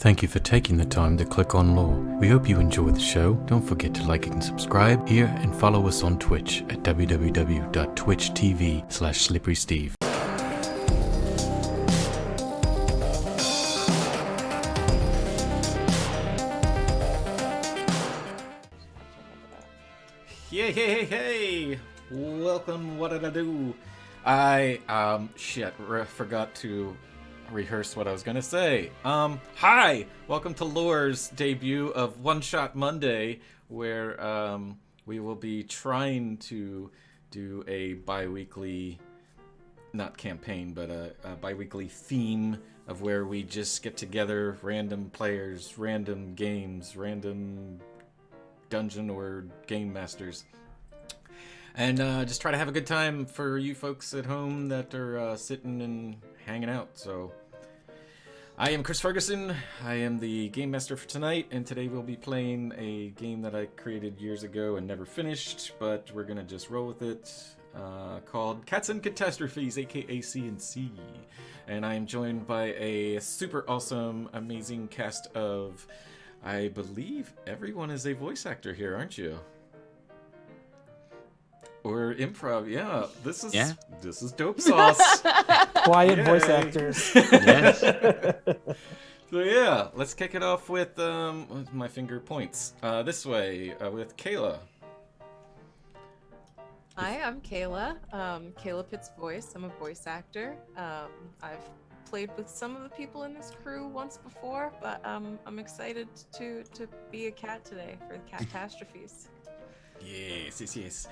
Thank you for taking the time to click on Lore. We hope you enjoy the show. Don't forget to like and subscribe here and follow us on Twitch at www.twitch.tv/slipperysteve. Hey! Welcome, what did I do? Forgot to rehearse what I was gonna say. Hi! Welcome to L.O.R.E's debut of One Shot Monday, where we will be trying to do a bi-weekly, not campaign, but a bi-weekly theme of where we just get together, random players, random games, random dungeon or game masters, and just try to have a good time for you folks at home that are sitting and hanging out. So I am Chris Ferguson. I am the game master for tonight, and today we'll be playing a game that I created years ago and never finished, but we're gonna just roll with it, called Cats and Catastrophes, aka C&C. And I am joined by a super awesome, amazing cast of, I believe everyone is a voice actor here, aren't you? Or improv, yeah. This is dope sauce. Quiet voice actors. Yes. So yeah, let's kick it off with my finger points. This way, with Kayla. Hi, I'm Kayla. Kayla Pitt's voice. I'm a voice actor. I've played with some of the people in this crew once before, but I'm excited to be a cat today for the Catastrophes. Yes.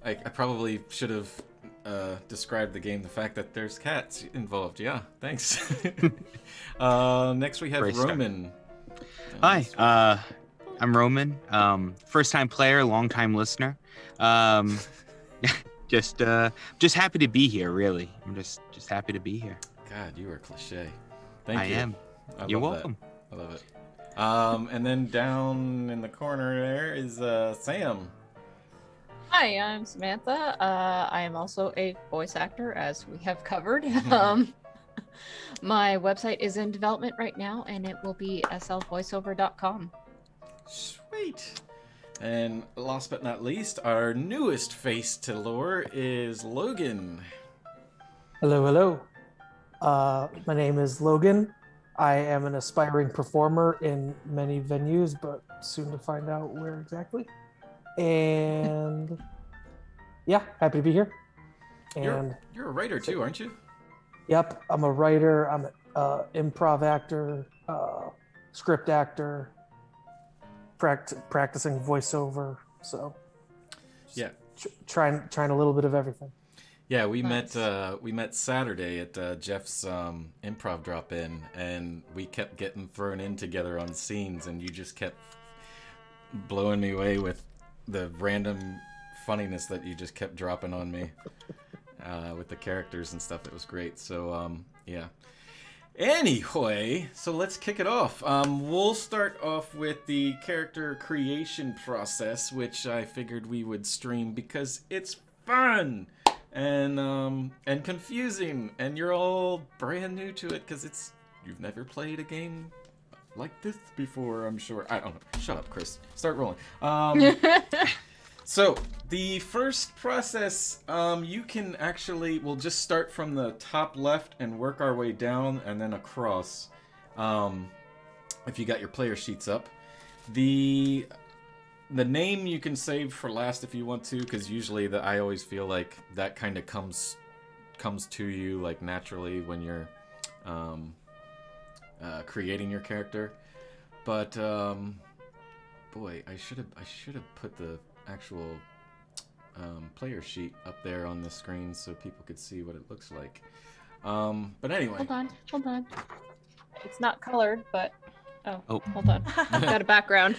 I probably should have described the game, the fact that there's cats involved. Yeah, thanks. Next we have Great Roman. Hi, I'm Roman. First time player, long time listener. Just happy to be here, really. I'm just happy to be here. God, you are cliche. Thank you. I am. You're welcome. I love it. And then down in the corner there is Sam. Hi, I'm Samantha. I am also a voice actor, as we have covered. My website is in development right now, and it will be slvoiceover.com. Sweet. And last but not least, our newest face to L.O.R.E is Logan. Hello. My name is Logan. I am an aspiring performer in many venues, but soon to find out where exactly. And yeah, happy to be here. And you're a writer too, aren't you? Yep, I'm a writer. I'm an improv actor, script actor, practicing voiceover. So yeah, trying a little bit of everything. Yeah, we Nice. met Saturday at Jeff's improv drop-in, and we kept getting thrown in together on scenes, and you just kept blowing me away with the random funniness that you just kept dropping on me with the characters and stuff. It was great. So yeah. Anyway, so let's kick it off. We'll start off with the character creation process, which I figured we would stream because it's fun and confusing, and you're all brand new to it because you've never played a game like this before, I'm sure. I don't know. Shut up, Chris. Start rolling. So the first process, you can actually, we'll just start from the top left and work our way down and then across. If you got your player sheets up, the name you can save for last if you want to, because usually I always feel like that kind of comes to you like naturally when you're creating your character. But boy, I should have put the actual player sheet up there on the screen so people could see what it looks like. But anyway. Hold on. It's not colored, but hold on. I've got a background.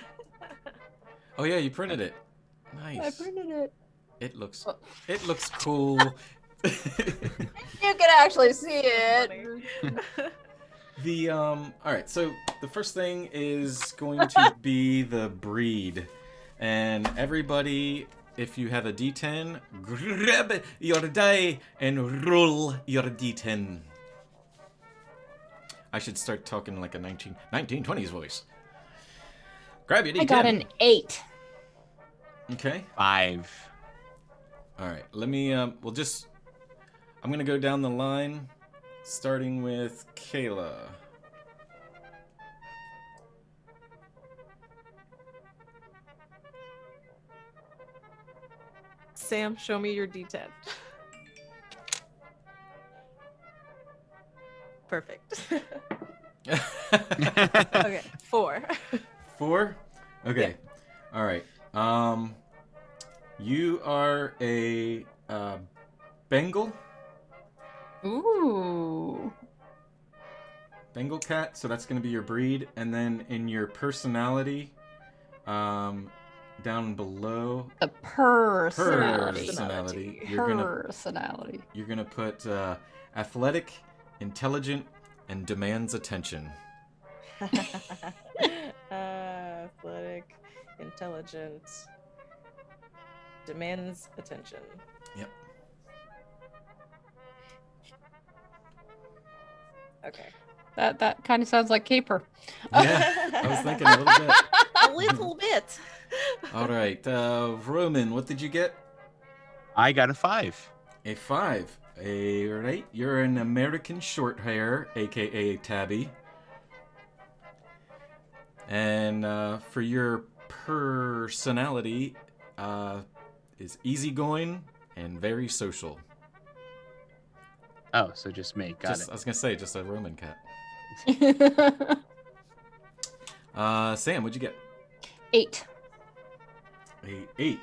Oh yeah, you printed it. Nice. I printed it. It looks cool. You can actually see it. All right, so the first thing is going to be the breed. And everybody, if you have a D10, grab your die and roll your D10. I should start talking like a 1920s voice. Grab your D10. I got an 8. Okay. 5. All right. Let me. I'm gonna go down the line, starting with Kayla. Sam, show me your D10. Perfect. Okay, 4. 4? Okay. All right. You are a Bengal Ooh. cat, so that's going to be your breed. And then in your personality, down below, The personality. personality, Personality. you're gonna put athletic, intelligent, and demands attention. Athletic, intelligent, demands attention. Yep. Okay. That kind of sounds like Caper. Yeah, I was thinking a little bit. A little bit. All right, Roman, what did you get? I got a 5. A 5. All right, you're an American Shorthair, aka Tabby. And for your personality, is easygoing and very social. Oh, so just me. Got I it. was gonna say just a Roman cat. Sam, what'd you get? 8. A 8.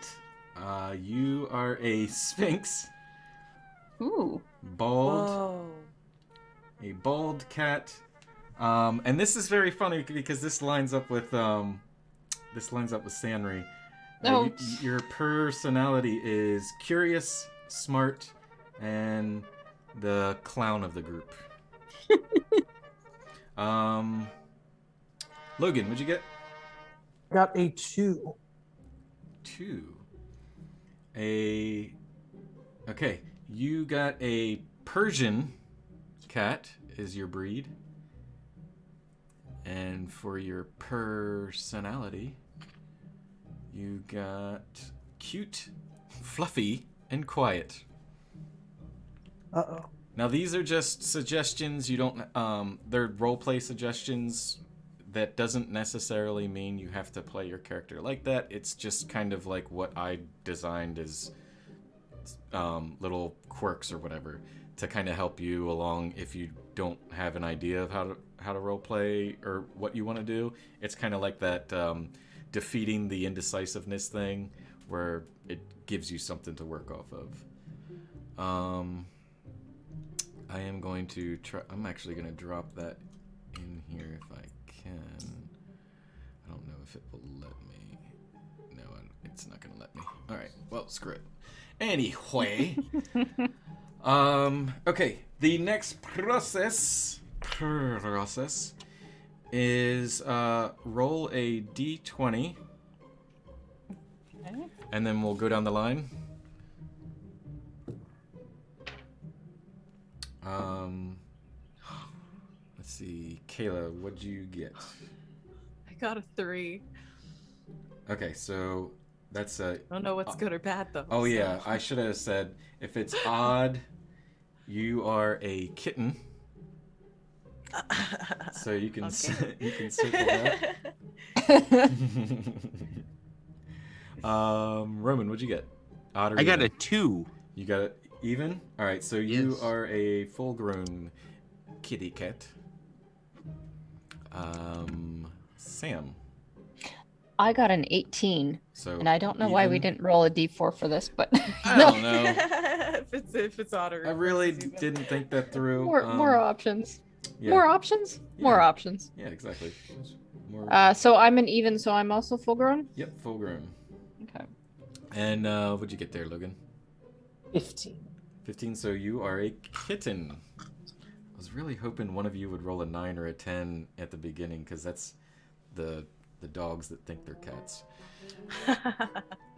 You are a Sphinx, Ooh. bald, Whoa. a bald cat. And this is very funny because this lines up with Sanri. Oh. Your personality is curious, smart, and the clown of the group. Logan, what'd you get? Got a 2. 2. Okay, you got a Persian cat is your breed. And for your personality, you got cute, fluffy, and quiet. Uh-oh. Now these are just suggestions. You don't they're roleplay suggestions. That doesn't necessarily mean you have to play your character like that. It's just kind of like what I designed as little quirks or whatever to kind of help you along if you don't have an idea of how to roleplay or what you want to do. It's kind of like that defeating the indecisiveness thing where it gives you something to work off of. I am going to try. I'm actually going to drop that in here if I can. I don't know if it will let me. No, it's not going to let me. All right. Well, screw it. Anyway. Okay. The next process is roll a d20. Okay. And then we'll go down the line. Let's see. Kayla, what'd you get? I got a 3. Okay, so that's a... I don't know what's good or bad though. Oh so. yeah, I should have said if it's odd, you are a kitten. So you can you can circle that. Roman, what'd you get? Odd or I got even? a 2. You got it even? All right, so you Yes. are a full-grown kitty cat. Sam. I got an 18. So And I don't know why we even? didn't roll a d4 for this, but I don't know. if it's odd or I really even. didn't think that through. more options. Yeah. More options? More Yeah. options. Yeah, exactly. More. So I'm an even, so I'm also full grown? Yep, full-grown. Okay. And what'd you get there, Logan? 15. 15. So you are a kitten. I was really hoping one of you would roll a 9 or a 10 at the beginning, because that's the dogs that think they're cats.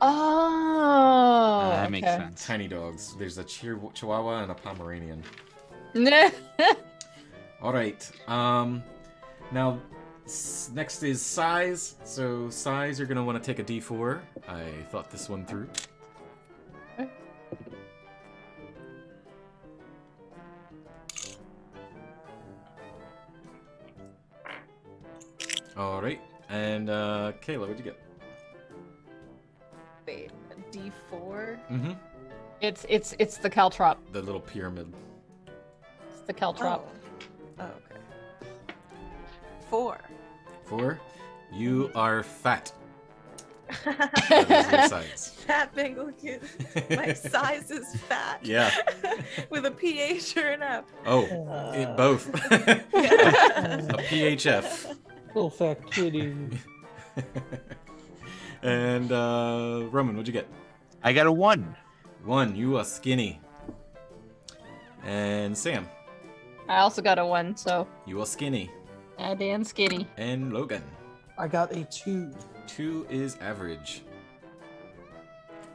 Oh. That makes okay. sense. Tiny dogs. There's a Chihuahua and a Pomeranian. All right. Now, next is size. So size, you're gonna want to take a D4. I thought this one through. All right. And Kayla, what'd you get? Wait, a D4? Mm-hmm. It's the caltrop. The little pyramid. It's the caltrop. Oh, okay. 4. 4. You are fat. That is your size. Fat Bengal kid. My size is fat. Yeah. With a PH or an F. Oh, both. A PHF. Little fat kitty. And Roman, what'd you get? I got a 1. 1. You are skinny. And Sam, I also got a 1, so you are skinny. Dan skinny. And Logan, I got a 2. 2 is average.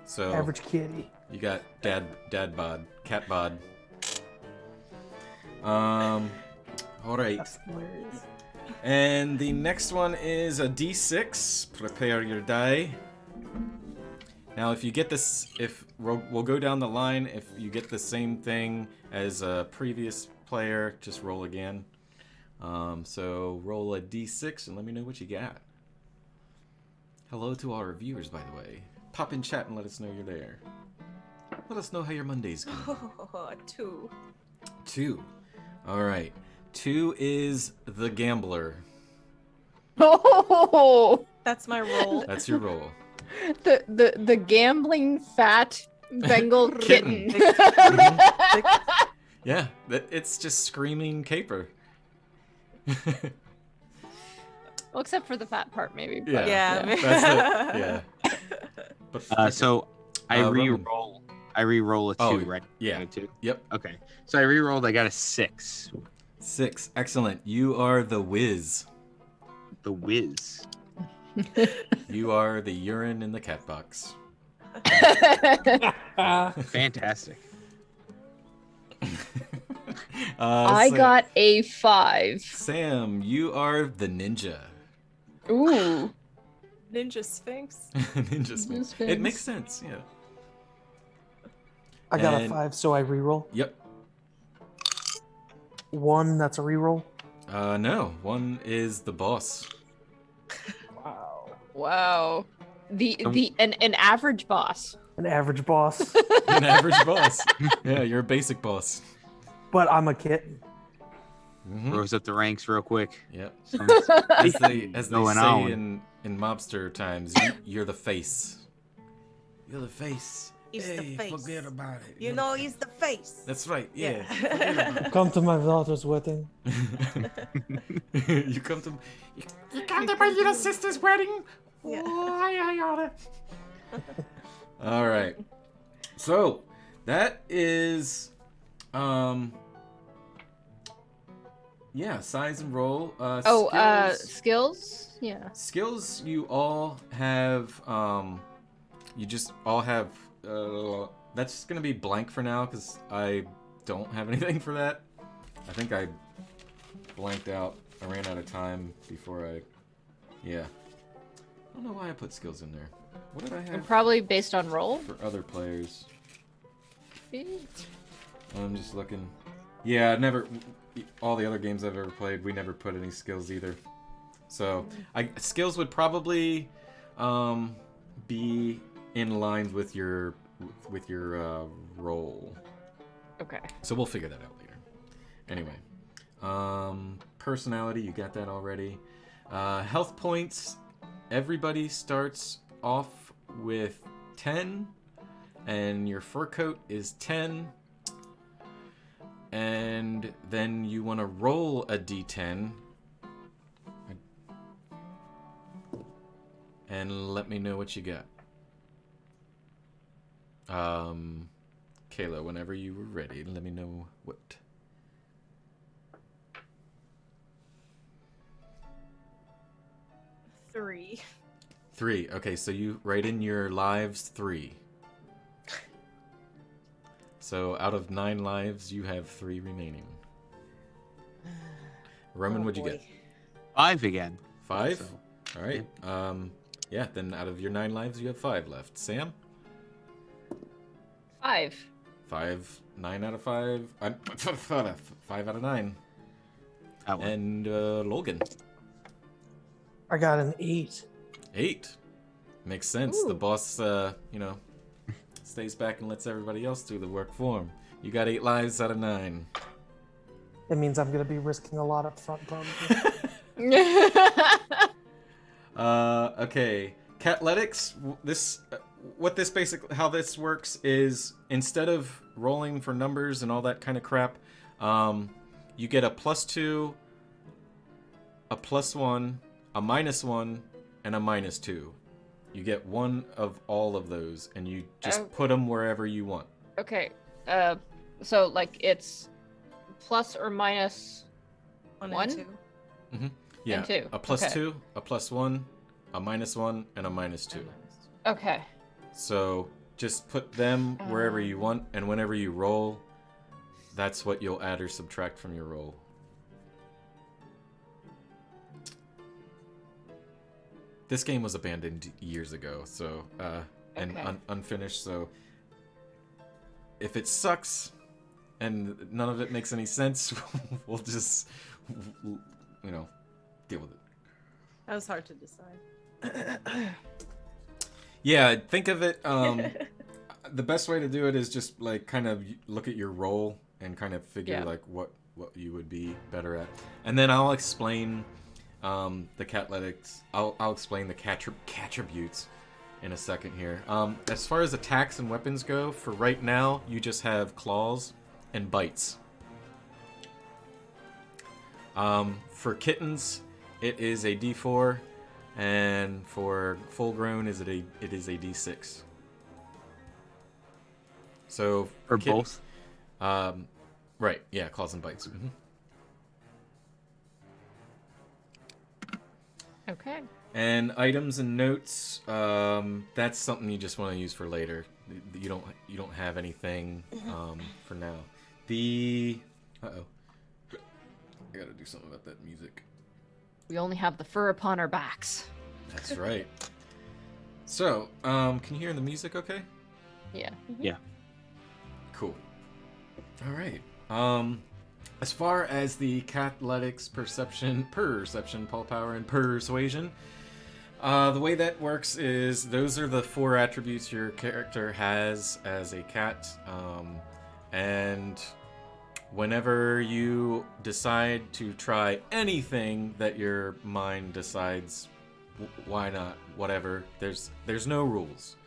So Average kitty. you got dad bod, cat bod. All right. That's hilarious. And the next one is a D6. Prepare your die. Now, if you get this, we'll go down the line. If you get the same thing as a previous player, just roll again. So roll a D6 and let me know what you got. Hello to our viewers, by the way. Pop in chat and let us know you're there. Let us know how your Monday's going. Oh, 2. 2. All right. 2 is the gambler. Oh, That's my roll. That's your roll. the gambling fat Bengal Kitten. kitten. Yeah, it's just screaming caper. Well, except for the fat part, maybe. but Yeah. Yeah. That's it. Yeah. But So I Roman. re-roll. I re-roll a 2, Oh, right? yeah. I got a 2. Yep. Okay. So I re-rolled. I got a 6. 6. Excellent. You are the whiz. The whiz. You are the urine in the cat box. Fantastic. I Sam- got a 5. Sam, you are the ninja. Ooh. Ninja Sphinx. Ninja Sphinx. Sphinx. It makes sense, yeah. I got a And- 5, so I reroll. Yep. 1, that's a reroll. No. 1 is the boss. Wow. Wow. An average boss. An average boss. An average boss. Yeah, you're a basic boss. But I'm a kitten. Mhm. Rose up the ranks real quick. Yep. Some- As they Going say on. in mobster times, you're the face. You're the face. He's the Hey, face. forget about it. You You're know the he's the face. That's right. Yeah. Yeah. Come to my daughter's wedding. You come to. You come to my little sister's wedding. Yeah. Oh, I oughta. All right. So that is, yeah, size and roll. Skills? Yeah. Skills you all have, you just all have, that's going to be blank for now because I don't have anything for that. I think I blanked out. I ran out of time before yeah. I don't know why I put skills in there. What did I have Probably based on roll. for other players? I'm just looking. Yeah, all the other games I've ever played, we never put any skills either. So, skills would probably be in line with your role. Okay. So we'll figure that out later. Anyway, personality, you got that already. Health points, everybody starts off with 10, and your fur coat is 10. And then you want to roll a d10. And let me know what you got. Kayla, whenever you were ready, let me know what. 3. 3. Okay, so you write in your lives 3. So out of 9 lives, you have 3 remaining. Roman, Oh, what'd you boy. get? 5 again. 5? So, All right. Yeah, then out of your 9 lives, you have 5 left. Sam? 5. 5, 9 out of 5. 5 out of 9. that one. And Logan? I got an 8. 8. Makes sense. The Ooh. boss, stays back and lets everybody else do the work for him. You got 8 lives out of 9. It means I'm going to be risking a lot up front, probably. Okay. Catletics. How this works is instead of rolling for numbers and all that kind of crap, you get a +2, a +1, a -1, and a -2. You get one of all of those, and you just put them wherever you want. Okay. So like it's plus or minus 1 1? and 2. Yeah, And 2. a +2, a +1, a -1, and a -2. Okay. So just put them wherever you want, and whenever you roll, that's what you'll add or subtract from your roll. This game was abandoned years ago, so and Okay. unfinished. So if it sucks and none of it makes any sense, we'll just deal with it. That was hard to decide. Yeah, think of it. The best way to do it is just like kind of look at your role and kind of figure Yeah. like what you would be better at, and then I'll explain the catletics. I'll explain the cattributes in a second here. As far as attacks and weapons go, for right now, you just have claws and bites. For kittens, it is a D4, and for full grown, it is a D6. So For both? Right, yeah, claws and bites. Mm-hmm. Okay. And items and notes, that's something you just want to use for later. You don't have anything for now. Uh-oh. I gotta do something about that music. We only have the fur upon our backs. That's right. So, can you hear the music okay? Yeah. Yeah. Cool. All right. As far as the cathletics perception, Paul Power, and persuasion, the way that works is those are the 4 attributes your character has as a cat, and whenever you decide to try anything that your mind decides, why not, whatever, there's no rules.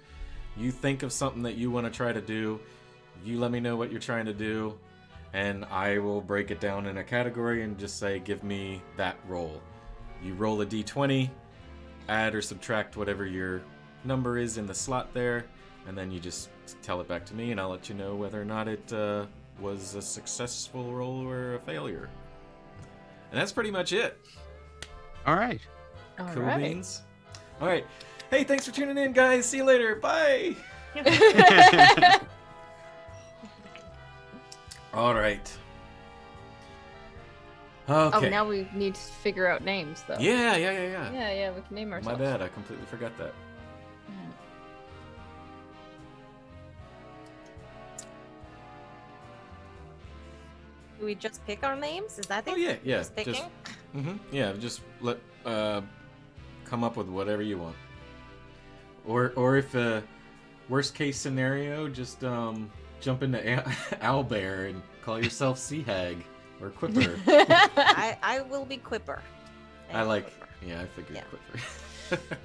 You think of something that you want to try to do, you let me know what you're trying to do, and I will break it down in a category and just say, give me that roll. You roll a d20, add or subtract whatever your number is in the slot there, and then you just tell it back to me, and I'll let you know whether or not it was a successful roll or a failure. And that's pretty much it. All right. All Cool right. beans. All right. Hey, thanks for tuning in, guys. See you later. Bye. All right. Okay. Oh, now we need to figure out names, though. Yeah. Yeah, we can name My ourselves. bad. I completely forgot that. Yeah. Do we just pick our names? Is that it? Oh yeah. Just picking? Yeah. Just let come up with whatever you want. Or if worst case scenario, just jump into Owlbear and call yourself Sea Hag or Quipper. I will be Quipper. I like. Quipper. Yeah, I figured Yeah. Quipper.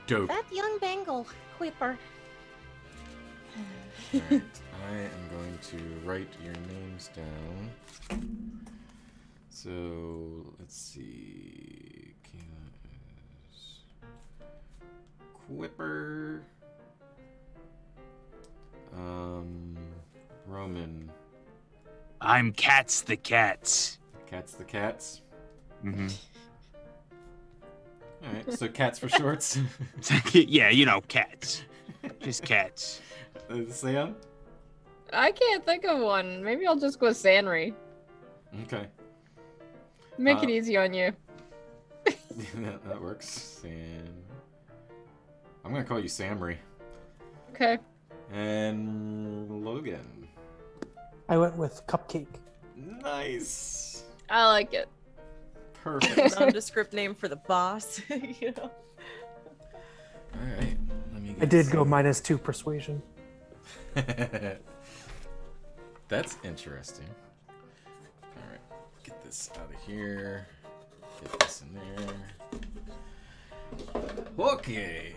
Dope. That young Bengal, Quipper. Alright, I am going to write your names down. So, let's see. Quipper. Roman. I'm Cats the Cats. Cats the Cats. Mm-hmm. Alright, so cats for shorts. Yeah, you know, cats. Just cats. Sam? I can't think of one. Maybe I'll just go with Sanri. Okay. Make it easy on you. that works. Sam. I'm gonna call you Samry. Okay. And Logan. I went with cupcake. Nice. I like it. Perfect. Nondescript name for the boss. You know. All right. Let me. I did go -2 persuasion. That's interesting. All right. Get this out of here. Get this in there. Okay.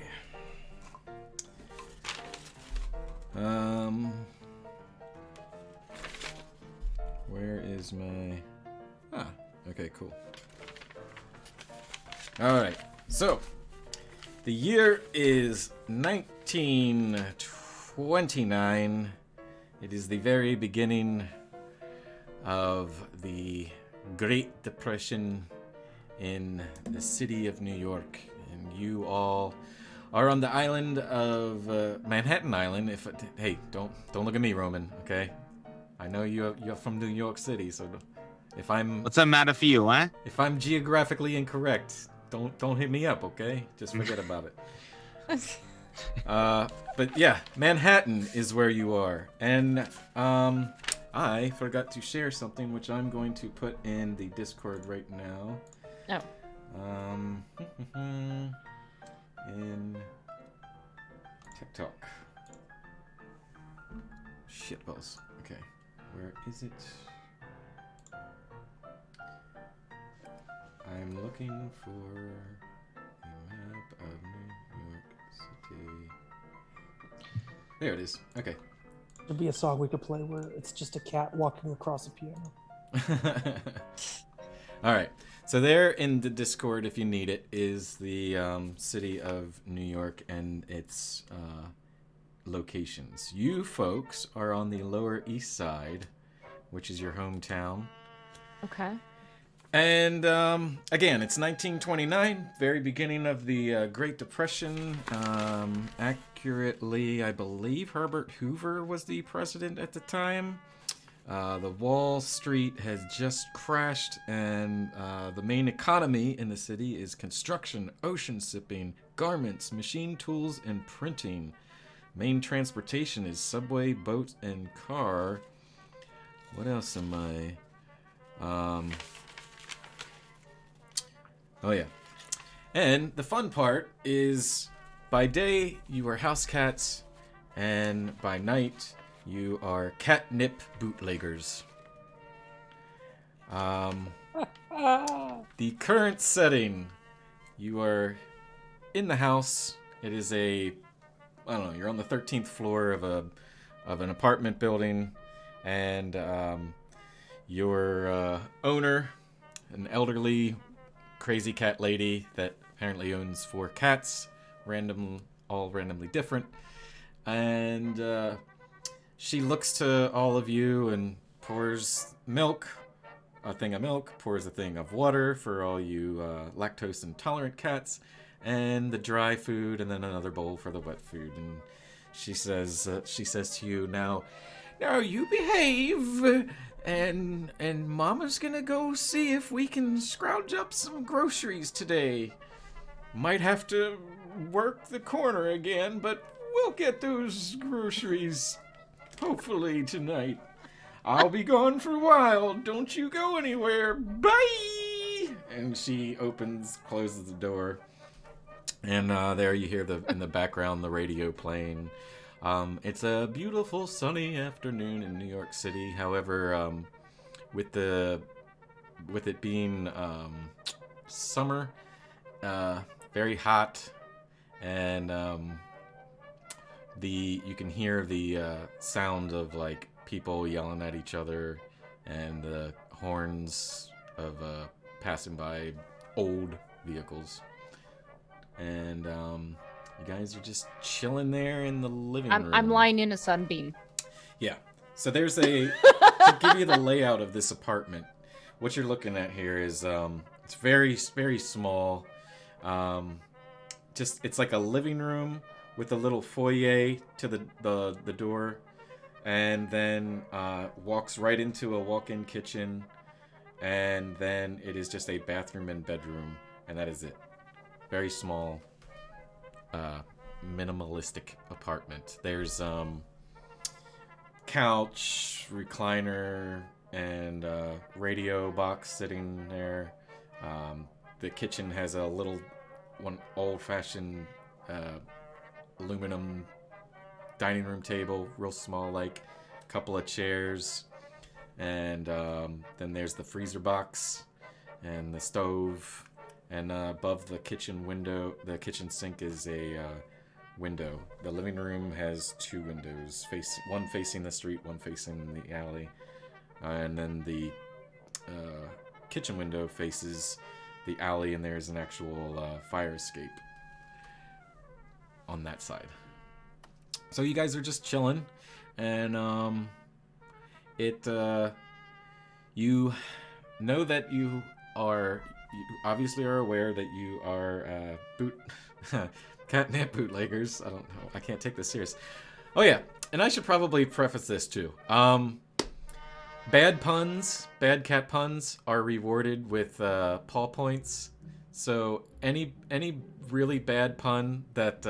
Where is my... okay, cool. Alright, so, the year is 1929. It is the very beginning of the Great Depression in the city of New York. And you all are on the island of Manhattan Island. Hey, don't look at me, Roman. Okay, I know you're from New York City, so if I'm What's the matter for you, huh? if I'm geographically incorrect, don't hit me up. Okay, just forget about it. But yeah, Manhattan is where you are, and I forgot to share something which I'm going to put in the Discord right now. Oh. In TikTok. Shitballs. Okay, where is it? I'm looking for a map of New York City. There it is. Okay. There'd be a song we could play where it's just a cat walking across a piano. All right. So there in the Discord, if you need it, is the city of New York and its locations. You folks are on the Lower East Side, which is your hometown. Okay. And again, it's 1929, very beginning of the Great Depression. Accurately, I believe Herbert Hoover was the president at the time. The Wall Street has just crashed, and the main economy in the city is construction, ocean shipping, garments, machine tools, and printing. Main transportation is subway, boat, and car. What else am I? Oh yeah. And the fun part is, by day you are house cats, and by night you are catnip bootleggers. The current setting, you are in the house. It is I don't know, you're on the 13th floor of an apartment building, and your owner, an elderly crazy cat lady that apparently owns 4 cats, all randomly different, and she looks to all of you and pours a thing of milk, pours a thing of water for all you lactose intolerant cats, and the dry food, and then another bowl for the wet food. And she says to you, now you behave, and Mama's gonna go see if we can scrounge up some groceries today. Might have to work the corner again, but we'll get those groceries hopefully tonight. I'll be gone for a while. Don't you go anywhere. Bye! And she closes the door. And there you hear in the background the radio playing. It's a beautiful sunny afternoon in New York City. However, with it being summer, very hot, and you can hear the sound of like people yelling at each other, and the horns of passing by old vehicles. And you guys are just chilling there in the living room. I'm lying in a sunbeam. Yeah. So there's to give you the layout of this apartment. What you're looking at here is it's very, very small. It's like a living room with a little foyer to the door, and then walks right into a walk-in kitchen, and then it is just a bathroom and bedroom, and that is it. Very small, minimalistic apartment. There's couch, recliner, and radio box sitting there. The kitchen has a little one old-fashioned aluminum dining room table, real small, like a couple of chairs, and then there's the freezer box and the stove, and above the kitchen window, the kitchen sink is a window. The living room has 2 windows, one facing the street, one facing the alley, and then the kitchen window faces the alley, and there's an actual fire escape on that side. So you guys are just chilling, and you know that you obviously are aware that you are catnip bootleggers. I don't know. I can't take this serious. Oh yeah, and I should probably preface this too. Bad cat puns are rewarded with paw points. So any really bad pun that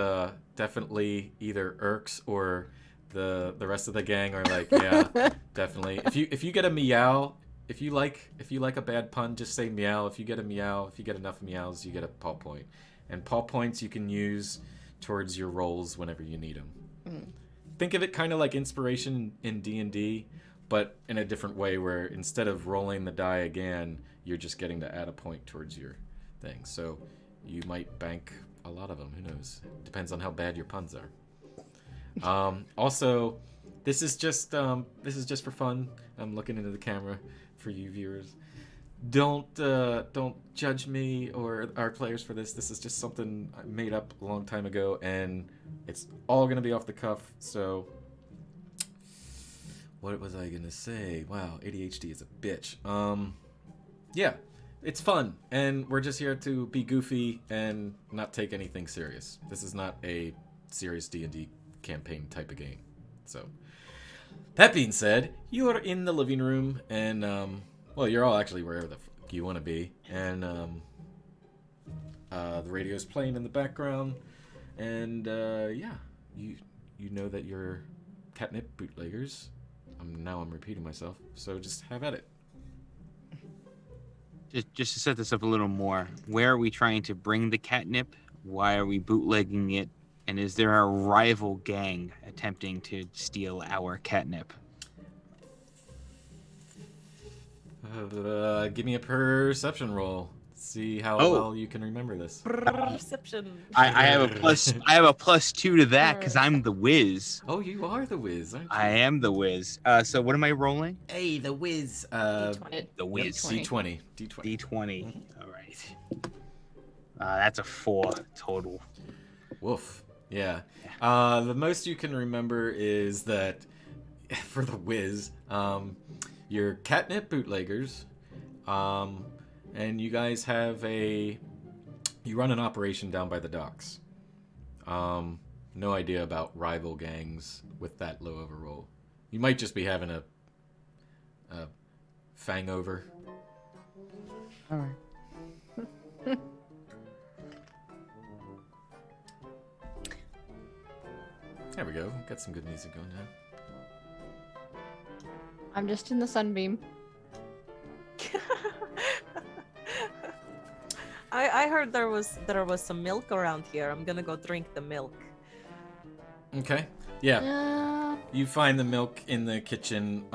definitely either irks or the rest of the gang are like, yeah, definitely. If you get a meow, if you like a bad pun, just say meow. If you get a meow, if you get enough meows, you get a paw point. And paw points you can use towards your rolls whenever you need them. Think of it kind of like inspiration in D&D, but in a different way, where instead of rolling the die again, you're just getting to add a point towards your thing. So you might bank a lot of them. Who knows? Depends on how bad your puns are. Also, this is just for fun. I'm looking into the camera for you viewers. Don't judge me or our players for this. This is just something I made up a long time ago, and it's all gonna be off the cuff. So, what was I gonna say? Wow, ADHD is a bitch. Yeah, it's fun, and we're just here to be goofy and not take anything serious. This is not a serious D&D campaign type of game. So, that being said, you are in the living room, and well, you're all actually wherever the fuck you want to be, and the radio's playing in the background, and yeah, you know that you're catnip bootleggers. Now I'm repeating myself, so just have at it. Just to set this up a little more, where are we trying to bring the catnip? Why are we bootlegging it? And is there a rival gang attempting to steal our catnip? Give me a perception roll. See how well you can remember this. Perception. I have a plus. I have a +2 to that because I'm the whiz. Oh, you are the whiz, aren't you? I am the whiz. So what am I rolling? Hey, the whiz. D20. The whiz. D20. D20. All right. That's a 4 total. Woof. Yeah. The most you can remember is that for the whiz, you're catnip bootleggers, and you guys have you run an operation down by the docks. No idea about rival gangs with that low of a roll. You might just be having a fangover. All right. There we go. Got some good music going now. I'm just in the sunbeam. I heard there was some milk around here. I'm gonna go drink the milk. Okay. Yeah. You find the milk in the kitchen,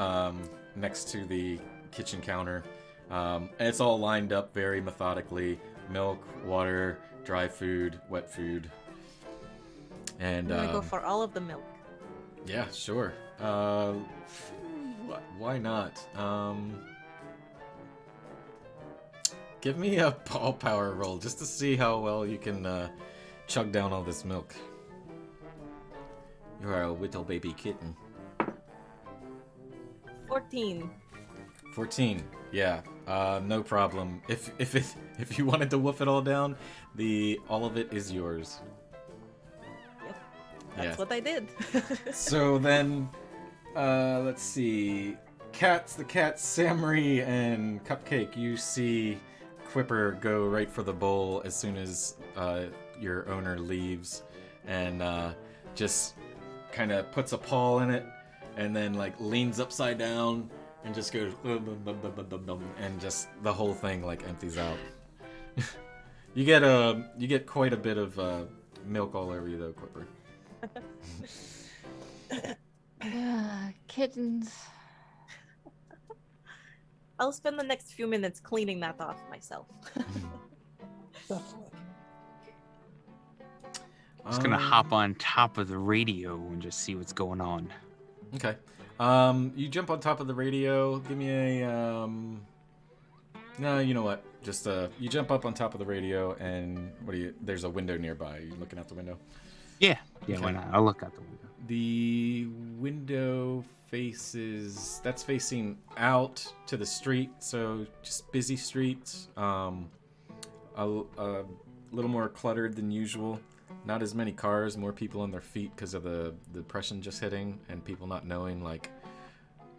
next to the kitchen counter. And it's all lined up very methodically. Milk, water, dry food, wet food. And I'm gonna go for all of the milk. Yeah, sure. Why not? Give me a paw power roll just to see how well you can chug down all this milk. You are a little baby kitten. 14. 14. Yeah. No problem. If you wanted to wolf it all down, all of it is yours. That's what I did. So then, let's see. cats, Samry and Cupcake, you see Quipper go right for the bowl as soon as your owner leaves, and just kind of puts a paw in it, and then like leans upside down and just goes and just the whole thing like empties out. You get quite a bit of milk all over you though, Quipper. Kittens. I'll spend the next few minutes cleaning that off myself. Definitely. Just gonna hop on top of the radio and just see what's going on. Okay. You jump on top of the radio. Give me a No, you know what? Just you jump up on top of the radio, and there's a window nearby. Are you looking out the window? Yeah, Okay. why not? I'll look out the window. The window that's facing out to the street, so just busy streets. A little more cluttered than usual. Not as many cars, more people on their feet because of the depression just hitting, and people not knowing like,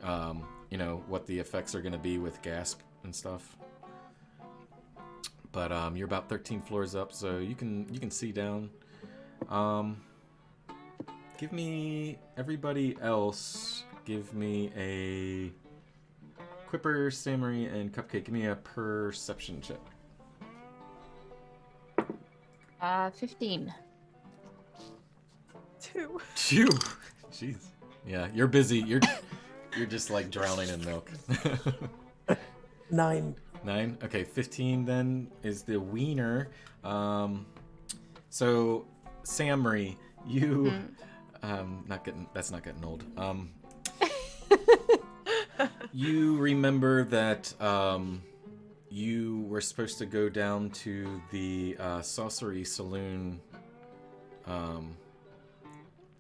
what the effects are going to be with gas and stuff. But you're about 13 floors up, so you can see down. Give me everybody else. Give me a Quipper, Samry, and Cupcake. Give me a perception check. 15. 2. Phew. Jeez. Yeah, you're busy. You're just like drowning in milk. 9. 9. Okay, 15 then is the wiener. So Samry, you that's not getting old. You remember that you were supposed to go down to the Sorcery Saloon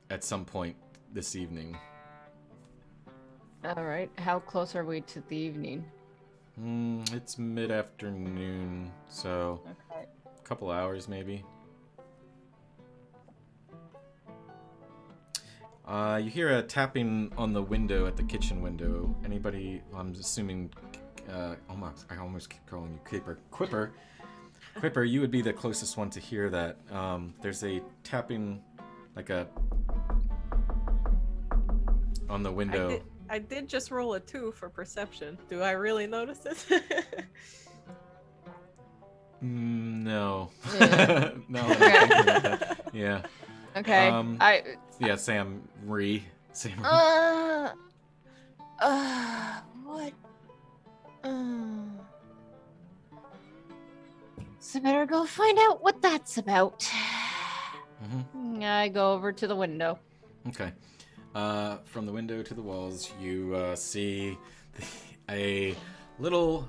at some point this evening. All right. How close are we to the evening? It's mid-afternoon, so Okay. a couple hours maybe. You hear a tapping on the window at the kitchen window. Anybody? I'm assuming. I almost keep calling you Quipper. Quipper, you would be the closest one to hear that. There's a tapping, like on the window. I did just roll a 2 for perception. Do I really notice it? No. Yeah. No. I'm not thinking about that. Yeah. Okay. Yeah, Sam. What? So better go find out what that's about. Mm-hmm. I go over to the window. Okay. From the window to the walls, you see a little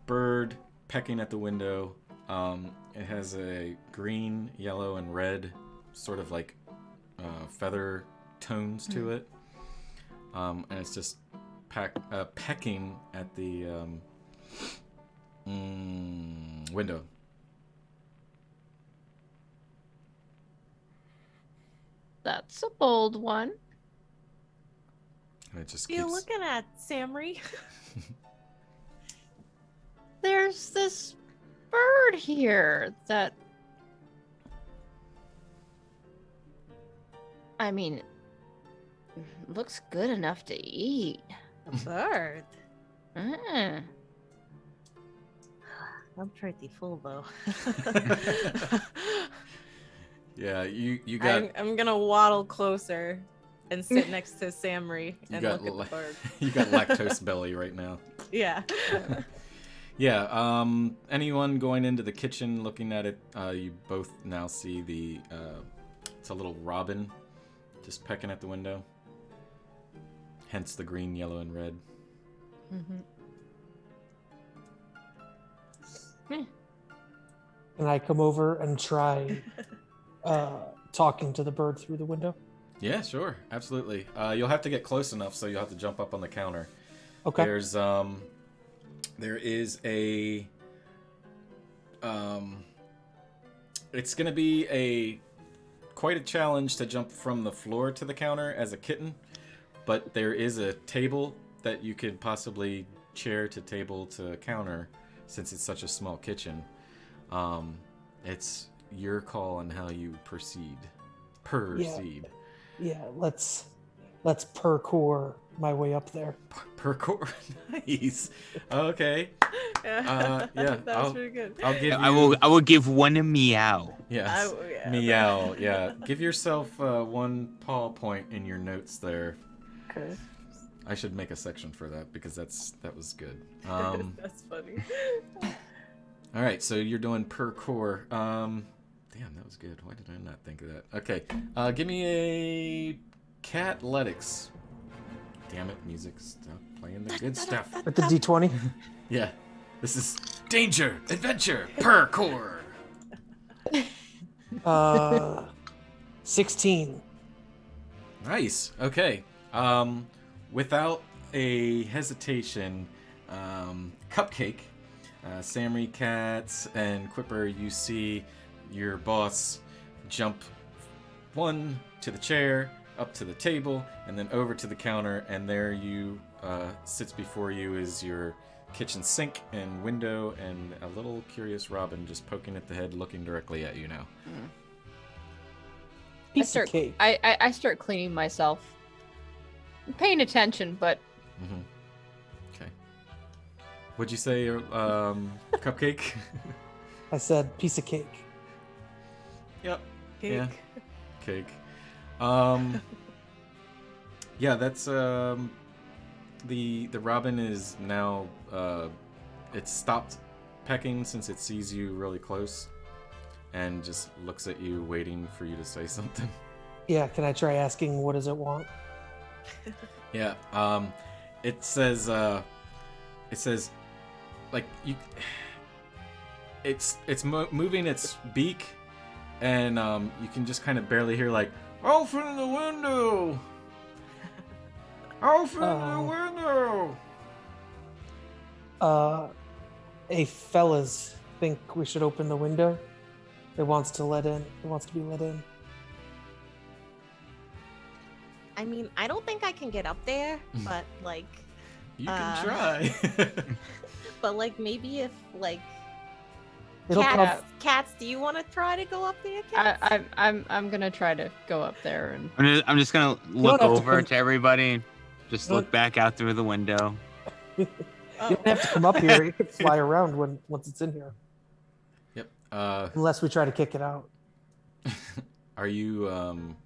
bird pecking at the window. It has a green, yellow, and red sort of like feather tones to it. And it's just pecking at the window. That's a bold one. And it just What are you keeps... looking at, Samry? There's this bird here that... I mean, looks good enough to eat. A bird. Mm. I'm pretty full though. Yeah, you got... I'm gonna waddle closer and sit next to Samry and got look at the bird. You got lactose belly right now. Yeah. Yeah, anyone going into the kitchen looking at it, you both now see it's a little robin just pecking at the window. Hence the green, yellow, and red. And I come over and try talking to the bird through the window. Yeah, sure. Absolutely. You'll have to get close enough, so you'll have to jump up on the counter. Okay. There is a... it's going to be quite a challenge to jump from the floor to the counter as a kitten, but there is a table that you could possibly chair to table to counter, since it's such a small kitchen. It's your call on how you proceed. Proceed. Yeah, let's parkour my way up there. Parkour. Nice. Okay. Yeah. that was I'll- pretty good. I'll give you. I will give one a meow. Yes. yeah. Meow. Yeah. Give yourself 1 paw point in your notes there. Okay. I should make a section for that because that was good. That's funny. All right, so you're doing parkour. Damn, that was good. Why did I not think of that? Okay, give me a Cathletics. Damn it, music, stop playing the good stuff. With the D20. Yeah, this is danger, adventure, parkour. 16. Nice. Okay. Without a hesitation, Cupcake, Samry Cats, and Quipper, you see your boss jump 1 to the chair, up to the table, and then over to the counter, and there you sits before you is your kitchen sink and window, and a little curious Robin just poking at the head, looking directly at you now. Piece of cake. I start cleaning myself. I'm paying attention, but Mm-hmm. Okay. What'd you say, Cupcake? I said piece of cake. Yep. Cake. Yeah. Cake. Yeah, that's the robin is now it's stopped pecking since it sees you really close and just looks at you waiting for you to say something. Yeah, can I try asking what does it want? Yeah. It says like you it's moving its beak, and you can just kind of barely hear like, open the window, open the window. A fellas think we should open the window. It wants to let in. It wants to be let in. I mean, I don't think I can get up there, but like, You can try. but like maybe if like It'll come. cats, do you want to try to go up there, cats? I'm gonna try to go up there and I'm just gonna don't look have to over come- to everybody and just You look don't- back out through the window. You don't have to come up here. It could fly around once it's in here, Yep. unless we try to kick it out. Are you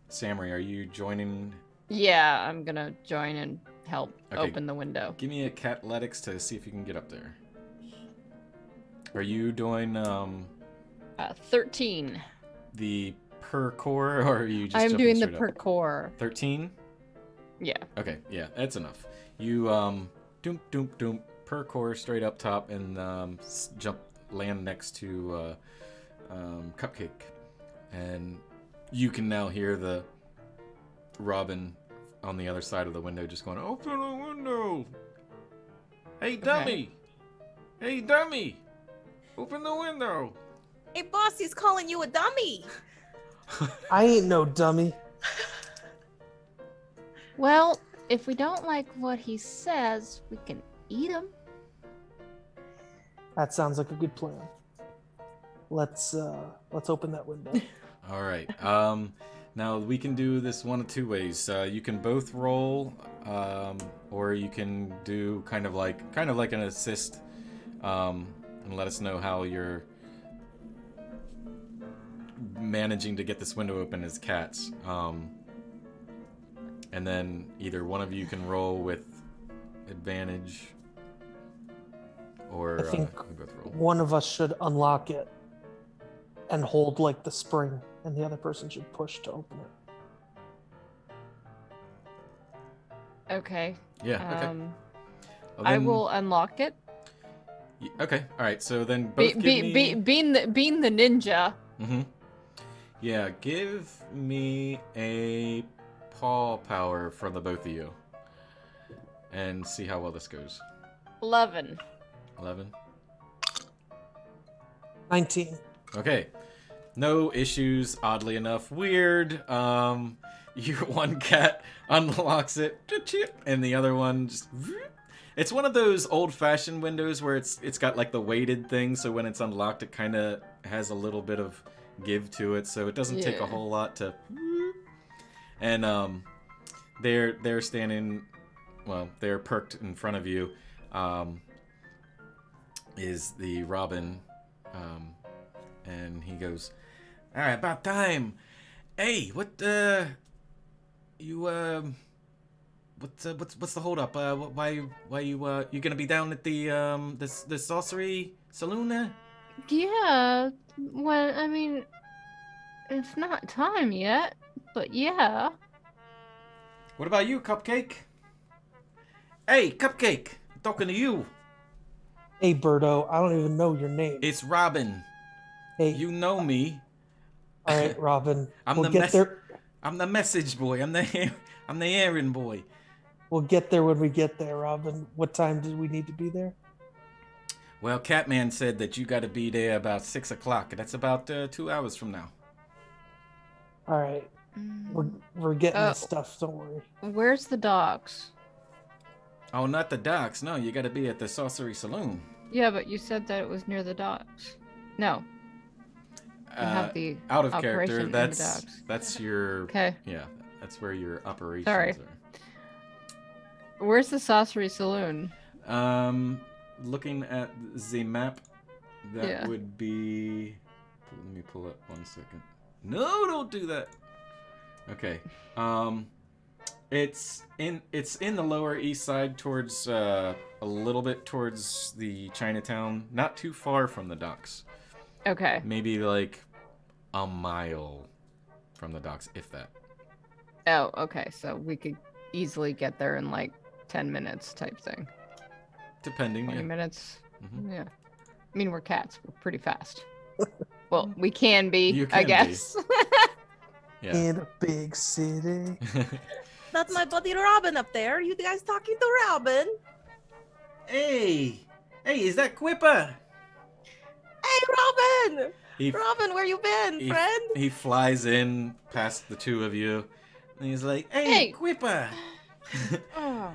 Samry, are you joining? yeah, I'm gonna join and help Okay. open the window. Give me a Cathletics to see if you can get up there. Are you doing 13. the parkour, or are you just I'm jumping doing the straight up? parkour. 13? Yeah. Okay, yeah, that's enough. You doom doom doom parkour straight up top and land next to Cupcake, and you can now hear the Robin on the other side of the window just going, open the window. Hey dummy, hey dummy, open the window. Hey, boss, he's calling you a dummy. I ain't no dummy. Well, if we don't like what he says, we can eat him. That sounds like a good plan. Let's open that window. All right. Now we can do this one of two ways. You can both roll, or you can do kind of like an assist, and let us know how you're managing to get this window open as cats. And then either one of you can roll with advantage, or I think we both roll. one of us should unlock it and hold like the spring, and the other person should push to open it. Okay. Yeah. Okay. Well, I then- will unlock it. Okay. All right. So then both give me. Being the ninja. Mm-hmm. Yeah, give me a paw power for the both of you. And see how well this goes. 11. 11. 19. Okay. No issues, oddly enough. Weird. one cat unlocks it, and the other one just. It's one of those old-fashioned windows where it's got like the weighted thing, so when it's unlocked, it kind of has a little bit of give to it, so it doesn't take a whole lot to. And they're standing, well, they're perked in front of you. Is the Robin, and he goes, "All right, about time. Hey, what you what's the hold up? Why you gonna be down at the the sorcery saloon there?" Yeah, well, I mean, it's not time yet, but yeah. What about you, Cupcake? Hey, Cupcake, I'm talking to you. Hey, Birdo, I don't even know your name. It's Robin. Hey, You know me. all right, Robin. I'm we'll the get there. I'm the message boy. I'm the errand boy. We'll get there when we get there, Robin. What time do we need to be there? Well, Catman said that you got to be there about 6 o'clock. That's about 2 hours from now. All right, we're getting this stuff. Don't worry. Where's the dogs? Oh, not the docks. No, you got to be at the sorcery saloon. Yeah, but you said that it was near the docks. No. You have the out of operation character. in the docks. That's your. Okay. Yeah, that's where your operations Sorry. are. Where's the sorcery saloon? Looking at the map, that Yeah. would be. Let me pull up 1 second. No, don't do that. Okay. It's in the Lower East Side, towards a little bit towards the Chinatown, not too far from the docks. Okay. Maybe like a mile from the docks, if that. Oh, okay. So we could easily get there in like 10 minutes type thing. Depending, 20 yeah. minutes. Mhm. Yeah. I mean, we're cats. We're pretty fast. Well, we can be, You I can be. guess. Yeah. In a big city. That's my buddy Robin up there. You guys talking to Robin? Hey, is that Quipper? Hey, Robin! He, Robin, where you been, he, friend? he flies in past the two of you, and he's like, "Hey, Hey. Quipper! Oh,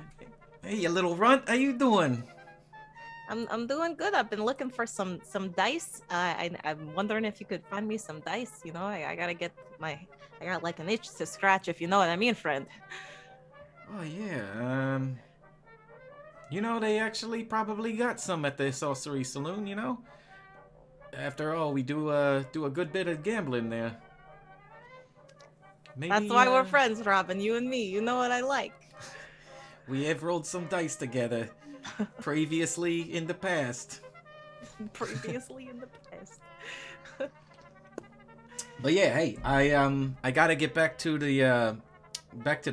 Hey, you little runt, how you doing?" I'm doing good. I've been looking for some dice. I'm wondering if you could find me some dice. You know, I gotta get I got like an itch to scratch, if you know what I mean, friend. Oh yeah, you know, they actually probably got some at the sorcery saloon. You know, after all, we do a good bit of gambling there. Maybe, That's why we're friends, Robin. You and me. You know what I like. We have rolled some dice together previously in the past. Previously in the past. But yeah, hey, I gotta get back to the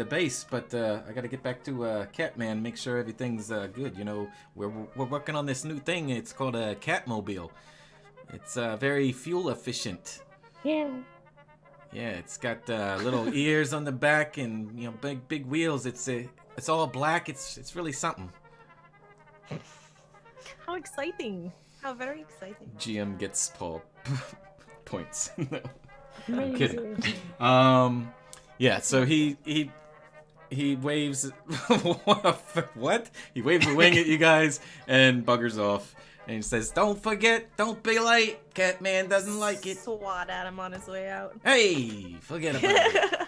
base, but I gotta get back to Catman, make sure everything's good. You know, we're working on this new thing. It's called a Catmobile. It's very fuel efficient. Yeah. Yeah, it's got little ears on the back and, you know, big wheels. It's all black. It's really something. How exciting! How very exciting. GM gets Paul points. No. I'm Amazing. kidding. Yeah, so he waves what? He waves a wing at you guys and buggers off. And he says, "Don't forget, don't be late. Catman doesn't like it." Swat at him on his way out. Hey, forget about it.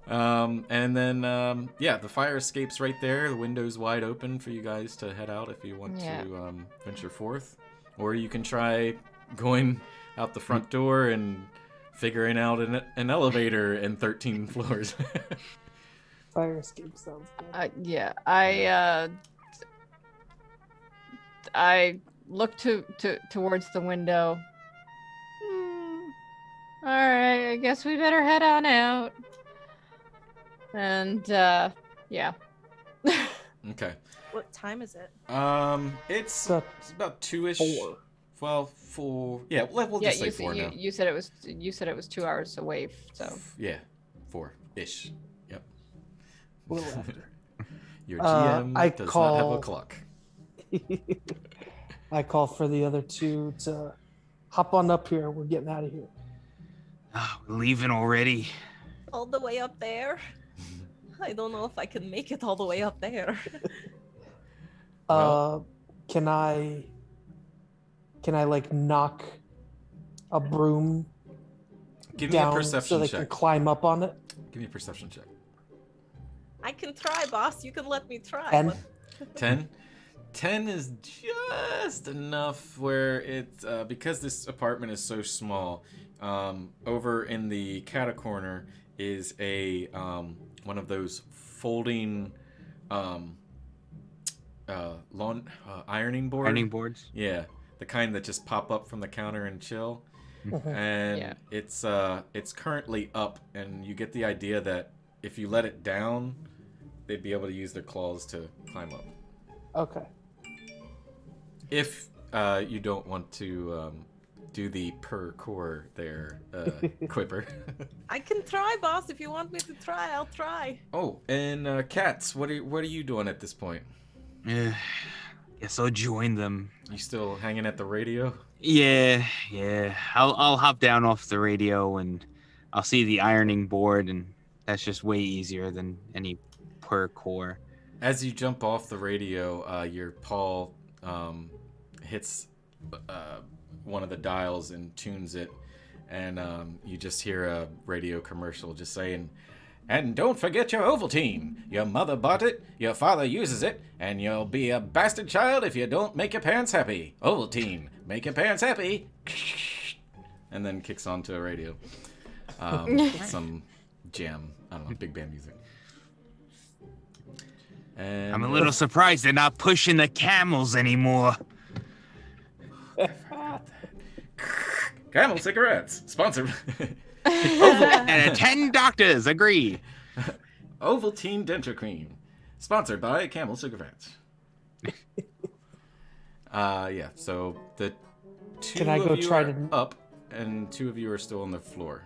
And then yeah, the fire escape's right there. The window's wide open for you guys to head out if you want to venture forth, or you can try going out the front door and figuring out an elevator and 13 floors. Fire escape sounds good. Yeah, I look towards the window. All right, I guess we better head on out. And yeah. Okay. What time is it? It's About about 2-ish. 4. Well, 4. Yeah, we'll Yeah, just say 4 now. you said it was 2 hours away, so. Yeah, 4-ish. Yep. A little after. Your GM I does not have a call- clock. I call for the other two to hop on up here. We're getting out of here. Oh, we're leaving already. all the way up there. I don't know if I can make it all the way up there. Can I like knock a broom Give me a down so perception they check. can climb up on it? Give me a perception check. I can try, boss. You can let me try. 10? but- 10? 10 is just enough where it, because this apartment is so small, over in the cata corner is a, one of those folding, ironing board. Ironing boards. Yeah, the kind that just pop up from the counter and chill. Mhm. And Yeah. it's currently up, and you get the idea that if you let it down, they'd be able to use their claws to climb up. Okay. If you don't want to do the per core there, Quipper. I can try, boss. If you want me to try, I'll try. Oh, and Cats, what are you doing at this point? Guess I'll join them. You still hanging at the radio? Yeah. I'll hop down off the radio and I'll see the ironing board, and that's just way easier than any per core. As you jump off the radio, your paw hits one of the dials and tunes it, and you just hear a radio commercial just saying, "And don't forget your Ovaltine. Your mother bought it, your father uses it, and you'll be a bastard child if you don't make your parents happy. Ovaltine, make your parents happy." And then kicks onto a radio. Some jam, I don't know, big band music. And I'm a little surprised they're not pushing the camels anymore. Camel cigarettes, sponsored. And 10 doctors agree. Ovaltine Denture Cream, sponsored by Camel cigarettes. Yeah. So the two Can I of go you try are to- up, and 2 of you are still on the floor.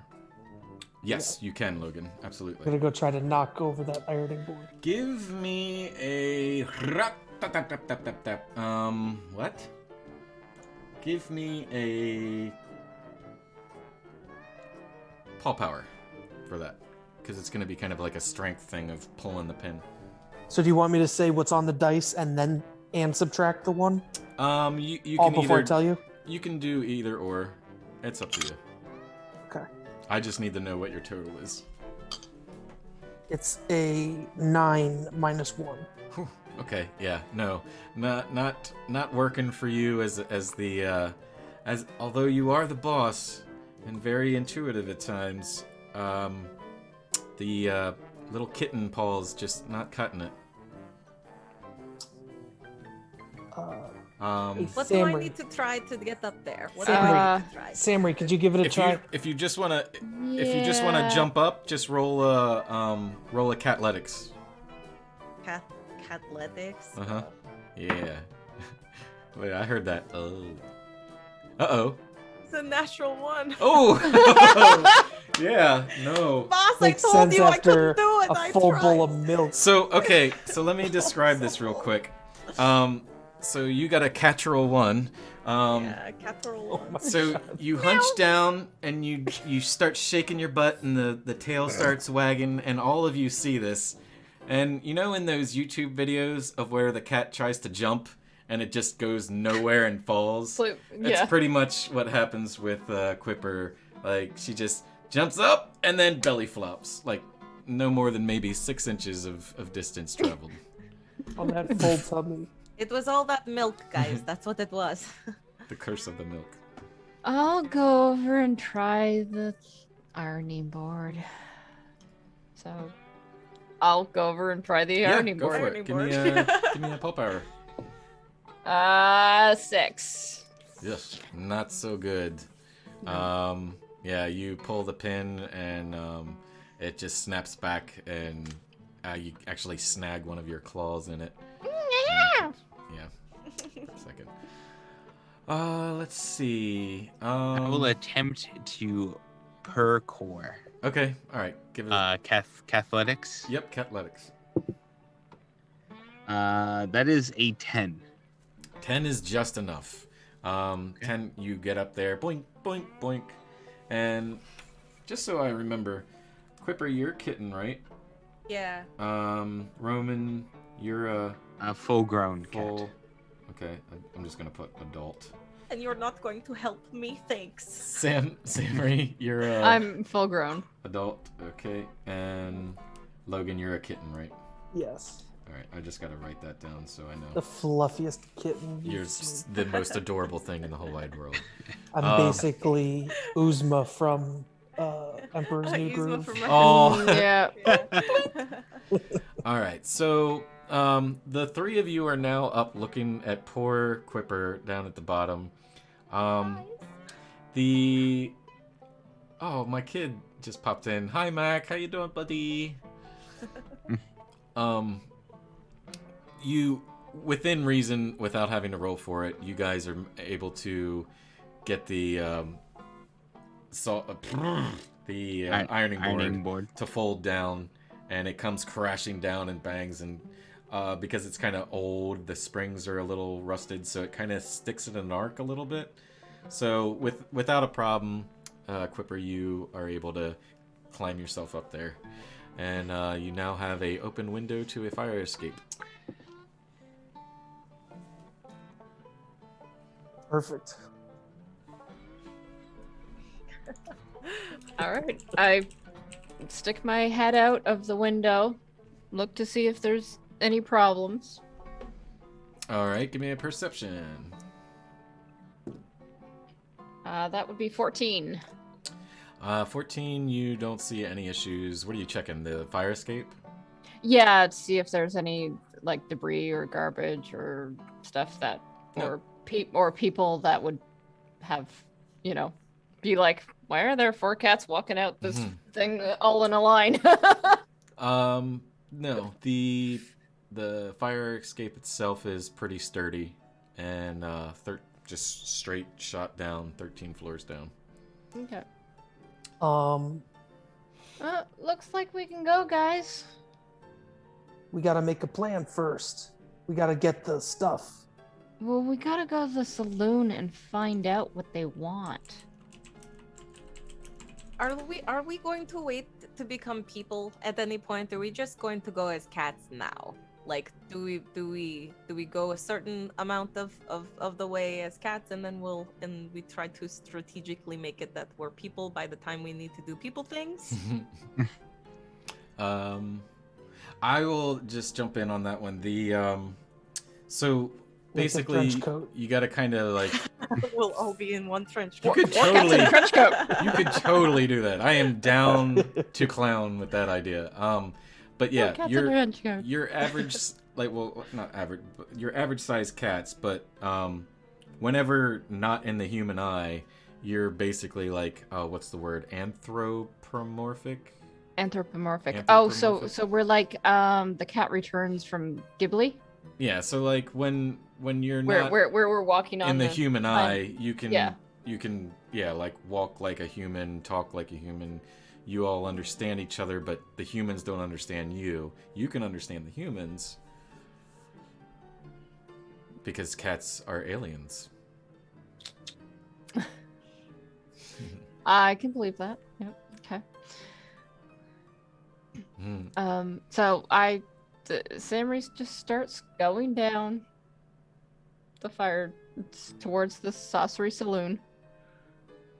Yes, you can, Logan. I'm Absolutely. gonna go try to knock over that ironing board. Give me a what? Give me a paw power for that, because it's going to be kind of like a strength thing of pulling the pin. So do you want me to say what's on the dice and subtract the one? You All can before I either tell you? you can do either or. It's up to you. Okay. I just need to know what your total is. It's a 9 minus 1. Whew. Okay, yeah, no, not working for you as the as although you are the boss and very intuitive at times, the little kitten paws just not cutting it. What do I Samry. need to try to get up there? What Samry. do I need to try? Samry, could you give it a try? If you just wanna jump up, just roll a Catletics. Cathletics? Uh-huh. Yeah. Wait, I heard that. Oh. Uh-oh. It's a natural 1. Oh! Yeah, no. Boss, I Makes told sense you I after couldn't do it. a I full tried. bowl of milk. So, okay, so let me describe this real quick. So you got a Cattrall 1. Yeah, capital 1. So you hunch down and you start shaking your butt, and the tail starts wagging, and all of you see this. And you know in those YouTube videos of where the cat tries to jump and it just goes nowhere and falls? So, That's yeah. pretty much what happens with Quipper. Like, she just jumps up and then belly flops. Like, no more than maybe 6 inches of distance traveled. On that full tummy. It was all that milk, guys. That's what it was. The curse of the milk. I'll go over and try the ironing board. So I'll go over and try the ironing go board. for Ironing it. Give me board. give me a pulp power. 6. Yes, not so good. Yeah, you pull the pin and it just snaps back, and you actually snag one of your claws in it. Yeah. Yeah, for a second. Let's see. I will attempt to per core. Okay, all right. Give it. Cathletics. Yep, Catletics. That is a 10. 10 is just enough. 10, you get up there, boink, boink, boink. And just so I remember, Quipper, you're a kitten, right? Yeah. Roman, you're A full-grown full. cat. Okay, I'm just gonna put adult. And you're not going to help me, thanks. Sammy, you're a I'm full grown. adult. Okay, and Logan, you're a kitten, right? Yes. All right, I just gotta write that down so I The know. fluffiest kitten. You're you've seen. the most adorable thing in the whole wide world. I'm basically Uzma from Emperor's New Yzma Groove. from Oh. Yeah. All right, so the three of you are now up looking at poor Quipper down at the bottom. My kid just popped in. Hi, Mac. How you doing, buddy? You, within reason, without having to roll for it, you guys are able to get the ironing board to fold down, and it comes crashing down and bangs, and because it's kind of old, the springs are a little rusted, so it kind of sticks in an arc a little bit. So without a problem, Quipper, you are able to climb yourself up there, and you now have a open window to a fire escape. Perfect. All right. I stick my head out of the window, look to see if there's any problems. All right, give me a perception. That would be 14. 14, you don't see any issues. What are you checking? The fire escape? Yeah, to see if there's any like debris or garbage or stuff that, No. or people that would have, be like, why are there 4 cats walking out this thing all in a line? No. The fire escape itself is pretty sturdy, and just straight shot down, 13 floors down. Okay. Looks like we can go, guys. We gotta make a plan first. We gotta get the stuff. Well, we gotta go to the saloon and find out what they want. Are we going to wait to become people at any point? Or are we just going to go as cats now? Like, do we go a certain amount of the way as cats, and then we try to strategically make it that we're people by the time we need to do people things? I will just jump in on that one. So basically, you got to kind of like. We'll all be in one trench You coat. could totally do that. I am down to clown with that idea. But yeah, your average, not average, but your average size cats. But whenever not in the human eye, you're basically like, what's the word? Anthropomorphic. Oh, so we're like the cat returns from Ghibli. Yeah, so like when you're where not we're walking on in the human eye, you can like walk like a human, talk like a human. You all understand each other, but the humans don't understand you. You can understand the humans because cats are aliens. I can believe that. Yep. Okay. So Samry just starts going down the fire towards the Saucery Saloon.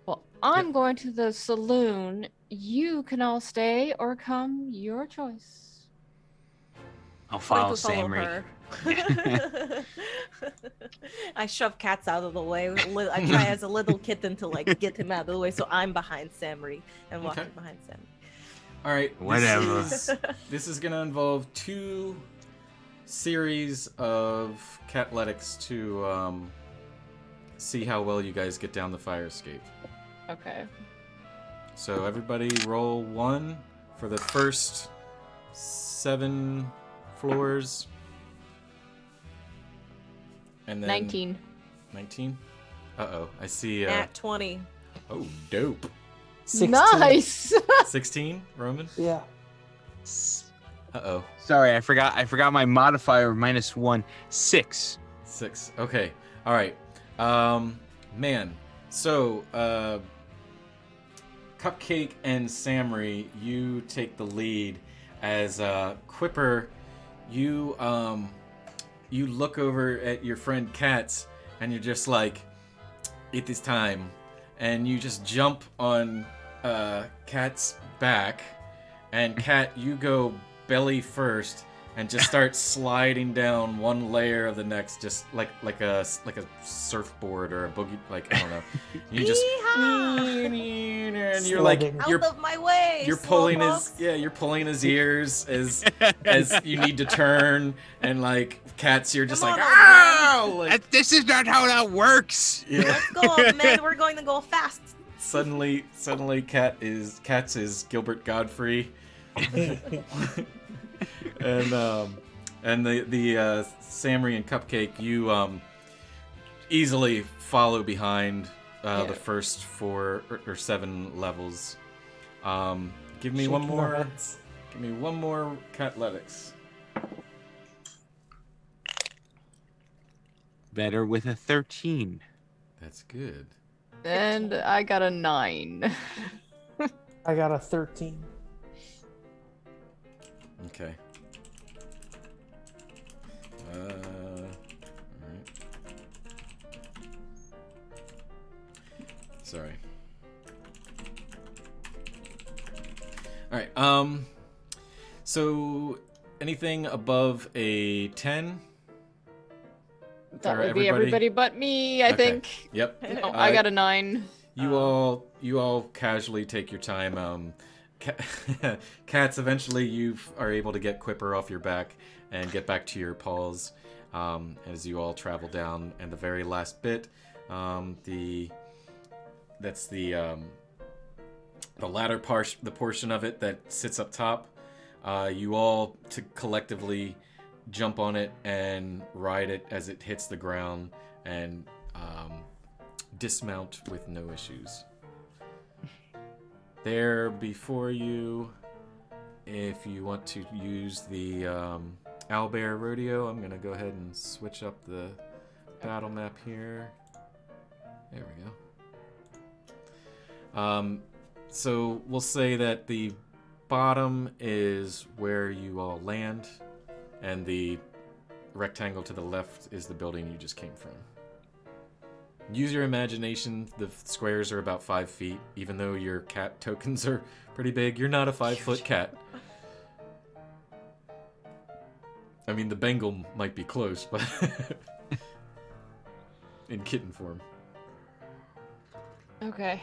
Well, I'm going to the saloon. You can all stay or come, your choice. I'll follow Samry. I shove Cats out of the way. I try as a little kitten to like get him out of the way, so I'm behind Samry and walking behind Samry. All right, whatever. This is gonna involve 2 series of catletics to see how well you guys get down the fire escape. Okay. So everybody roll 1 for the first 7 floors. And then 19. 19? Uh-oh, I see... At 20. Oh, dope. 16. Nice! 16, Roman? Yeah. Uh-oh. Sorry, I forgot my modifier -1. 6. 6. Okay. All right. Man. So, Cupcake and Samry, you take the lead as Quipper, you look over at your friend Katz and you're just like, it is time. And you just jump on Kat's back, and Kat, you go belly first and just start sliding down one layer of the next, just like a surfboard or a boogie, like, I don't know. You just and you're like Out of my way! you're pulling his ears as you need to turn, and like Cats, you're just Come like, on, ow! Like, This is not how that works. yeah. Let's go, man. We're going to go fast. Suddenly, Cats is Gilbert Godfrey. and the Samry and Cupcake, you easily follow behind the first 4 or 7 levels. Give me one more. Give me one more Catletics. Better with a 13. That's good. And I got a 9. I got a 13. Okay. Alright. Sorry. Alright, so anything above a 10? That For would be everybody but me, I Okay. think. Yep. No, I got a 9. You all casually take your time. Cats, eventually you are able to get Quipper off your back and get back to your paws as you all travel down. And the very last bit, that's the latter part, the portion of it that sits up top. You all collectively jump on it and ride it as it hits the ground and dismount with no issues. There before you, if you want to use the L.O.R.E rodeo, I'm going to go ahead and switch up the battle map here. There we go. So we'll say that the bottom is where you all land, and the rectangle to the left is the building you just came from. Use your imagination. The squares are about 5 feet. Even though your cat tokens are pretty big, you're not a 5-foot cat. I mean, the Bengal might be close, but in kitten form. Okay.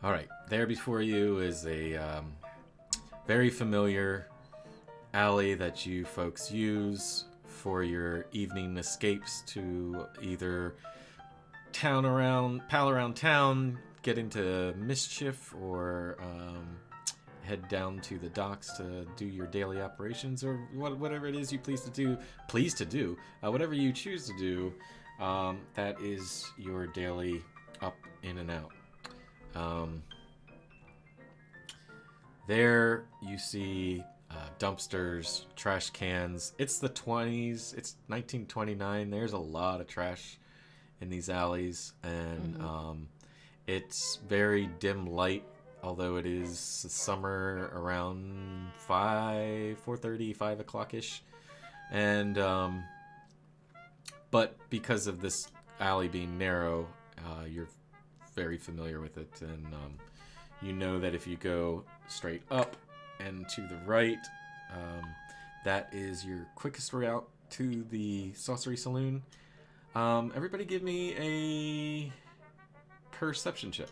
All right, there before you is a very familiar alley that you folks use for your evening escapes to either pal around town, get into mischief, or head down to the docks to do your daily operations, or whatever it is you please to do. Whatever you choose to do, that is your daily up, in and out. There you see dumpsters, trash cans. It's the 20s. It's 1929. There's a lot of trash in these alleys, and it's very dim light, although it is summer, around 4:30, 5 o'clock-ish. And but because of this alley being narrow, you're very familiar with it, and you know that if you go straight up and to the right, that is your quickest route to the Saucery Saloon. Everybody give me a perception check.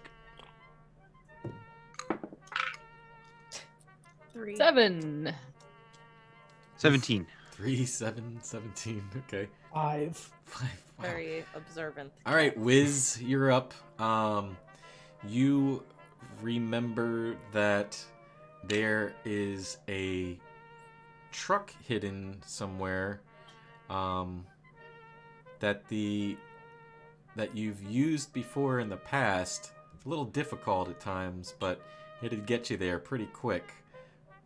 3. 7. 17. 3, 7, 17. Okay. 5. 5. Wow. Very observant. All right, Wiz, you're up. You remember that there is a truck hidden somewhere that you've used before in the past. It's a little difficult at times, but it'd get you there pretty quick,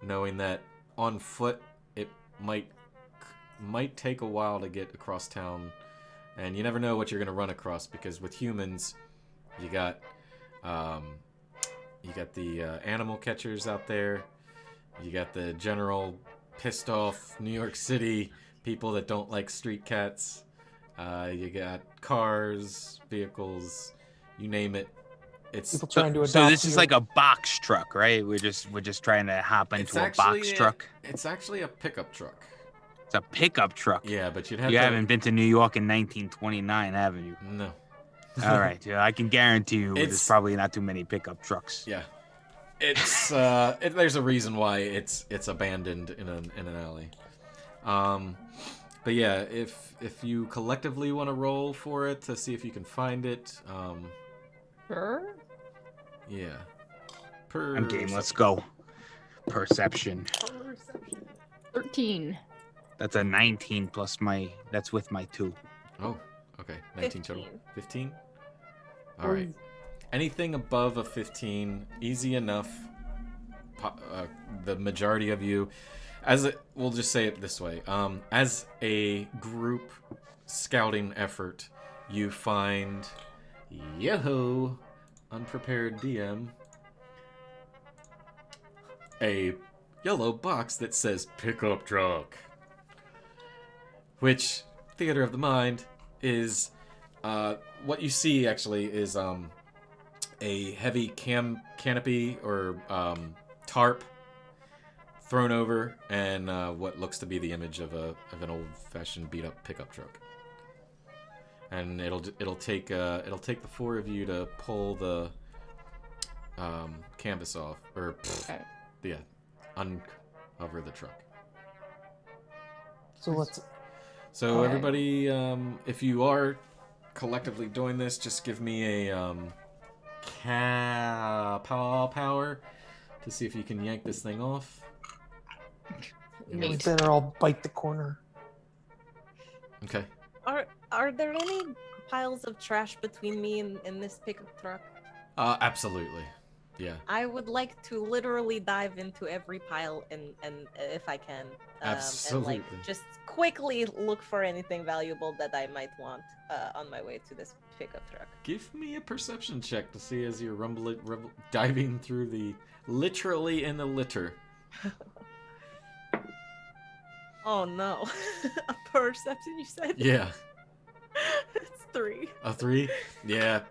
knowing that on foot it might take a while to get across town, And you never know what you're going to run across, because with humans, you got the animal catchers out there. You got the general pissed off New York City people that don't like street cats. You got cars, vehicles, you name it. It's People trying to adopt. So this is you. like a box truck, right? We're just trying to hop into a box truck. It's actually a pickup truck. It's a pickup truck. Yeah, but you'd have You to... haven't been to New York in 1929, haven't you? No. All right. Yeah, I can guarantee you there's It's- probably not too many pickup trucks. Yeah. It's there's a reason why it's abandoned in an alley. But yeah, if you collectively want to roll for it to see if you can find it, Sure. yeah. I'm game. Let's go. Perception. 13. That's a 19 plus that's with my 2. Oh, okay. 19 total. 15. 15? All right. Anything above a 15, easy enough. The majority of you, we'll just say it this way. As a group scouting effort, you find, yo-ho, unprepared DM, a yellow box that says pickup truck. Which, theater of the mind, is what you see actually is a heavy canopy or tarp thrown over, and what looks to be the image of an old-fashioned beat-up pickup truck. And it'll take the 4 of you to pull the canvas off, or Okay. yeah, uncover the truck. So let's. So Okay. everybody, if you are collectively doing this, just give me a power to see if you can yank this thing off. We Neat. better all bite the corner. Okay. Are there any piles of trash between me and this pickup truck? Absolutely. Yeah. I would like to literally dive into every pile and if I can, Absolutely. and like just quickly look for anything valuable that I might want on my way to this pickup truck. Give me a perception check to see as you're diving through literally in the litter. Oh no, a perception you said? Yeah. It's 3. A 3? Yeah.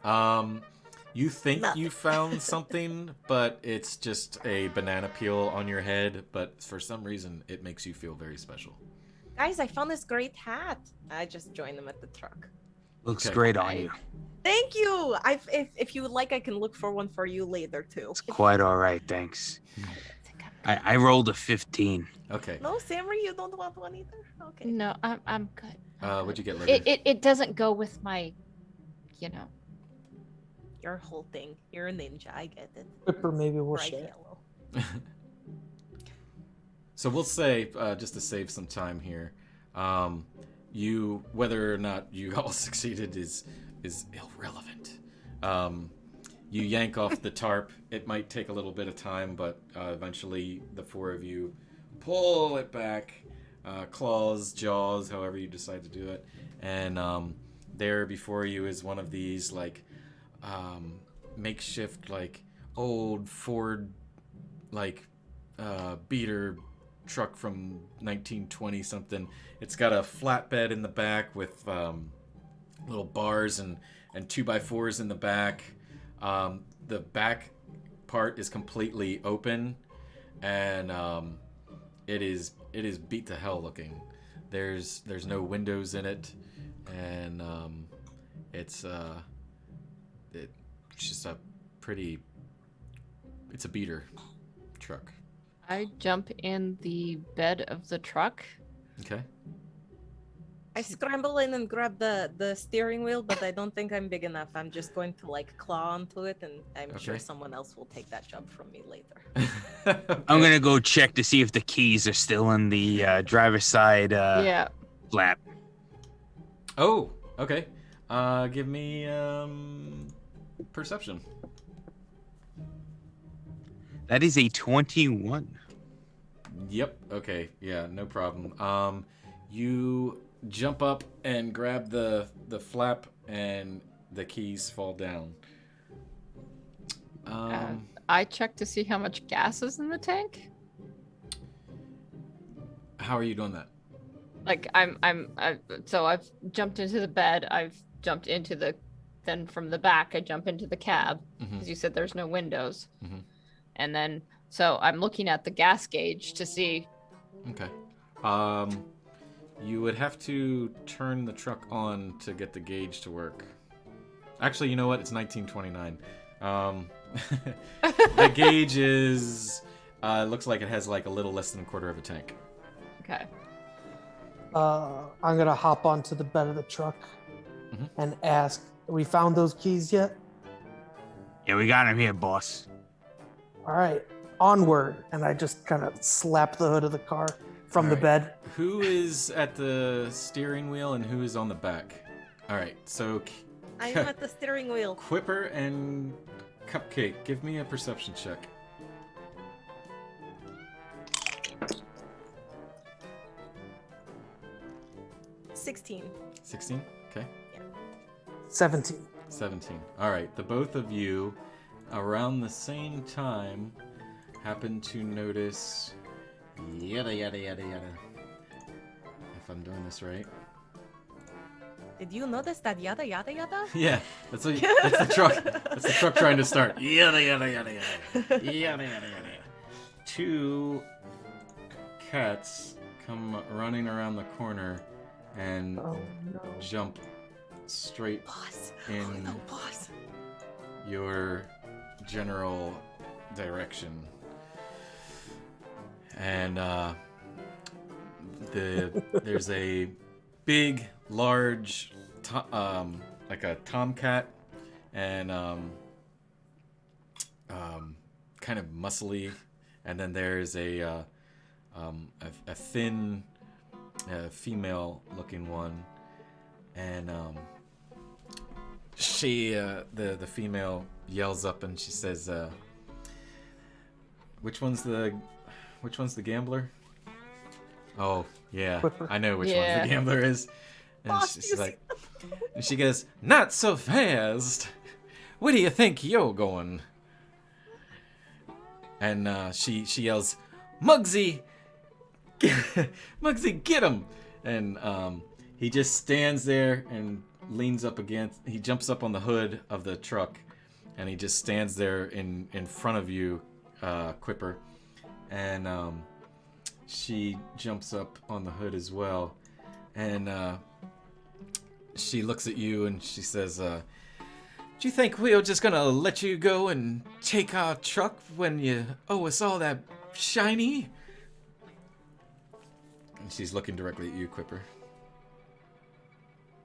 You think Nothing. you found something, but it's just a banana peel on your head, but for some reason it makes you feel very special. Guys, I found this great hat. I just joined them at the truck. Looks Okay. great on you. Thank you. If you would like, I can look for one for you later too. It's quite all right, thanks. I rolled a 15. Okay. No, Sammy, you don't want one either. Okay. No, I'm good. What'd you get, Logan? It doesn't go with my, Your whole thing. You're a ninja. I get it. Pipper, maybe we'll Bright share. yellow. So we'll say, just to save some time here, whether or not you all succeeded is irrelevant. You yank off the tarp. It might take a little bit of time, but eventually the 4 of you pull it back, claws, jaws, however you decide to do it, and there before you is one of these makeshift old Ford beater truck from 1920 something. It's got a flatbed in the back with little bars and 2x4s in the back. The back part is completely open, and it is beat to hell looking. There's no windows in it, and it's just it's a beater truck. I jump in the bed of the truck. Okay. I scramble in and grab the steering wheel, but I don't think I'm big enough. I'm just going to claw onto it, and I'm sure Okay. someone else will take that job from me later. I'm gonna go check to see if the keys are still in the driver's side Yeah. flap. Oh, okay. Give me perception. That is a 21. Yep. Okay. Yeah. No problem. You jump up and grab the flap, and the keys fall down. I checked to see how much gas is in the tank. How are you doing that? Like so I've jumped into the bed. I've jumped into the. Then from the back, I jump into the cab because you said there's no windows. And then so I'm looking at the gas gauge to see. Okay. You would have to turn the truck on to get the gauge to work. Actually, you know what? It's 1929. The gauge is looks like it has like a little less than a quarter of a tank. Okay. I'm gonna hop onto the bed of the truck and ask, we found those keys yet? Yeah, we got him here, boss. All right, onward. And I just kind of slap the hood of the car from the bed. Who is at the steering wheel and who is on the back? All right, so I'm at the steering wheel. Quipper and Cupcake, give me a perception check. 16. 16? Okay. 17. 17. All right. The both of you, around the same time, happen to notice yada yada yada yada. If I'm doing this right. Did you notice that yada yada yada? Yeah, that's the truck. That's the truck trying to start. Yada yada yada yada. Yada yada yada. Two cats come running around the corner and jump straight in your general direction. And there's a big, large, like a tomcat, and kind of muscly, and then there's a thin, female-looking one, and she, the female yells up and she says, "Which one's the gambler?" Oh, yeah, Quipper. I know which one the gambler is. And Boss, she's like, and she goes, "Not so fast. Where do you think you're going?" And she yells, "Muggsy, Muggsy, get him!" And he just stands there and leans up against. He jumps up on the hood of the truck, and he just stands there in front of you, Quipper. And she jumps up on the hood as well, and she looks at you and she says, "Do you think we're just gonna let you go and take our truck when you owe us all that shiny?" And she's looking directly at you, Quipper.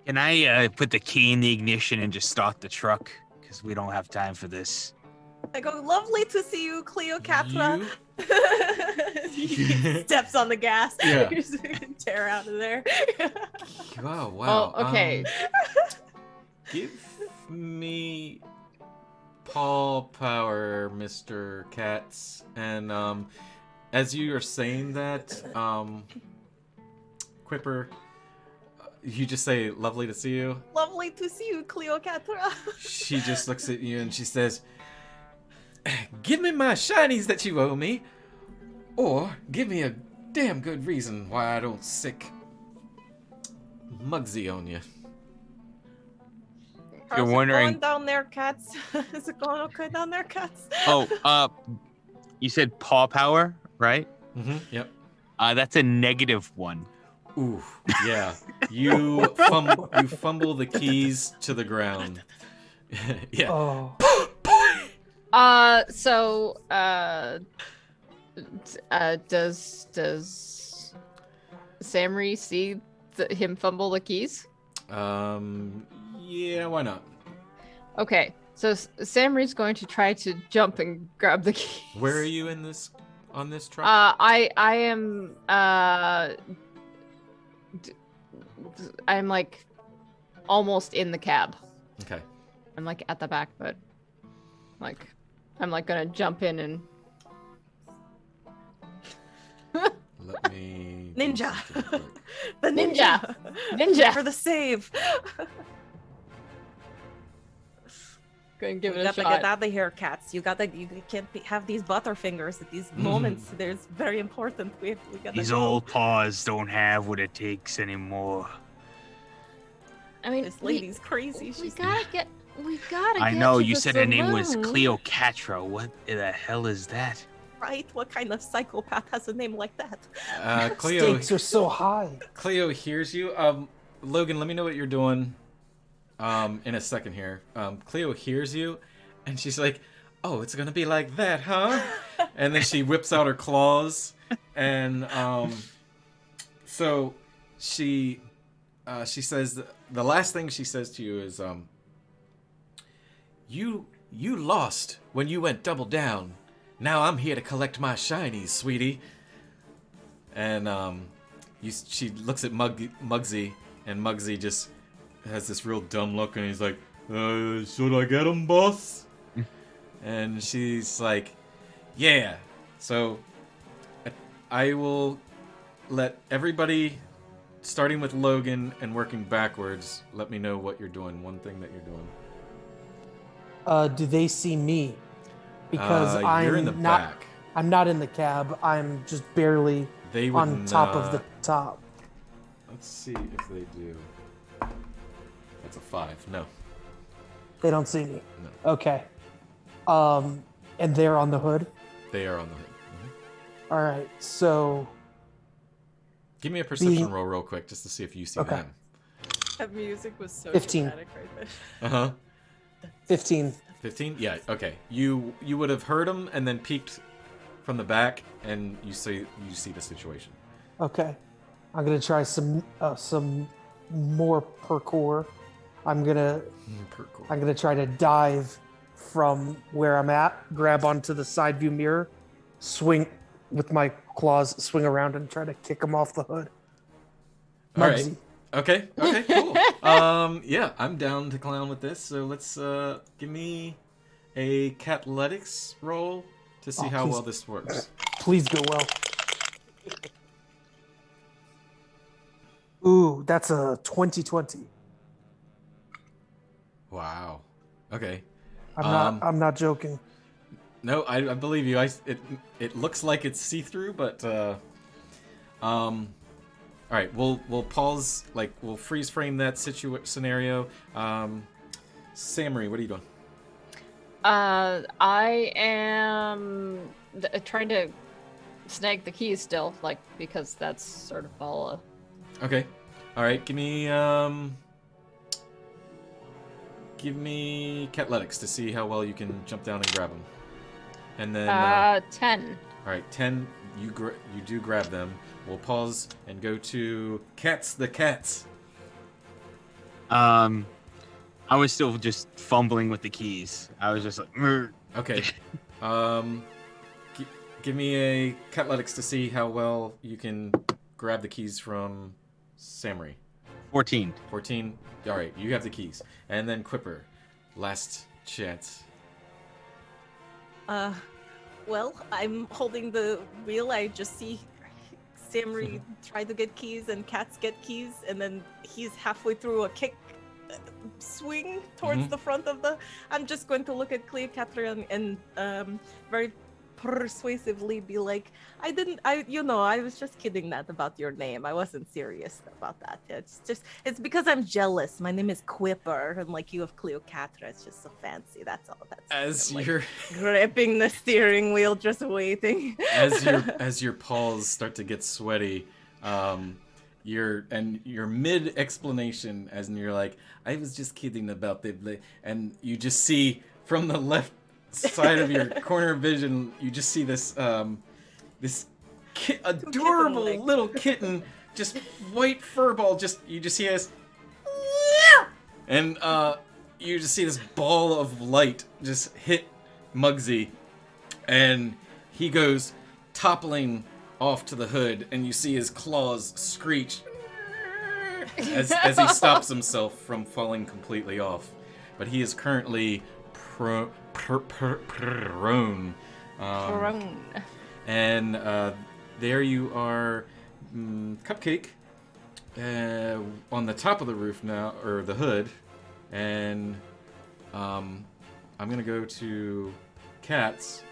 Can I put the key in the ignition and just start the truck? Because we don't have time for this. I go, "Lovely to see you, Cleopatra." You? He steps on the gas. Yeah. You just tear out of there. Wow. Oh, okay. Give me paw power, Mr. Katz. And as you are saying that, Quipper, you just say, "Lovely to see you." Lovely to see you, Cleopatra. She just looks at you and she says, "Give me my shinies that you owe me, or give me a damn good reason why I don't sick Muggsy on you." You're How's wondering- it going down there, cats? Is it going okay down there, cats? Oh, you said paw power, right? Mm-hmm. Yep. That's a -1. Ooh, yeah. You fumble the keys to the ground. Yeah. Oh. Does Samri see him fumble the keys? Yeah, why not? Okay, so Samri's going to try to jump and grab the keys. Where are you on this truck? I am I'm like almost in the cab. Okay. I'm like at the back, but like I'm like gonna jump in and Let me Ninja. do something quick. The ninja. Ninja. For the save. Gonna give You it a gotta shot. get out of here, cats. You can't have these butterfingers at these moments. There's very important. We gotta These go. old paws don't have what it takes anymore. I mean, This lady's crazy. we She's gotta get. We gotta. I get know, to you the said her name was saloon. Cleopatra. What the hell is that? right. What kind of psychopath has a name like that? Cleo, Stakes are so high. Cleo hears you. Logan, let me know what you're doing. In a second here. Cleo hears you, and she's like, "Oh, it's gonna be like that, huh?" And then she whips out her claws, and so she says the last thing she says to you is, "You lost when you went double down. Now I'm here to collect my shinies, sweetie." And she looks at Muggsy, and Muggsy just has this real dumb look, and he's like, "Should I get him, boss?" And she's like, "Yeah." So I will let everybody, starting with Logan and working backwards, let me know what you're doing. One thing that you're doing. Do they see me? Because you're in the not. back. I'm not in the cab. I'm just barely They would on top of the not- top. Let's see if they do. That's a 5. No. They don't see me. No. Okay. And they're on the hood. They are on the hood. Mhm. All right. So Give me a perception Being- roll real quick just to see if you see Okay. them. That music was so 15. dramatic right there. Uh-huh. 15. 15? Yeah, okay. You would have heard them and then peeked from the back, and you see the situation. Okay. I'm gonna try some more parkour. I'm gonna try to dive from where I'm at, grab onto the side view mirror, swing with my claws, swing around and try to kick him off the hood. All right. Muggsy. Okay, cool. Yeah, I'm down to clown with this, so let's give me a Cathletics roll to see Oh, how please. well this works. Please go well. Ooh, that's a 2020. Wow. Okay. I'm not joking. No, I believe you. It looks like it's see-through, but all right, we'll pause, like we'll freeze frame that scenario. Samry, what are you doing? I am trying to snag the keys still, like, because that's sort of all. Okay. All right, give me Cathletics to see how well you can jump down and grab them. And then 10. all right, 10. You do grab them. We'll pause and go to the cats. I was still just fumbling with the keys. I was just like, "Mrr." Okay. Give me a Cathletics to see how well you can grab the keys from Samry. 14. 14. All right, you have the keys. And then Quipper, last chance. Well, I'm holding the wheel. I just see Samry try to get keys and cats get keys, and then he's halfway through a kick swing towards the front of the. I'm just going to look at Cleopatra and very persuasively be like, I was just kidding that about your name. I wasn't serious about that. It's because I'm jealous. My name is Quipper, and like you have Cleopatra. It's just so fancy. That's all. As I'm, like, you're gripping the steering wheel, just waiting. as your paws start to get sweaty, you're mid explanation, as in you're like, I was just kidding about and you just see from the left side of your corner of vision, you just see this adorable little kitten, just white furball. You just see this, and you just see this ball of light just hit Muggsy, and he goes toppling off to the hood, and you see his claws screech as he stops himself from falling completely off. But he is currently prone. Prone. And there you are Cupcake on the top of the roof now, or the hood, and I'm gonna go to Cats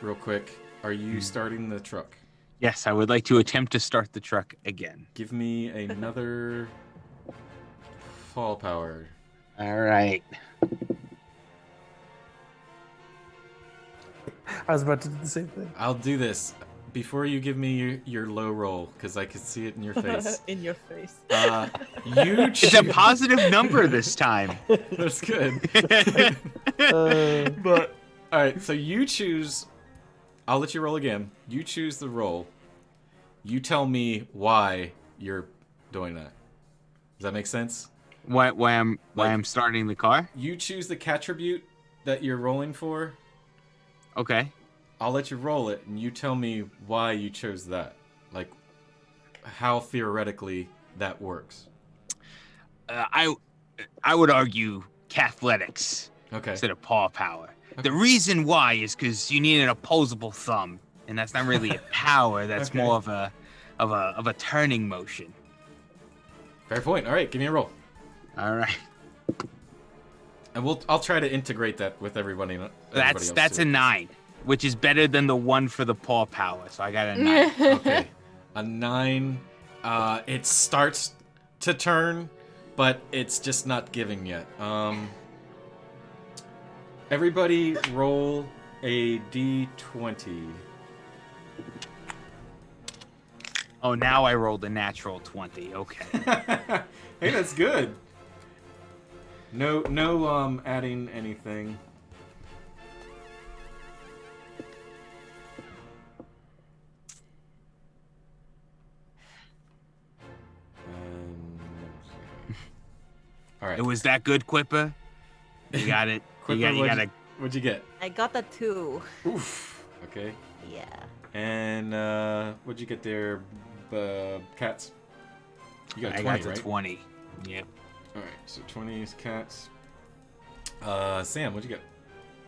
real quick. Are you starting the truck? Yes, I would like to attempt to start the truck again. Give me another fall power. All right. I was about to do the same thing. I'll do this before you give me your low roll, because I can see it in your face. In your face. You It's a positive number this time. That's good. Uh, But all right, so you choose. I'll let you roll again. You choose the roll. You tell me why you're doing that. Does that make sense? Why I'm starting the car? You choose the cattribute that you're rolling for. Okay. I'll let you roll it, and you tell me why you chose that. Like, how theoretically that works. I would argue cathletics Okay. instead of paw power. The reason why is because you need an opposable thumb, and that's not really a power. That's Okay. more of a turning motion. Fair point. All right, give me a roll, All right. and I'll try to integrate that with everybody. Else That's too. a 9, which is better than the 1 for the paw power. So I got a 9. Okay, a 9. It starts to turn, but it's just not giving yet. Everybody roll a d20. Oh, now I rolled a natural 20. Okay. Hey, that's good. No, adding anything. All right. It was that good, Quipper. You got it. Quipper, you got to. what'd you get? I got a 2. Oof. Okay. Yeah. And what'd you get there, Cats? You got a 20, I got the right? 20. Yep. All right. So 20 is Cats. Sam, what'd you get?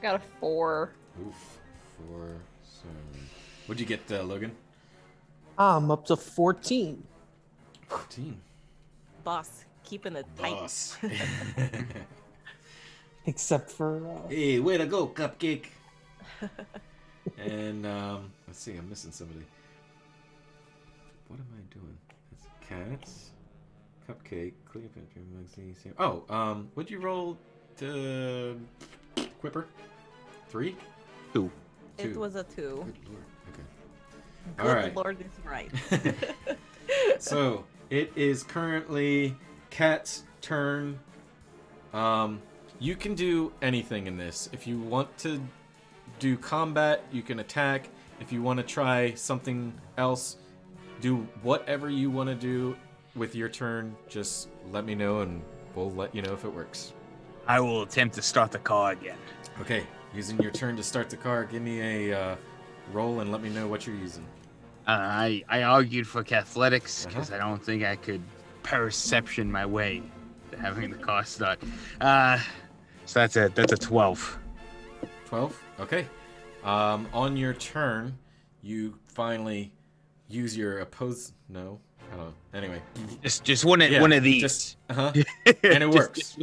Got a 4. Oof. 4. 7. What'd you get, Logan? I'm up to 14. 14. Boss, keeping it tight. Boss. Except for Hey, way to go, Cupcake. And let's see, I'm missing somebody. What am I doing? That's Cats, Cupcake, Cleopatra, Mugsy, Sam. Oh, would you roll to Quipper? 3? 2. It 2. was a 2. Good lord. Okay. Good All right. Lord is right. So it is currently Cat's turn. You can do anything in this. If you want to do combat, you can attack. If you want to try something else, do whatever you want to do with your turn. Just let me know, and we'll let you know if it works. I will attempt to start the car again. Okay, using your turn to start the car, give me a roll and let me know what you're using. I argued for cathletics because I don't think I could perception my way to having the car start. So that's a 12. 12? Okay. On your turn, you finally use your No, I don't know. Anyway. Just one of these. Just, and it works.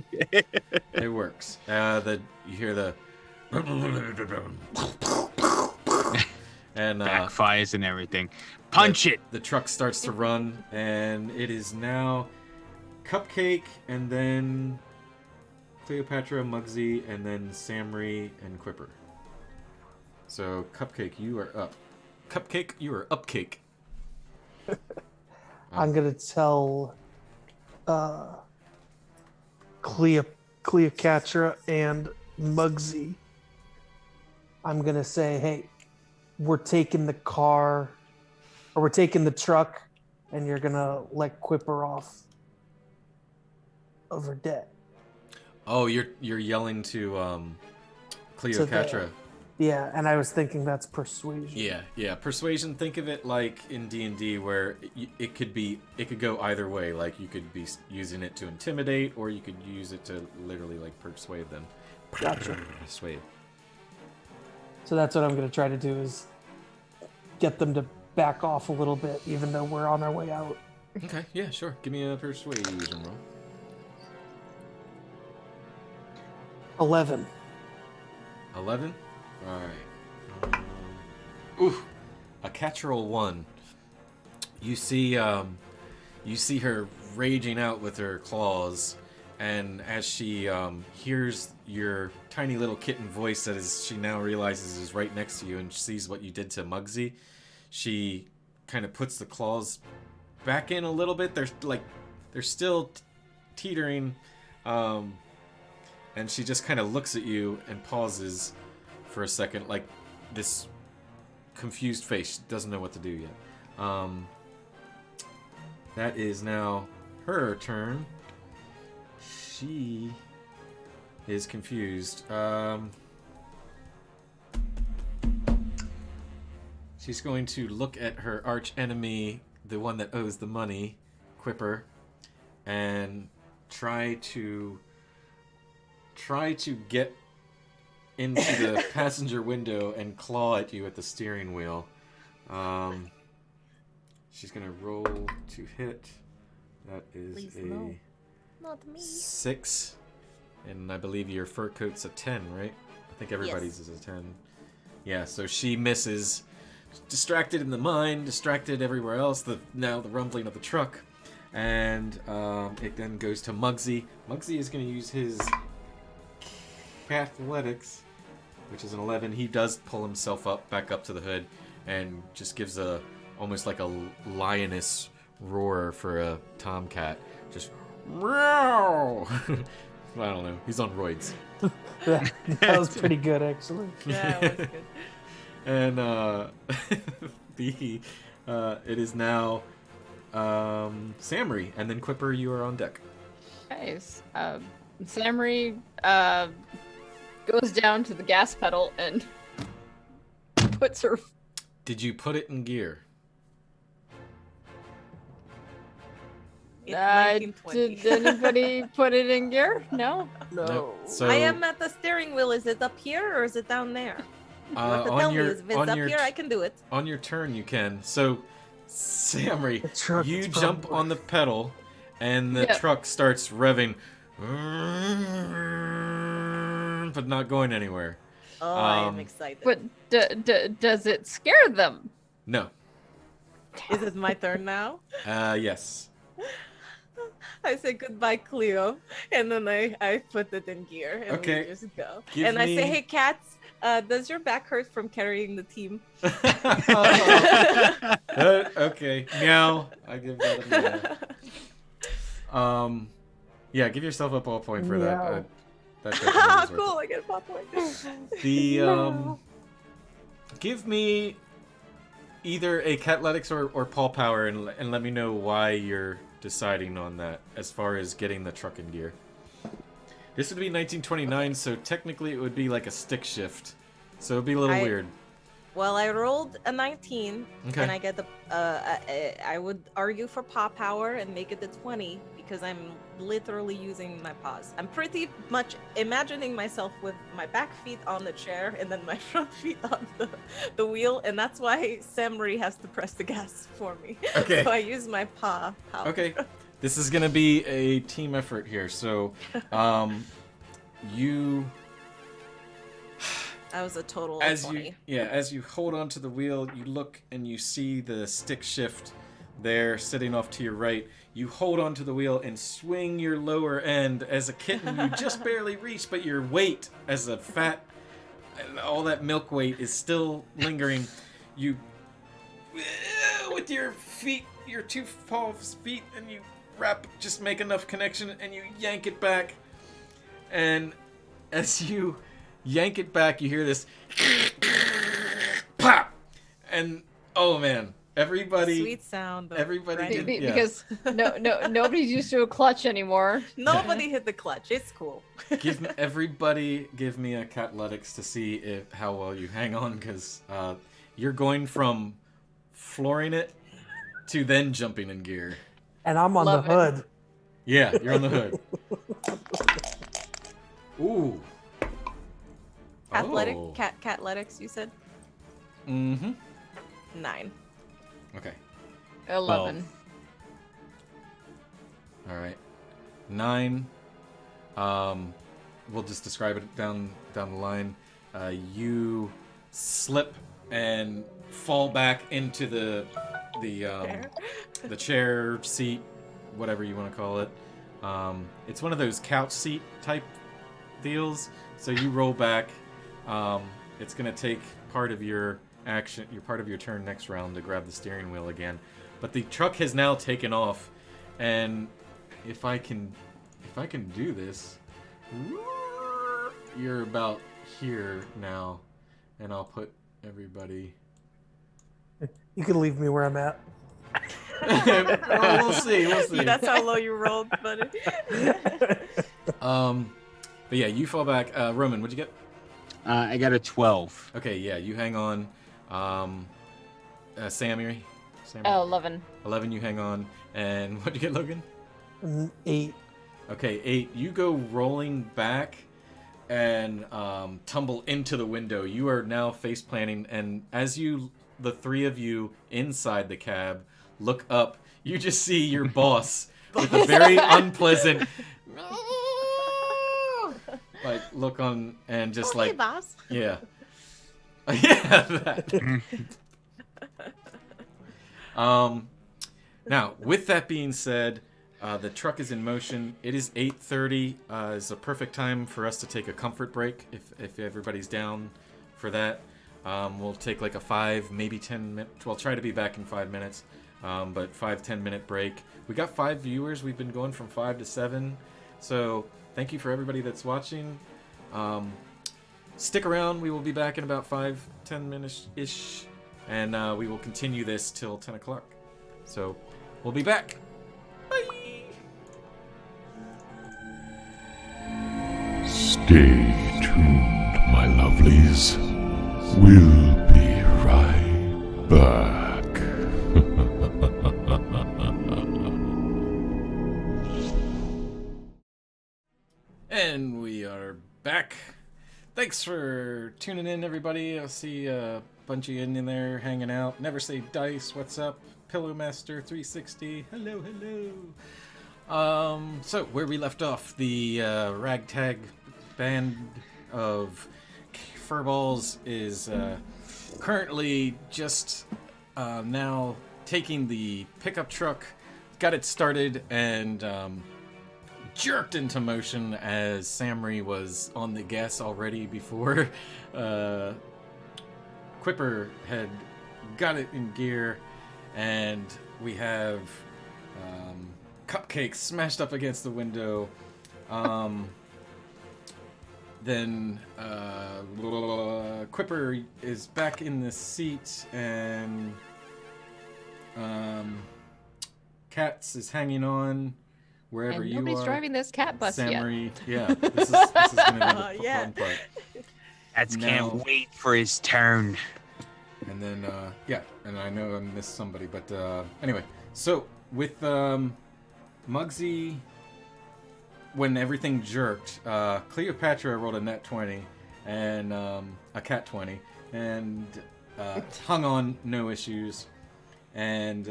It works. You hear the and backfires and everything. Punch it. The truck starts to run, and it is now Cupcake, and then Cleopatra, Mugsy, and then Samri and Quipper. So Cupcake, you are up. Cupcake, you are up cake. I'm gonna tell Cleopatra and Mugsy. I'm gonna say, hey, we're taking the car, or we're taking the truck, and you're gonna let Quipper off of her debt. Oh, you're yelling to Cleopatra. Yeah, and I was thinking that's persuasion. Yeah. Persuasion. Think of it like in D&D, where it could go either way. Like you could be using it to intimidate, or you could use it to literally like persuade them. Gotcha. Persuade. So that's what I'm gonna try to do, is get them to back off a little bit, even though we're on our way out. Okay, yeah, sure. Give me a persuasion roll. 11. 11? Alright. Ooh, a catch-roll 1. You see her raging out with her claws, and as she hears your tiny little kitten voice that she now realizes is right next to you and sees what you did to Muggsy, she kind of puts the claws back in a little bit. They're still teetering, and she just kind of looks at you and pauses for a second, like this confused face. She doesn't know what to do yet. That is now her turn. She is confused. She's going to look at her arch enemy, the one that owes the money, Quipper, and try to get into the passenger window and claw at you at the steering wheel. She's gonna roll to hit. That is Please, a no. Not me. 6, and I believe your fur coat's a 10, right? I think everybody's is a 10. Yeah, so she misses. Distracted in the mind, distracted everywhere else. Now the rumbling of the truck, and it then goes to Muggsy. Muggsy is going to use his athletics, which is an 11. He does pull himself back up to the hood, and just gives almost like a lioness roar for a tomcat. Just meow. I don't know. He's on roids. That was pretty good, actually. Yeah, it was good. And it is now Samri, and then Quipper, you are on deck. Nice. Samri goes down to the gas pedal and puts her. Did you put it in gear? It's Did 1920. anybody put it in gear? No. No. Nope. So I am at the steering wheel. Is it up here or is it down there? You have to on tell your me. If it's up here, I can do it. on your turn you can. So Samri, The truck you is jump probably- on the pedal, and the Yep. truck starts revving, but not going anywhere. Oh, I am Um, excited. But does it scare them? No. Is it my turn now? Yes. I say goodbye, Cleo, and then I put it in gear, and Okay. we just go. Give and I say, me- hey, cats, does your back hurt from carrying the team? Okay. Meow. I give that a meow. Yeah, give yourself a ball point for that. Meow. That definitely was worth it. Cool, I get a pop point. The No. give me either a Catletics or Paw Power, and let me know why you're deciding on that as far as getting the truck in gear. This would be 1929, so technically it would be like a stick shift, so it'd be a little weird. Well, I rolled a 19, Okay. and I get the. I would argue for paw power and make it the 20 because I'm literally using my paws. I'm pretty much imagining myself with my back feet on the chair and then my front feet on the wheel, and that's why Samri has to press the gas for me. Okay. So I use my paw power. Okay, this is gonna be a team effort here, so you. That was a total of As 20. as you hold onto the wheel, you look and you see the stick shift there sitting off to your right. You hold onto the wheel and swing your lower end. As a kitten, you just barely reach, but your weight as a fat, and all that milk weight is still lingering. You, with your feet, your two paws feet, and you just make enough connection, and you yank it back. And as you yank it back, you hear this pop, and oh man, everybody, Sweet sound. of everybody grinding. did- yeah. Because nobody's used to a clutch anymore. Nobody hit the clutch. It's cool. everybody give me a Catletics to see how well you hang on, because you're going from flooring it to then jumping in gear. And I'm on Love the it. hood. Yeah, you're on the hood. Ooh. Athletic, Oh. catletics, you said? Mm-hmm. 9. Okay. 11. All right. 9. We'll just describe it down the line. You slip and fall back into the chair, seat, whatever you want to call it. It's one of those couch seat type deals. So you roll back. It's gonna take part of your action, part of your turn next round to grab the steering wheel again. But the truck has now taken off, and if I can do this, you're about here now, and I'll put everybody. You can leave me where I'm at. Well, we'll see. That's how low you rolled, buddy. But yeah, you fall back. Roman, what'd you get? I got a 12. Okay, yeah, you hang on. Sammy? 11. 11, you hang on. And what'd you get, Logan? 8. Okay, 8. You go rolling back and tumble into the window. You are now face planting, and as the three of you inside the cab look up, you just see your boss with a very unpleasant look on, and just Hey, boss. yeah. Yeah, that. Now, with that being said, the truck is in motion. It is 8:30. Is a perfect time for us to take a comfort break. If everybody's down for that, we'll take like a 5, maybe 10 minutes. We'll try to be back in 5 minutes, but 5-10 minute break. We got 5 viewers. We've been going from 5 to 7. So thank you for everybody that's watching. Stick around. We will be back in about 5-10 minutes ish, and we will continue this till 10 o'clock. So we'll be back. Bye. Stay tuned, my lovelies. We'll be right back. And we are back. Thanks for tuning in, everybody. I see a bunch of you in there hanging out. Never Say Dice, what's up? Pillowmaster 360, hello. So where we left off, the ragtag band of furballs is currently just now taking the pickup truck, got it started, and jerked into motion as Samri was on the gas already before Quipper had got it in gear, and we have Cupcake smashed up against the window. Then Quipper is back in the seat, and Katz is hanging on wherever And you nobody's are. Driving this cat bus yet. Samri, yeah, this is going to be the Yeah. fun part. Cats Now- can't wait for his turn. And then, and I know I missed somebody, but anyway. So, with Muggsy, when everything jerked, Cleopatra rolled a net 20 and a cat 20, and hung on, no issues, and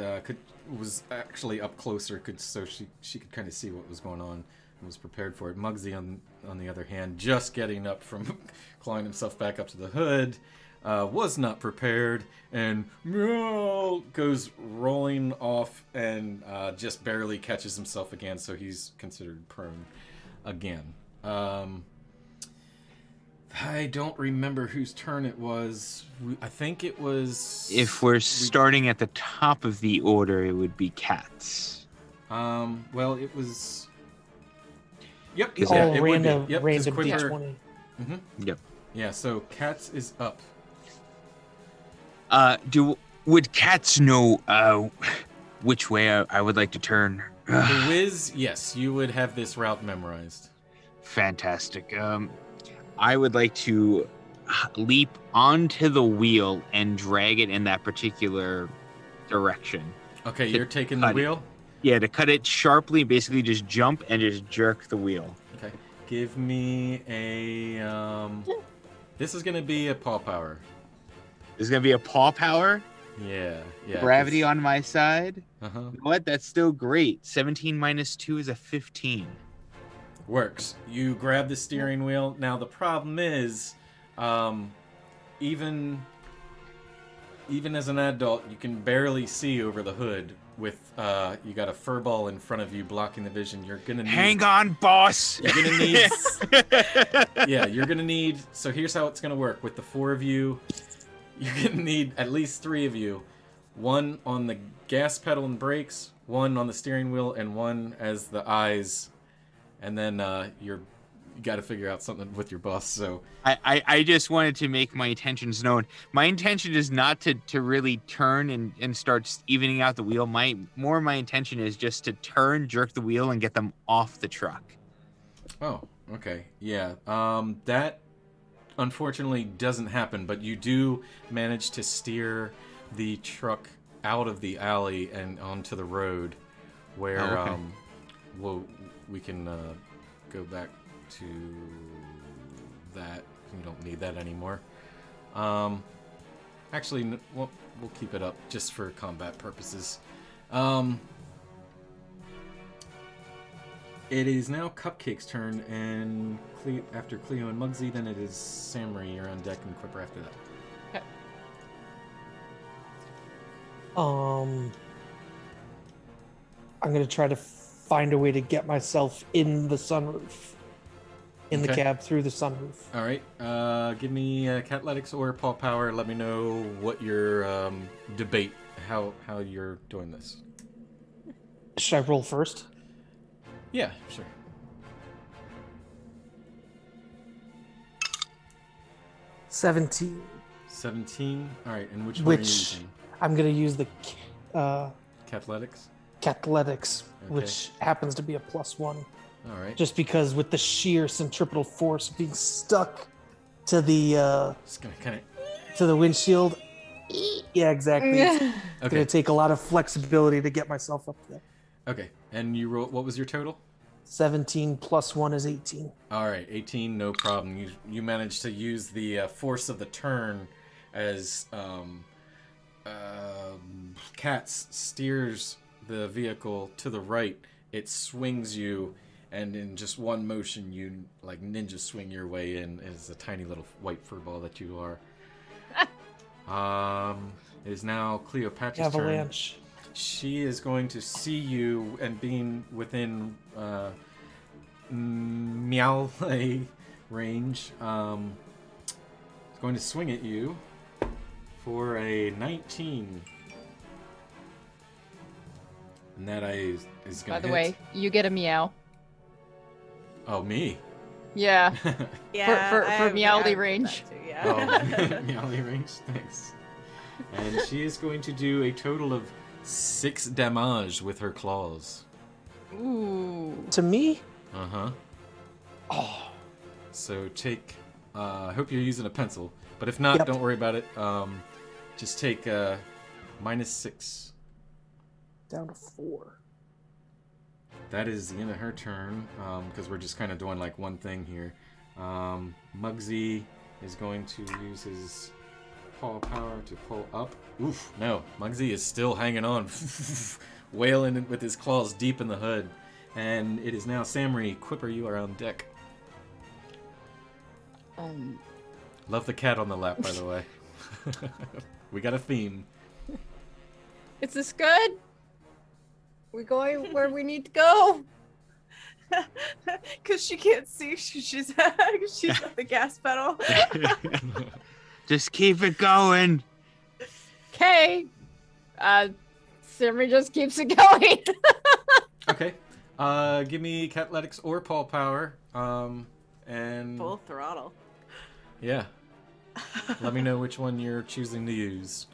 was actually up closer, so she could kind of see what was going on and was prepared for it. Muggsy, on the other hand, just getting up from clawing himself back up to the hood, was not prepared, and goes rolling off and just barely catches himself again, so he's considered prone again. I don't remember whose turn it was. I think it was... If we're starting at the top of the order, it would be Cats. Well, it was... Yep. Is Yeah, that- it would be. Random, Yep, 'cause random Quipper- D20. Yep. Yeah, so Katz is up. Would Cats know which way I would like to turn? The Wiz, yes, you would have this route memorized. Fantastic. I would like to leap onto the wheel and drag it in that particular direction. Okay, To you're taking the cut it. wheel? Yeah, to cut it sharply, basically just jump and just jerk the wheel. Okay. Give me a... This is going to be a paw power. There's going to be a paw power. Yeah. Gravity on my side. Uh-huh. You know what? That's still great. 17 minus 2 is a 15. Works. You grab the steering wheel. Now the problem is, even as an adult, you can barely see over the hood. With you got a fur ball in front of you blocking the vision. You're gonna need. Hang on, boss. You're gonna need. Yeah, you're gonna need. So here's how it's gonna work. With the 4 of you, you're gonna need at least 3 of you. 1 on the gas pedal and brakes, 1 on the steering wheel, and 1 as the eyes. And then you got to figure out something with your boss. So I just wanted to make my intentions known. My intention is not to really turn and start evening out the wheel. My intention is just to turn, jerk the wheel, and get them off the truck. Oh, okay. Yeah. That unfortunately doesn't happen, but you do manage to steer the truck out of the alley and onto the road where we can go back to that. You don't need that anymore. Actually, we'll keep it up just for combat purposes. It is now Cupcake's turn, and after Cleo and Muggsy, then it is Samri. You're on deck, and Quipper after that. Okay. I'm gonna try to find a way to get myself in the sunroof, in the Okay. cab through the sunroof. All right. Give me Cathletics or Paul Power. Let me know what your debate, how you're doing this. Should I roll first? Yeah, sure. 17. 17. All right. And which one are you Which using? I'm gonna use the Cathletics. Cathletics, Okay. which happens to be a +1. All right. Just because with the sheer centripetal force of being stuck to the Just gonna kind to the windshield. Yeah, exactly. It's of. gonna Okay. take a lot of flexibility to get myself up there. Okay. And you roll. What was your total? 17 + 1 is 18. All right, 18, no problem. You managed to use the force of the turn as Cats steers the vehicle to the right. It swings you, and in just one motion, you like ninja swing your way in as a tiny little white furball that you are. It is now Cleopatra's turn. Avalanche. She is going to see you, and being within melee range, is going to swing at you for a 19. And that is going to By the hit. way, you get a meow. Oh, me? Yeah. Yeah, for I meowly did range. that too, yeah. Oh, melee range? Thanks. And she is going to do a total of 6 damage with her claws. Ooh. To me? Uh-huh. Oh, So take, I hope you're using a pencil, but if not, Yep. don't worry about it. Just take -6. down to 4. That is the end of her turn, because we're just kind of doing like one thing here. Muggsy is going to use his paw power to pull up. Oof, no, Muggsy is still hanging on, wailing with his claws deep in the hood. And it is now Samri. Quipper, you are on deck. Love the cat on the lap, by the way. We got a theme. Is this good? We going where we need to go? Because she can't see. She's at the gas pedal. Just keep it going. Okay. Simri just keeps it going. Okay. Give me Cathletics or Paw Power. And Full throttle. yeah. Let me know which one you're choosing to use.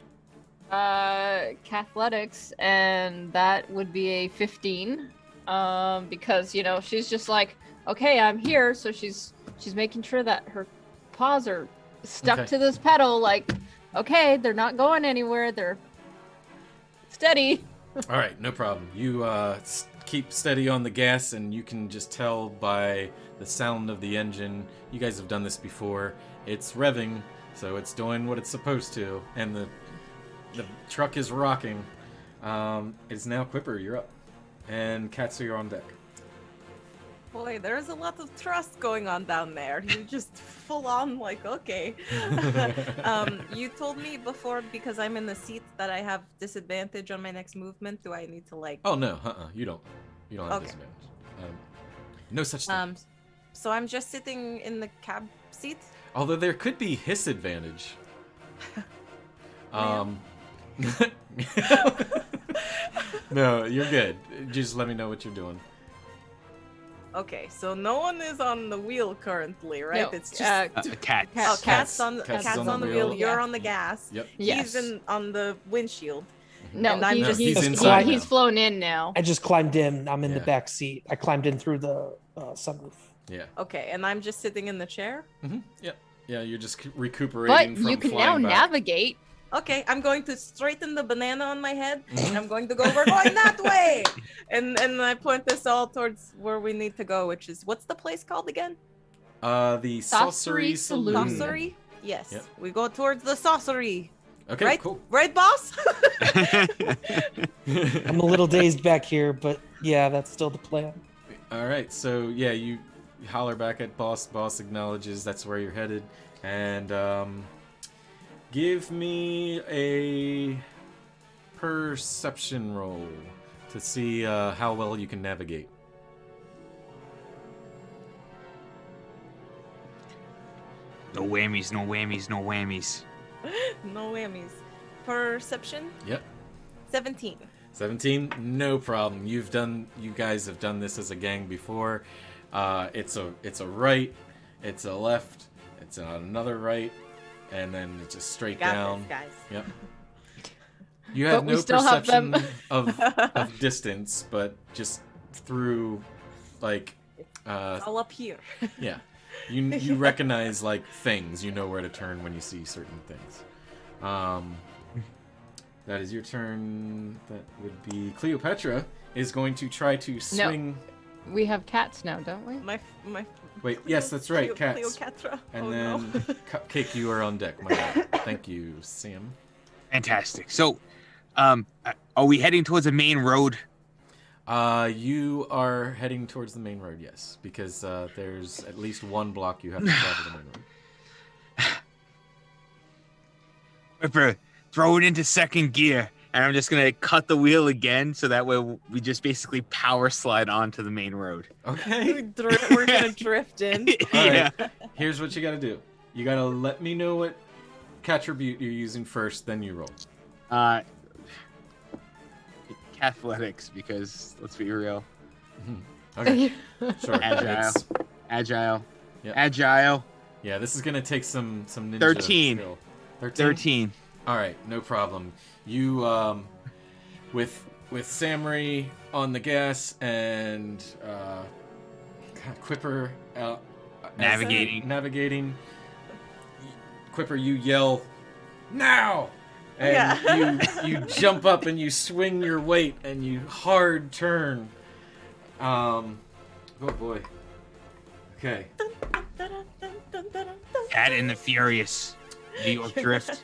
Cathletics, and that would be a 15. Because she's just like, okay, I'm here, so she's making sure that her paws are stuck Okay. to this pedal. Like, okay, they're not going anywhere. They're steady. All right, no problem. You keep steady on the gas, and you can just tell by the sound of the engine. You guys have done this before. It's revving, so it's doing what it's supposed to, and the the truck is rocking. It's now Quipper. You're up, and Katsu, you're on deck. Boy, there's a lot of trust going on down there. You just full on like, okay. You told me before because I'm in the seat that I have disadvantage on my next movement. Do I need to like? Oh no, you don't. You don't have Okay. disadvantage. No such thing. So I'm just sitting in the cab seat. Although there could be his advantage. No, you're good. Just let me know what you're doing. Okay, so no one is on the wheel currently, right? No, It's just Cat. oh, cat's on Cat's cat's on on the the wheel. wheel. You're Yeah. on the gas. Yep. Yes. He's Mm-hmm. on the windshield. No, And I'm he's, just- he's he's, inside he's now. flown in now. I just climbed in. I'm in the Yeah. back seat. I climbed in through the sunroof. Yeah. Okay, and I'm just sitting in the chair. Yep. Yeah, you're just recuperating But from you can now flying back. navigate. Okay, I'm going to straighten the banana on my head. Mhm. And I'm going to go, we're going that way. And I point this all towards where we need to go, which is, what's the place called again? The Saucery Saucery Saloon. Saloon. Saucery? Yes. Yep. We go towards the saucery. Okay, right? cool. Right, boss? I'm a little dazed back here, but yeah, that's still the plan. All right, so yeah, you holler back at boss. Boss acknowledges that's where you're headed, and give me a perception roll to see how well you can navigate. No whammies, no whammies, no whammies. No whammies. Perception? Yep. 17. 17, no problem. You guys have done this as a gang before. It's a right, it's a left, it's another right, and then it's just straight Got down. this, guys. Yep. You have But we no still have perception them. of distance, but just through like It's all up here. yeah. You recognize like things. You know where to turn when you see certain things. That is your turn. That would be Cleopatra is going to try to swing. We have cats now, don't we? My Wait, yes, that's right, cats. Cleopatra. And Oh, then no. Cupcake, you are on deck. My bad. Thank you, Sam. Fantastic. So, are we heading towards the main road? You are heading towards the main road, yes, because there's at least one block you have to travel the main road. Whipper, throw it into second gear, and I'm just gonna cut the wheel again, so that way we just basically power slide onto the main road. Okay. We're gonna drift in. Yeah. Alright, here's what you gotta do. You gotta let me know what cattribute you're using first, then you roll. Athletics, because let's be real. Okay, sure. Agile. It's- Agile. Yep. Agile. Yeah, this is gonna take some ninja 13. skill. 13. Alright, no problem. You, with Samri on the gas and, Quipper out. Navigating. Quipper, you yell, now! And Yeah. you jump up and you swing your weight and you hard turn. Oh boy. Okay. Cat and the Furious. New York Drift.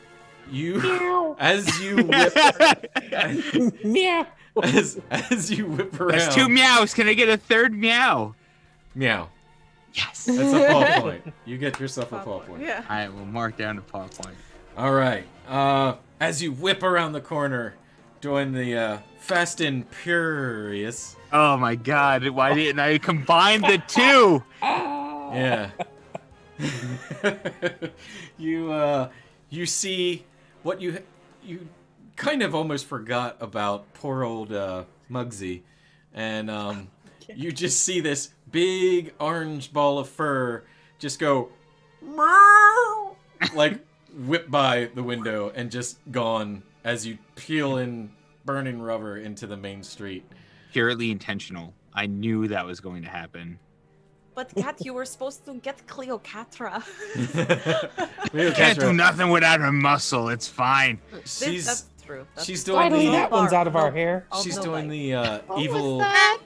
You, as you whip, Meow. as you whip around. That's 2 meows. Can I get a third meow? Meow. Yes. That's a paw point. You get yourself a paw point. Yeah. I will mark down the paw point. All right. As you whip around the corner, doing the Fast and Furious. Oh my god, why didn't I combine the two? Yeah. You see what you kind of almost forgot about poor old Muggsy, and you just see this big orange ball of fur just go meow, like whip by the window and just gone as you peel in burning rubber into the main street. Purely intentional. I knew that was going to happen. But Kat, you were supposed to get Cleopatra. Can't do nothing without her muscle. It's fine. That's true. She's doing Finally, the that one's out of our hair. I'll she's no doing bite. the evil. that?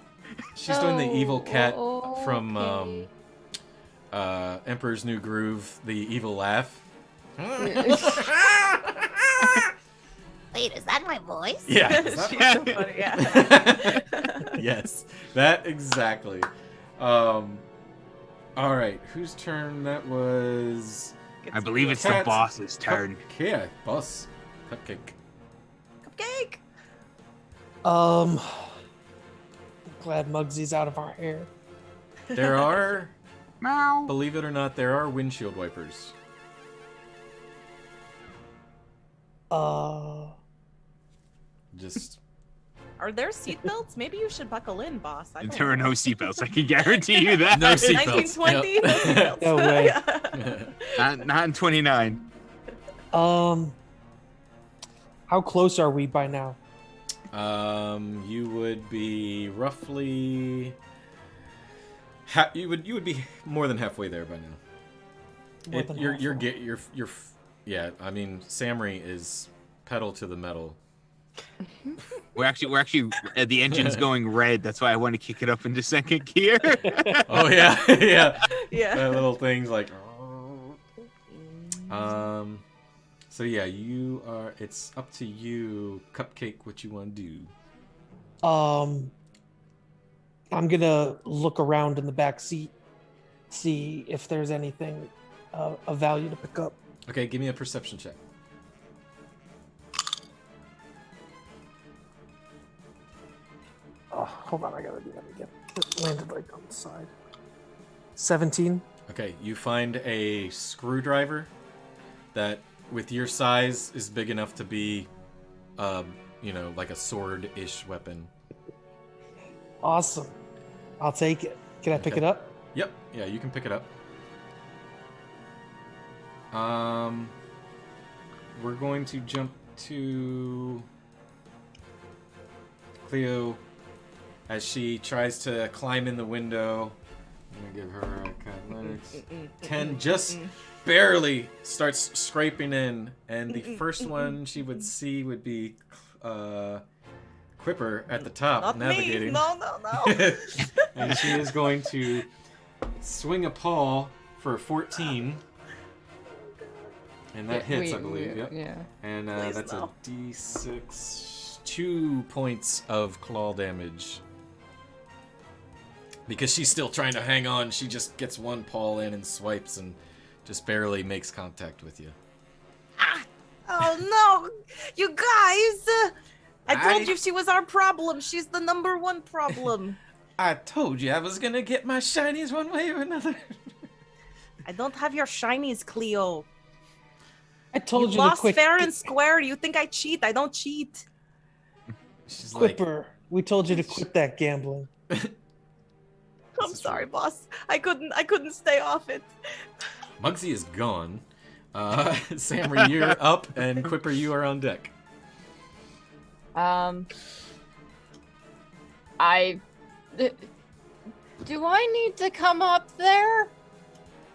She's doing the evil cat from Okay. Emperor's New Groove, the evil laugh. Wait, is that my voice? Yeah. She's so funny, yeah. Yes, that exactly. All right, whose turn that was? I believe it's Cat. the boss's turn. Yeah, boss. Cupcake. Cupcake. Glad Muggsy's out of our hair. There are, Meow. believe it or not, there are windshield wipers. Just Are there seatbelts? Maybe you should buckle in, boss. I don't There are know. no seatbelts. I can guarantee you that. No seatbelts. 1920? Yep. No seatbelts. No way. Yeah. Not in 29. How close are we by now? you would be roughly. You would be more than halfway there by now. More than You're yeah. I mean, Samri is pedal to the metal. We're actually the engine's going red. That's why I want to kick it up into second gear. Oh yeah, yeah. Yeah. That little thing's like. So yeah, you are. It's up to you, Cupcake. What you want to do? I'm gonna look around in the back seat, see if there's anything of value to pick up. Okay, give me a perception check. Oh, hold on, I gotta do that again. It landed like on the side. 17. Okay, you find a screwdriver that, with your size, is big enough to be, like a sword-ish weapon. Awesome. I'll take it. Can I pick Okay. it up? Yep. Yeah, you can pick it up. We're going to jump to Cleo as she tries to climb in the window. I'm gonna give her a athletics. 10, just barely starts scraping in, and the first one she would see would be Quipper at the top, Not navigating. me. No. And she is going to swing a paw for 14. And that hits, I believe. Yep. Yeah. And Please that's no. a d6, 2 points of claw damage. Because she's still trying to hang on, she just gets one paw in and swipes and just barely makes contact with you. Oh no, you guys! I told you she was our problem. She's the number one problem. I told you I was gonna get my shinies one way or another. I don't have your shinies, Cleo. I told you to lost quit. fair and square. You think I cheat? I don't cheat. She's like, Quipper, we told you to quit that gambling. I'm sorry, boss. I couldn't stay off it. Muggsy is gone. Samri, you're up, and Quipper, you are on deck. Do I need to come up there?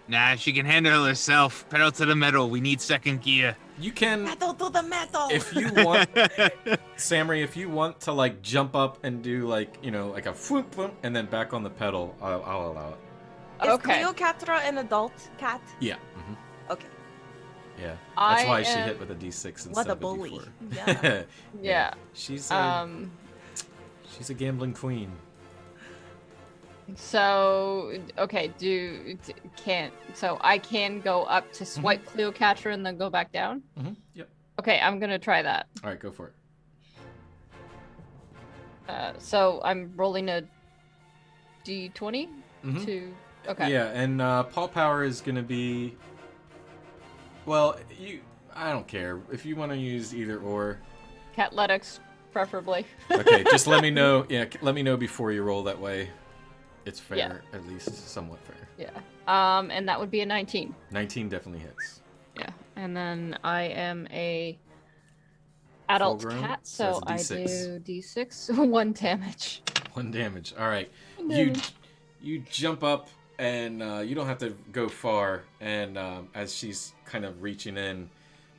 Nah, she can handle herself. Pedal to the metal. We need second gear. You can, Metal to the metal. if you want, Samri, if you want to like jump up and do like like a whoop, whoop, and then back on the pedal, I'll allow it. Is Okay. Cleopatra an adult cat? Yeah. Okay. Yeah. That's I why she am- hit with a d6 instead What a of a bully. d4. Yeah. Yeah. She's a gambling queen. So okay, so I can go up to swipe Cleopatra and then go back down? Yep. Okay, I'm gonna try that. All right, go for it. So I'm rolling a d20 Mhm. to okay. Yeah, and paw power is gonna be. Well, I don't care if you want to use either or. Catletics, preferably. Okay, just let me know. Yeah, let me know before you roll. That way, it's fair, Yeah. at least somewhat fair. Yeah. And that would be a 19. 19 definitely hits. Yeah. And then I am a adult Full-grown? cat, So so I it's a D6. do d6, 1 damage. 1 damage. All right. One damage. You jump up and you don't have to go far. And as she's kind of reaching in,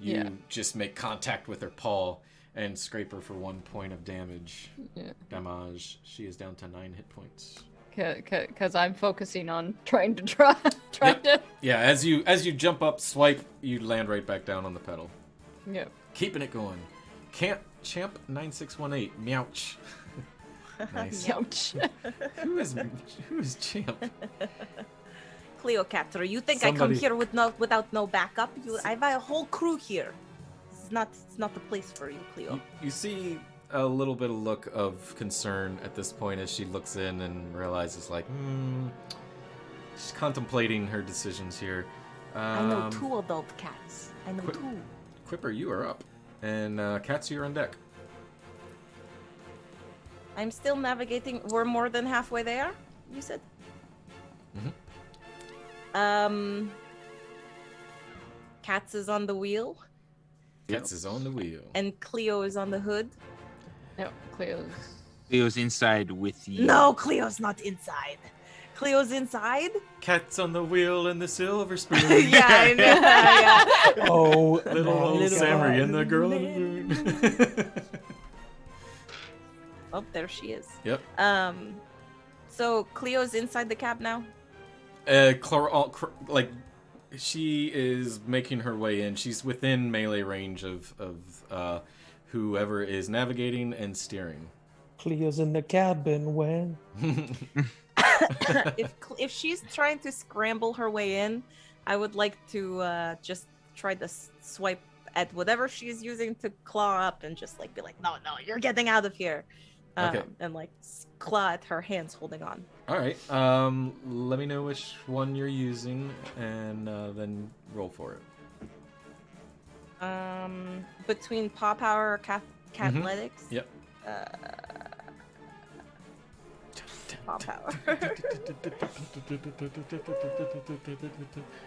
you just make contact with her paw and scrape her for 1 point of damage. Yeah. Damage. She is down to 9 hit points. Because I'm focusing on trying to. Yeah, as you jump up, swipe, you land right back down on the pedal. Yep. Keeping it going. Champ 9618. Meowch. Nice. Ouch. Who is Champ? Cleopatra, you think I come Somebody- here without no backup? I have a whole crew here. It's not the place for you, Cleo. You see a little bit of look of concern at this point as she looks in and realizes, like, she's contemplating her decisions here. I know 2 adult cats. I know Quip- 2. Quipper, you are up. And Cats, you're on deck. I'm still navigating. We're more than halfway there, you said? Cats is on the wheel. Cats is on the wheel. And Cleo is on the hood. No, Cleo's. Cleo's inside with you. No, Cleo's not inside. Cleo's inside? Cats on the wheel and the silver spoon. Yeah, I know. Yeah. Oh, Little my old God. Sammy and the girl on the moon. Oh, there she is. Yep. So Cleo's inside the cab now? Like, she is making her way in. She's within melee range of whoever is navigating and steering. Cleo's in the cabin when. If she's trying to scramble her way in, I would like to just try to swipe at whatever she's using to claw up and just like be like, no, you're getting out of here. Okay. And like claw at her hands holding on. All right. Let me know which one you're using, and then roll for it. Between paw power or cathletics. Yep. Paw power.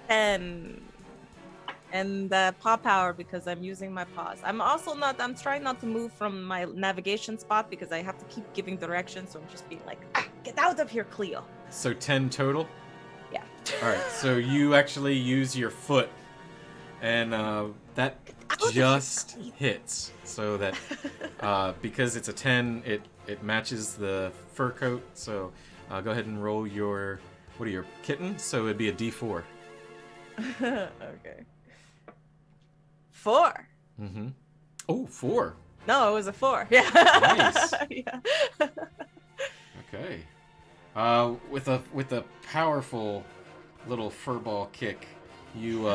10. And paw power because I'm using my paws. I'm trying not to move from my navigation spot because I have to keep giving directions. So I'm just being like, get out of here, Cleo. So 10 total? Yeah. All right. So you actually use your foot, and that just hits. So that because it's a 10, it matches the fur coat. So go ahead and roll your, what are your kitten? So it'd be a D4. Okay. 4. Mm-hmm. Oh, 4. No, it was a 4. Yeah. Nice. Yeah. Okay. With a powerful little furball kick, you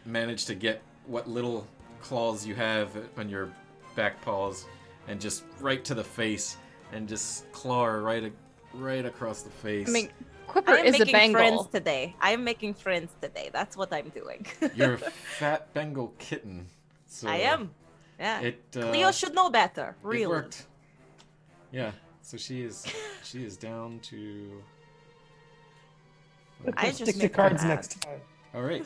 manage to get what little claws you have on your back paws, and just right to the face, and just claw her right across the face. I mean, Quipper I'm is a making Bengal. friends today. I'm making friends today. That's what I'm doing. You're a fat Bengal kitten. So I am. Yeah. It Cleo should know better. It Really. worked. Yeah. So she is down to. I Let's just stick to make her cards mad. next time. All right.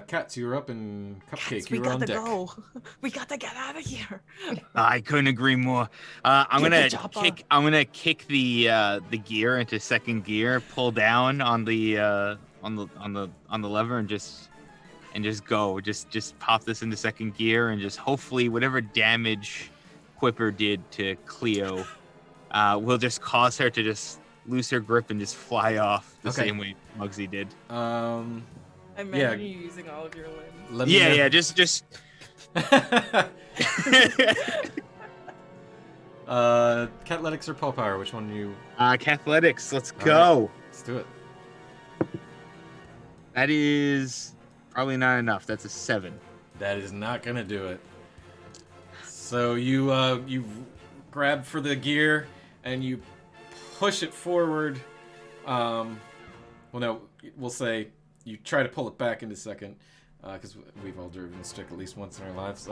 Cats, you're up, and Cupcake, Cats, we you're on gotta deck. go. We gotta get out of here. I couldn't agree more. I'm Get the gonna chopper. kick. I'm gonna kick the gear into second gear. Pull down on the lever and just go. Just pop this into second gear and just hopefully whatever damage Quipper did to Cleo will just cause her to just lose her grip and just fly off the Okay. same way Muggsy did. I imagine Yeah. you using all of your limbs. Let me know. Yeah. Just. Catletics or paw power? Which one you? Cathletics. Let's All go. Let's do it. That is probably not enough. That's a 7. That is not gonna do it. So you grab for the gear and you push it forward. Well, no, we'll say you try to pull it back into second, because we've all driven stick at least once in our lives.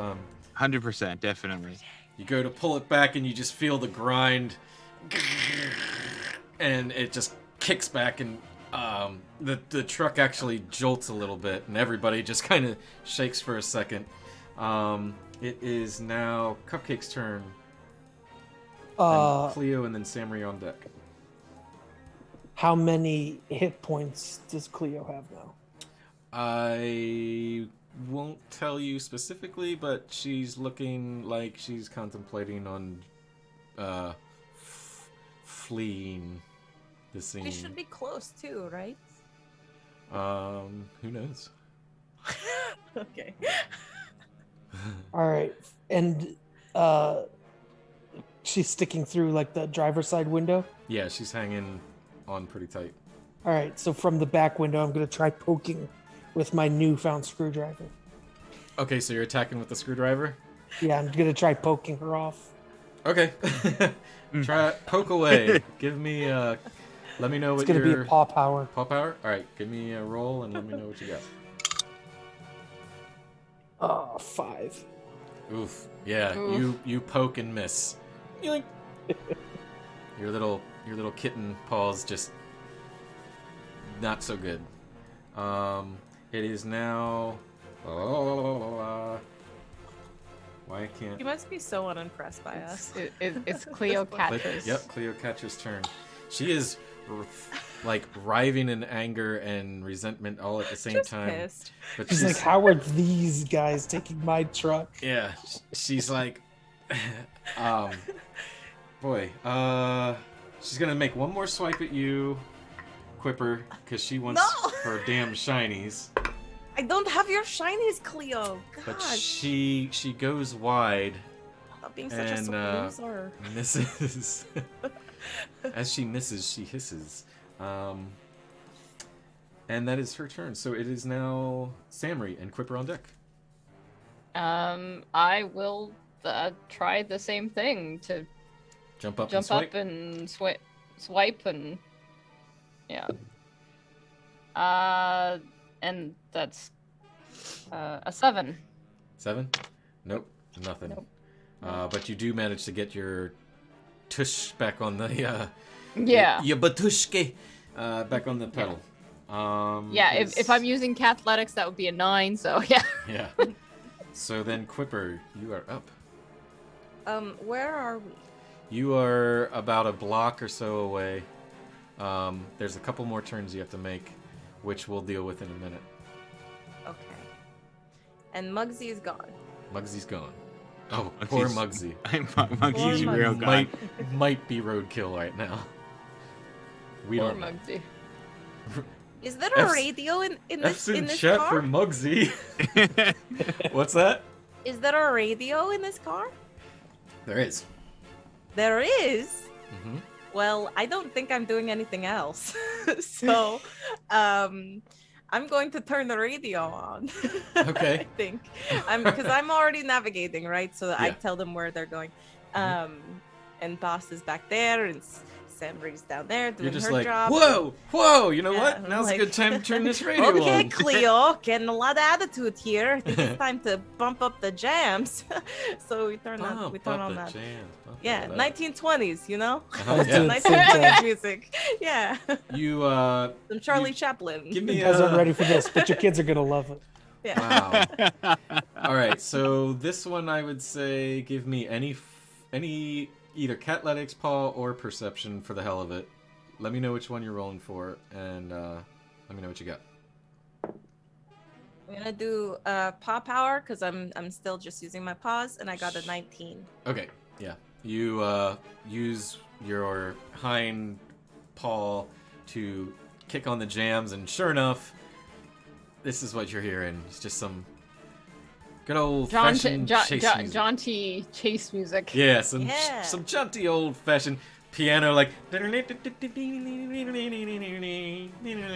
100%, definitely. You go to pull it back and you just feel the grind, and it just kicks back, and the truck actually jolts a little bit, and everybody just kind of shakes for a second. It is now Cupcake's turn. And Cleo and then Samri on deck. How many hit points does Cleo have now? I won't tell you specifically, but she's looking like she's contemplating on fleeing the scene. We should be close too, right? Who knows? Okay. All right, and she's sticking through like the driver's side window. Yeah, she's hanging on pretty tight. All right, so from the back window, I'm gonna try poking with my newfound screwdriver. Okay, so you're attacking with the screwdriver? Yeah, I'm gonna try poking her off. Okay. Try poke away. Give me let me know It's what gonna your be a paw power. paw power. All right, give me a roll and let me know what you got. 5. Oof. Yeah, Oof. you poke and miss. Yoink. Your little kitten paws just not so good. It is now. Why can't? You must be so unimpressed by us. It's Cleopatra's. Yep, Cleopatra's turn. She is like writhing in anger and resentment all at the same Just time. pissed. But She's like, how are these guys taking my truck? yeah, she's like, boy, she's gonna make one more swipe at you, Quipper, because she wants No! her damn shinies. I don't have your shinies, Cleo. But Gosh, she goes wide, stop being such a and, sore loser. misses. As she misses, she hisses. And that is her turn. So it is now Samri and Quipper on deck. I will try the same thing to Jump up and jump swipe. up and swipe and yeah. And that's a 7. 7? Nope, nothing. Nope. But you do manage to get your tush back on the Yeah. your batushke back on the pedal. Yeah, if I'm using Cathletics, that would be a 9. So yeah. Yeah. So then, Quipper, you are up. Where are we? You are about a block or so away. There's a couple more turns you have to make, which we'll deal with in a minute. Okay. And Muggsy is gone. Muggsy's gone. Oh, Muggsy's- poor Muggsy. Monkey's Poor real Muggsy. god. Might be roadkill right now. We Poor don't know. Muggsy. Is there a F's- radio in F's this in this chat car? for Muggsy. What's that? Is there a radio in this car? There is. There is. Mm-hmm. Well, I don't think I'm doing anything else. So, I'm going to turn the radio on. Okay. I think. Because I'm already navigating, right? So I Yeah. tell them where they're going. Mhm. And Boss is back there, and Samri's down there doing You're just her like, job. whoa, you know Yeah, what? I'm Now's like- a good time to turn this radio Okay, on. Cleo, getting a lot of attitude here. I think it's time to bump up the jams. So we turn on that. Jam. Bump Yeah, that up. 1920s, you know? Uh-huh, Yeah. yeah. 1920s music. Yeah. You Some Charlie Chaplin. give You me guys aren't a. ready for this, but your kids are gonna love it. Yeah. Wow. All right, so this one I would say give me any either Cathletics, paw, or perception for the hell of it. Let me know which one you're rolling for, and let me know what you got. I'm gonna do paw power because I'm still just using my paws, and I got a 19. Okay, yeah. You use your hind paw to kick on the jams, and sure enough, this is what you're hearing. It's just some good old fashioned chase music. jaunty chase music. Yeah, Yeah. some jaunty old fashioned piano like.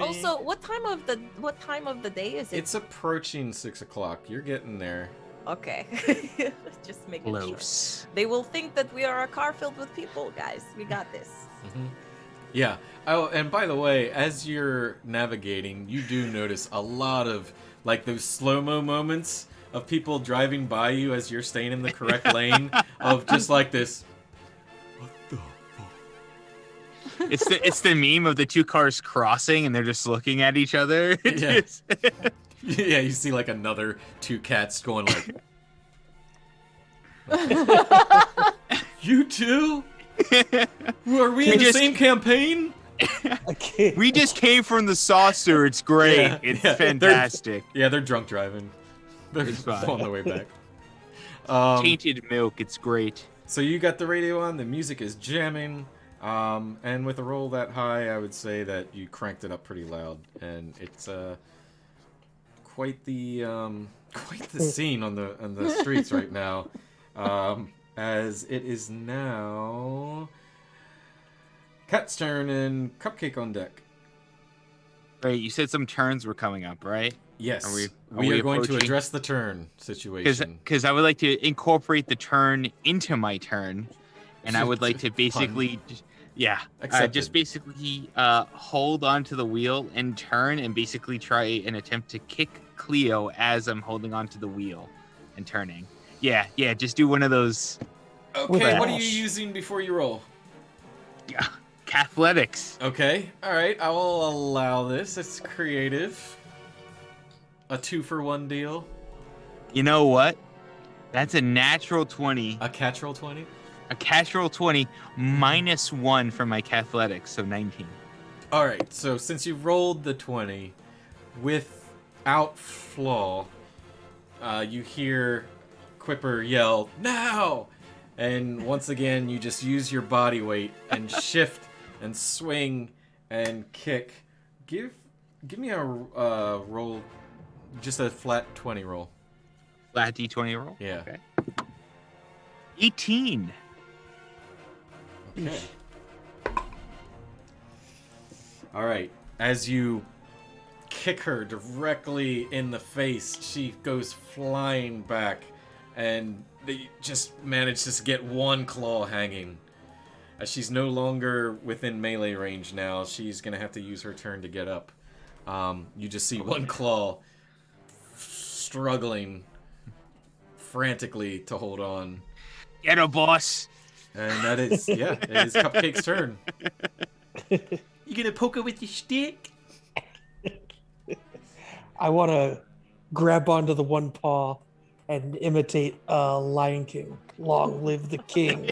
Also, what time of the day is it? It's approaching 6 o'clock. You're getting there. Okay. Just making sure. Close. They will think that we are a car filled with people, guys. We got this. Mm-hmm. Yeah. Oh, and by the way, as you're navigating, you do notice a lot of like those slow-mo moments of people driving by you as you're staying in the correct lane of just like this. What the fuck? It's the meme of the two cars crossing and they're just looking at each other. Yeah. Yeah, you see like another two cats going like. You two? Are we in the same campaign? I can't. We just came from the saucer. It's great. Yeah, It's yeah. fantastic. Yeah, they're drunk driving. They're It's fine. on the way back. Tainted milk. It's great. So you got the radio on, the music is jamming, and with a roll that high, I would say that you cranked it up pretty loud, and it's quite the scene on the streets right now, as it is now Cat's turn and Cupcake on deck. Right, you said some turns were coming up, right? Yes, Are we we are going to approaching? address the turn situation. Because I would like to incorporate the turn into my turn, and I would like to basically, Accepted. just basically hold onto the wheel and turn, and basically try and attempt to kick Cleo as I'm holding onto the wheel and turning. Yeah, just do one of those. Okay, what are you using before you roll? Yeah, athletics. Okay, all right, I will allow this. It's creative. A 2-for-1 deal. You know what? That's a natural 20. A catch roll 20. A catch roll 20 -1 for my athletics, so 19. All right, so since you rolled the 20 without flaw, you hear Quipper yell, "Now!" And once again, you just use your body weight and shift and swing and kick. Give me a roll, just a flat 20 roll. Flat D20 roll? Yeah. Okay. 18. Okay. All right. As you kick her directly in the face, she goes flying back, and they just manage to get one claw hanging. As she's no longer within melee range now, she's gonna have to use her turn to get up. You just see one claw struggling frantically to hold on. Get her, boss. And that is, it is Cupcake's turn. You gonna poke her with your stick? I want to grab onto the one paw and imitate Lion King. Long live the king.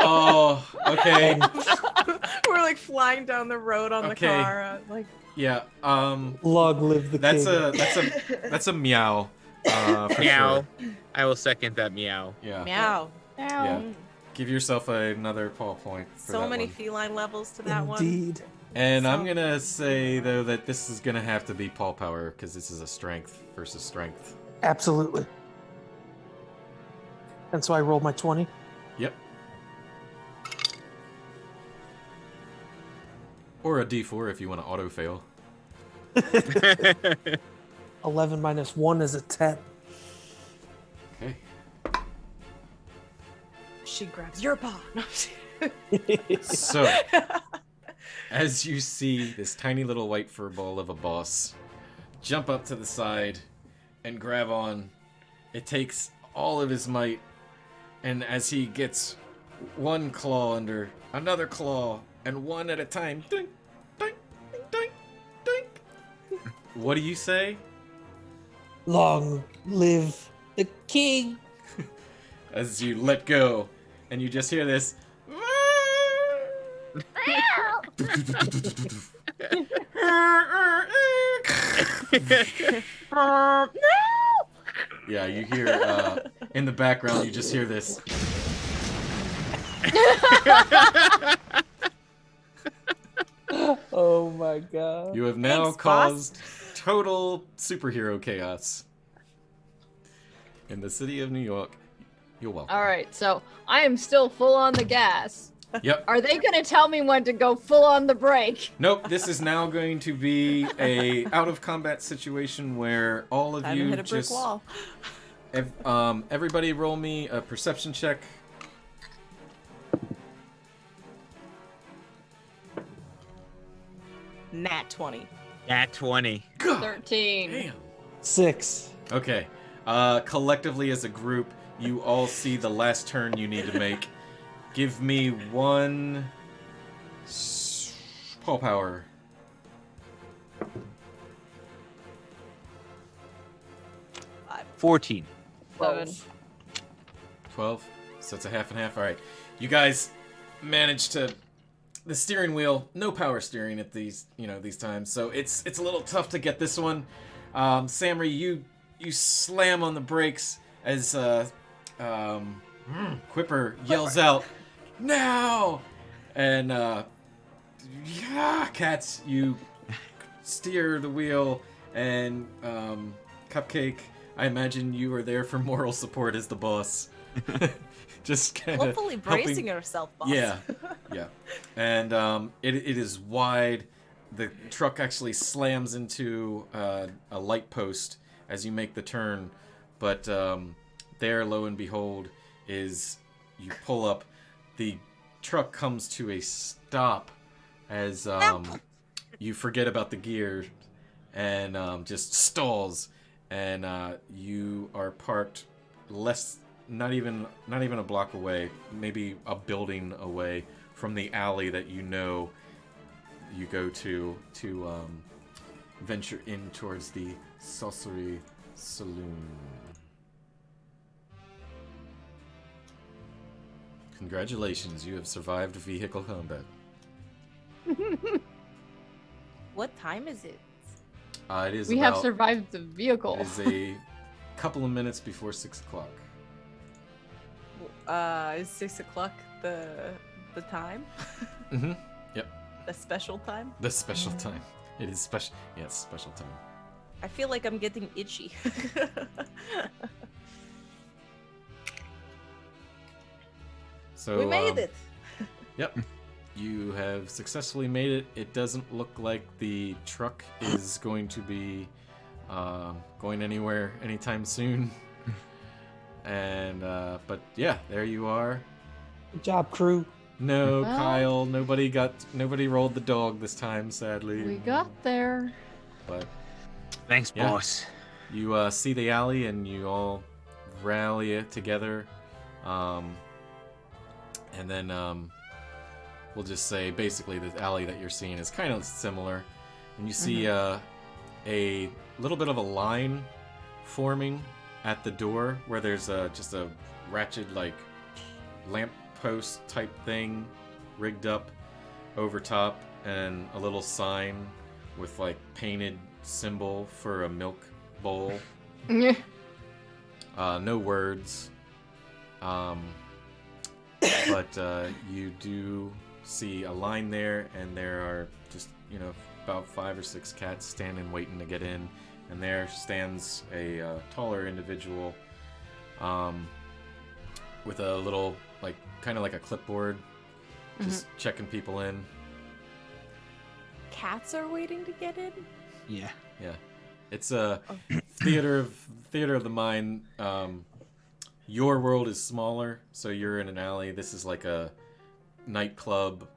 Oh, okay. We're like flying down the road on Okay. the car, like. Yeah. Long live the That's king. that's a meow. For Meow. Sure. I will second that meow. Yeah. Meow. Yeah. Give yourself another paw point. For So that many one. feline levels to that one. Indeed. And I'm So- gonna say though that this is gonna have to be paw power because this is a strength versus strength. Absolutely. And so I rolled my 20. Yep. Or a D4 if you want to auto fail. 11 minus 1 is a 10. Okay. She grabs your paw. No, So, as you see this tiny little white fur ball of a boss jump up to the side and grab on, it takes all of his might, and as he gets one claw under another claw, and one at a time, dink, dink, dink, dink. What do you say? Long live the king. As you let go, and you just hear this. Yeah, you hear in the background. You just hear this. Oh my god. You have now Thanks, boss. caused total superhero chaos in the city of New York. You're welcome. All right, so I am still full on the gas. Yep. Are they gonna tell me when to go full on the brake? Nope. This is now going to be a out of combat situation where all of Time to you hit a brick just wall. everybody roll me a perception check. Nat 20. Nat 20. 13. Damn. 6. Okay. Collectively as a group, you all see the last turn you need to make. Give me one paw power. 14. 7. 12. So it's a half and half. All right. You guys managed to the steering wheel, no power steering at these times. So it's a little tough to get this one. Samry, you slam on the brakes as Quipper yells out, "Now!" And Cats, you steer the wheel And Cupcake, I imagine you are there for moral support as the boss. Just kind of Hopefully bracing yourself, boss. Yeah. And it is wide. The truck actually slams into a light post as you make the turn. But there, lo and behold, is you pull up. The truck comes to a stop as you forget about the gear and just stalls. And you are parked not even a block away, maybe a building away from the alley that you go to venture in towards the Sorcery Saloon. Congratulations, you have survived vehicle combat. What time is it? It is We about, have survived the vehicle. It is a couple of minutes before 6 o'clock. Is 6 o'clock the time? Mm-hmm. Yep. The special time? The special time. It is special. Yes, special time. I feel like I'm getting itchy. So we made it. Yep. You have successfully made it. It doesn't look like the truck is going to be going anywhere anytime soon. And but yeah, there you are. Good job, crew. No, Well- Kyle. Nobody rolled the dog this time, sadly. We got there. But Thanks, Yeah. boss. you see the alley and you all rally it together. And then we'll just say basically the alley that you're seeing is kind of similar. And you see a little bit of a line forming at the door where there's just a ratchet like lamppost type thing rigged up over top and a little sign with like painted symbol for a milk bowl. No words. But you do see a line there, and there are just, about 5 or 6 cats standing waiting to get in. And there stands a taller individual with a little, kind of like a clipboard, just checking people in. Cats are waiting to get in? Yeah. Yeah. It's a theater of the mind. Your world is smaller, so you're in an alley. This is like a nightclub.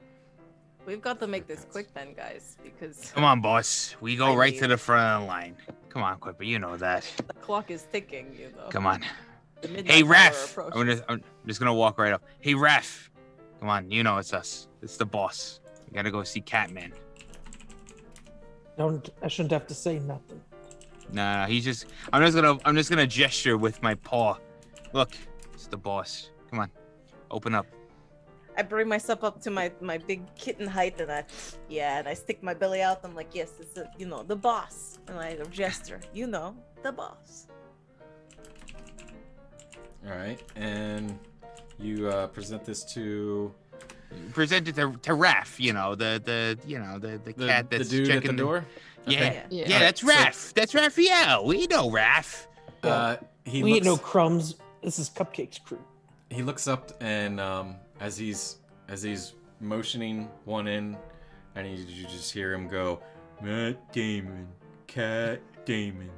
We've got to make this quick then, guys, because Come on, boss. We go I right mean- to the front of the line. Come on, Quipper. You know that. the clock is ticking, Come on. The midnight Hey, hour Ref. approaches. I'm just gonna walk right up. Hey, Ref. Come on. You know it's us. It's the boss. We gotta go see Catman. I shouldn't have to say nothing. No, he's just. I'm just gonna gesture with my paw. Look, it's the boss. Come on, open up. I bring myself up to my big kitten height, and I stick my belly out. I'm like, yes, it's the boss, and I gesture, the boss. All right, and you present this to Present it to Raph. The cat that's the dude checking at the door. Yeah, Okay. yeah, that's So- Raph. That's Raphael. We know Raph. He We looks, ain't no crumbs. This is Cupcake's crew. He looks up and as he's motioning one in, and you just hear him go, Matt Damon, Cat Damon,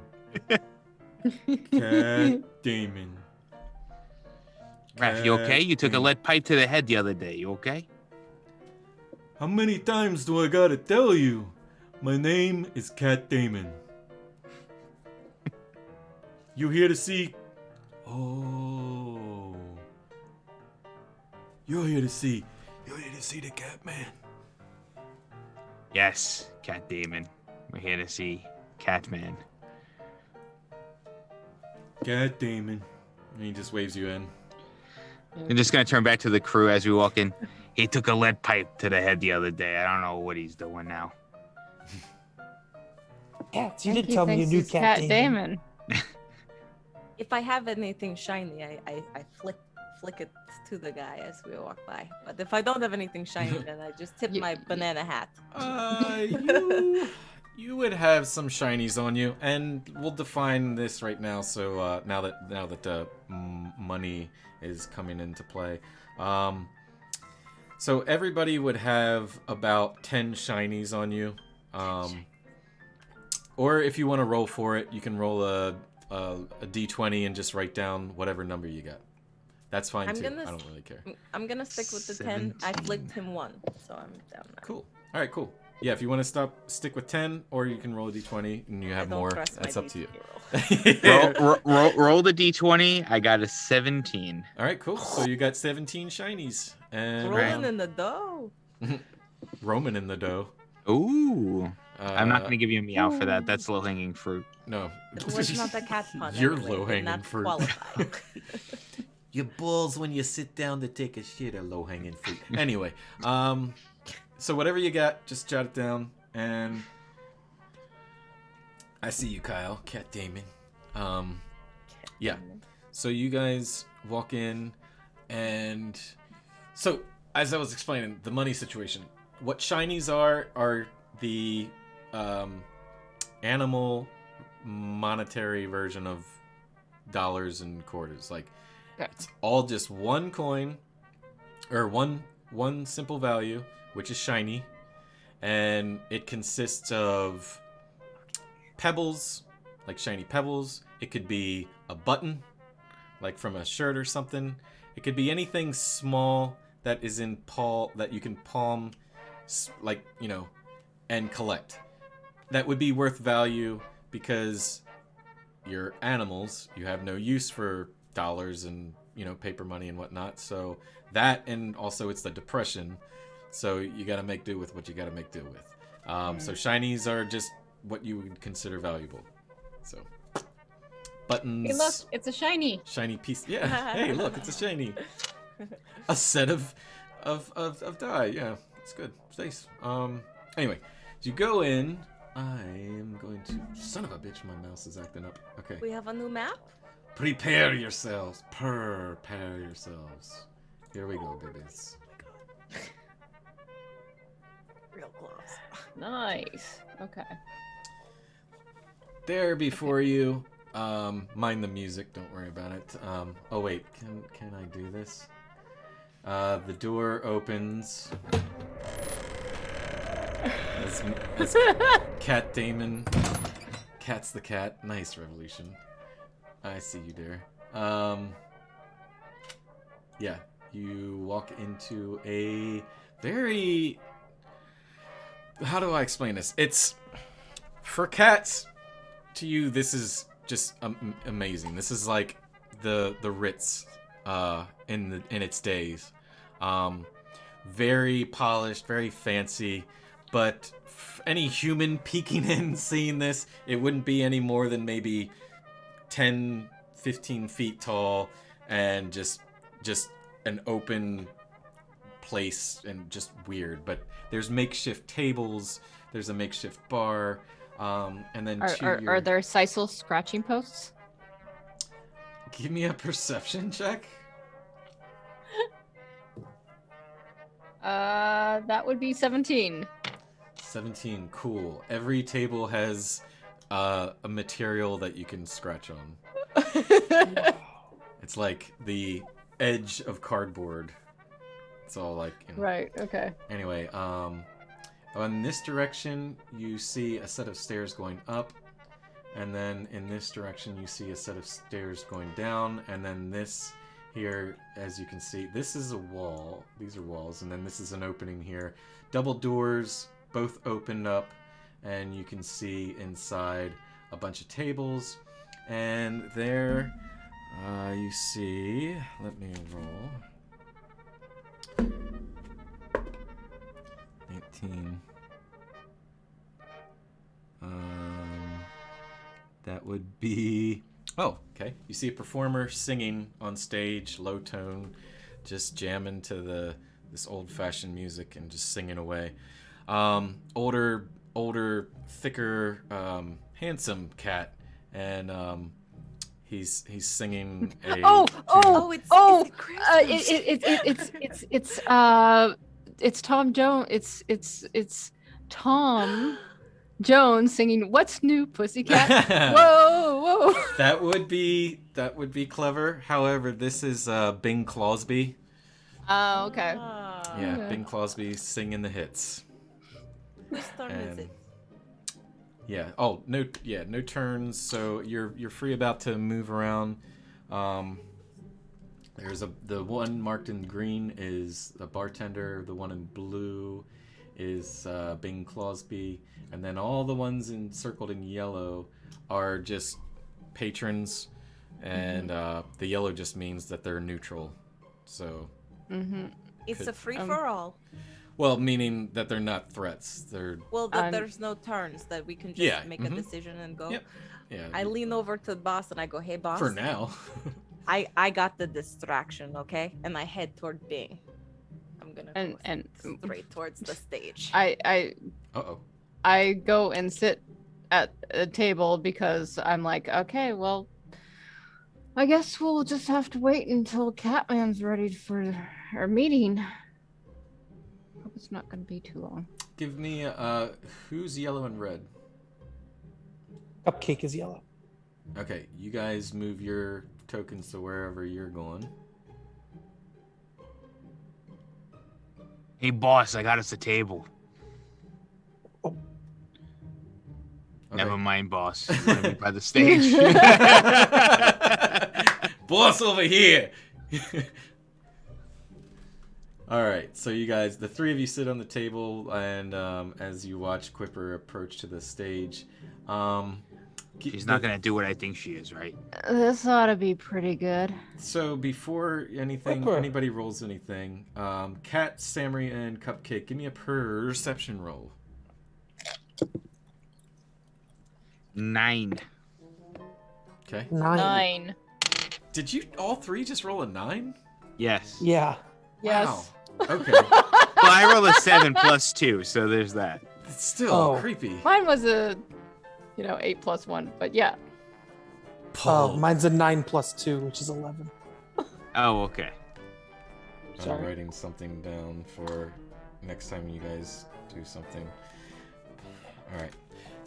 Cat Damon. Raph, you okay? You took a Damon. lead pipe to the head the other day. You okay? How many times do I gotta tell you? My name is Cat Damon. You here to see? Oh, you're here to see the Catman. Yes, Cat Damon. We're here to see Catman. Cat Damon. And he just waves you in. I'm just gonna turn back to the crew as we walk in. He took a lead pipe to the head the other day. I don't know what he's doing now. Cats, you I think did tell me you thinks knew he's Cat Cat Damon. Damon. If I have anything shiny, I flick it to the guy as we walk by. But if I don't have anything shiny, then I just tip You- my banana hat. You would have some shinies on you, and we'll define this right now. So now that money is coming into play, so everybody would have about 10 shinies on you. Or if you want to roll for it, you can roll a d20 and just write down whatever number you got. That's fine too. I don't really care. I'm gonna stick with the 10. I flicked him 1, so I'm down 9. Cool. All right, cool. Yeah, if you want to stick with 10, or you can roll a d20 and you have more. That's up to you. roll the d20. I got a 17. All right, cool. So you got 17 shinies. And rolling in the dough. Roman in the dough. Ooh. I'm not going to give you a meow for that. That's low-hanging fruit. No. It was not the cat pun. You're anyway, low-hanging fruit. Qualified. Your balls when you sit down to take a shit are low-hanging fruit. Anyway, so whatever you got, just jot it down. And I see you, Kyle. Cat Damon. Yeah. So you guys walk in, and so as I was explaining, the money situation. What shinies are the animal monetary version of dollars and quarters. Like, it's all just one coin, or one simple value, which is shiny, and it consists of pebbles, like shiny pebbles. It could be a button, like from a shirt or something. It could be anything small that is in that you can palm, like, you know, and collect. That would be worth value because you're animals. You have no use for dollars and, you know, paper money and whatnot. So that, and also it's the depression. So you got to make do with what you got to make do with. So shinies are just what you would consider valuable. So buttons. Hey, look, it's a shiny. Shiny piece. Yeah. Hey, look, it's a shiny. A set of die. Yeah, it's good. It's nice. Anyway, as you go in, I am going to. Son of a bitch, my mouse is acting up. Okay. We have a new map? Prepare yourselves. Prepare yourselves. Here we go, babies. Real close. Nice. Okay. There before you. Mind the music. Don't worry about it. Oh wait, can I do this? The door opens. As Cat Damon. Cat's the cat. Nice revolution. I see you there. Yeah, you walk into a very... How do I explain this? It's... For cats, to you, this is just amazing. This is like the Ritz in its days. Very polished, very fancy, but any human peeking in seeing this, it wouldn't be any more than maybe 10, 15 feet tall, and just an open place and just weird. But there's makeshift tables, there's a makeshift bar, and then are there sisal scratching posts? Give me a perception check. That would be 17. 17, cool. Every table has a material that you can scratch on. It's like the edge of cardboard. It's all like... You know. Right, okay. Anyway, in this direction, you see a set of stairs going up. And then in this direction, you see a set of stairs going down. And then this here, as you can see, this is a wall. These are walls. And then this is an opening here. Double doors, both opened up. And you can see inside a bunch of tables. And there you see... Let me roll. 18. That would be... Oh, okay. You see a performer singing on stage, low tone, just jamming to this old-fashioned music and just singing away. Older, thicker, handsome cat, and he's singing a... It's Tom Jones. It's Tom Jones singing "What's New, Pussycat." Whoa, whoa. That would be clever. However, this is Bing Crosby. Oh, okay. Yeah, Okay. Bing Crosby singing the hits. Whose turn is And it? yeah. Oh, no turns. So you're free about to move around. There's the one marked in green is the bartender. The one in blue is Bing Crosby, and then all the ones encircled in yellow are just patrons, and the yellow just means that they're neutral. So. It's a free for all. Well, meaning that they're not threats. They're Well, that there's no turns that we can just make a decision and go. Yep. Yeah. I lean over to the boss and I go, "Hey, boss." For now. I got the distraction, okay? And I head toward Bing. I'm gonna go straight towards the stage. I go and sit at a table because I'm like, okay, well, I guess we'll just have to wait until Catman's ready for our meeting. Hope it's not going to be too long. Give me who's yellow and red? Cupcake is yellow. Okay, you guys move your tokens to wherever you're going. Hey, boss, I got us a table. Oh. Okay. Never mind, boss. You want to meet by the stage? Boss over here. All right, so you guys, the three of you sit on the table, and as you watch Quipper approach to the stage, she's not gonna do what I think she is, right? This ought to be pretty good. So before anybody rolls anything, Cat, Samry, and Cupcake, give me a perception roll. 9. Okay. 9. Did you all three just roll a 9? Yes. Yeah. Yes. Wow. Okay. Well, I rolled a 7 plus 2, so there's that. It's still creepy. Mine was a, 8 plus 1, but yeah. Oh, mine's a 9 plus 2, which is 11. Oh, okay. I'm writing something down for next time you guys do something. All right.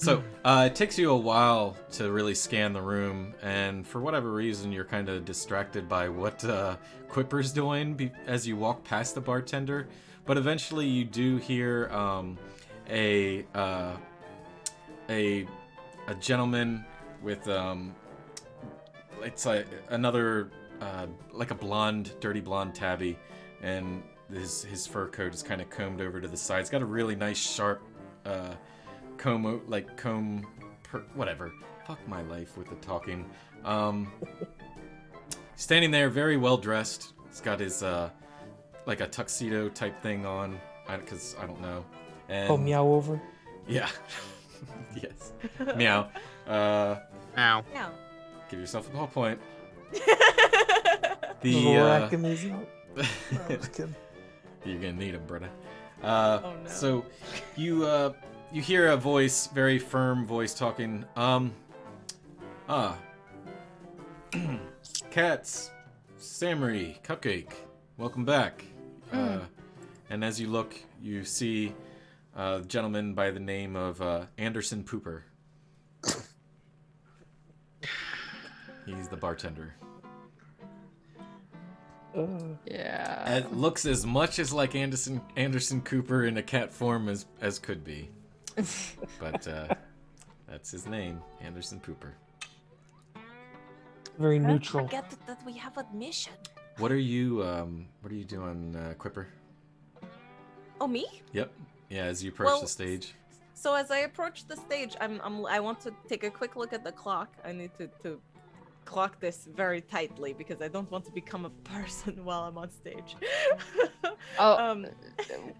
So it takes you a while to really scan the room, and for whatever reason, you're kind of distracted by what Quipper's doing as you walk past the bartender. But eventually, you do hear a gentleman with it's like another like a blonde, dirty blonde tabby, and his fur coat is kind of combed over to the side. It's got a really nice sharp whatever. Fuck my life with the talking. Standing there, very well dressed. He's got his like a tuxedo type thing on, because I don't know. And, meow over. Yeah. Yes. Meow. Ow. Meow. Give yourself a ball point. Racking these up. No, I'm just kidding. You're gonna need him, brother. Oh, no. So you hear a voice, very firm voice talking. Cats, Samry, Cupcake, welcome back. And as you look, you see a gentleman by the name of Anderson Pooper. He's the bartender. Yeah. It looks as much as like Anderson Cooper in a cat form as could be. But that's his name, Anderson Pooper. Very neutral. Don't forget that we have admission. What are you doing, Quipper? Oh, me? Yep. Yeah, as you approach Well, the stage. So as I approach the stage, I want to take a quick look at the clock. I need to clock this very tightly because I don't want to become a person while I'm on stage.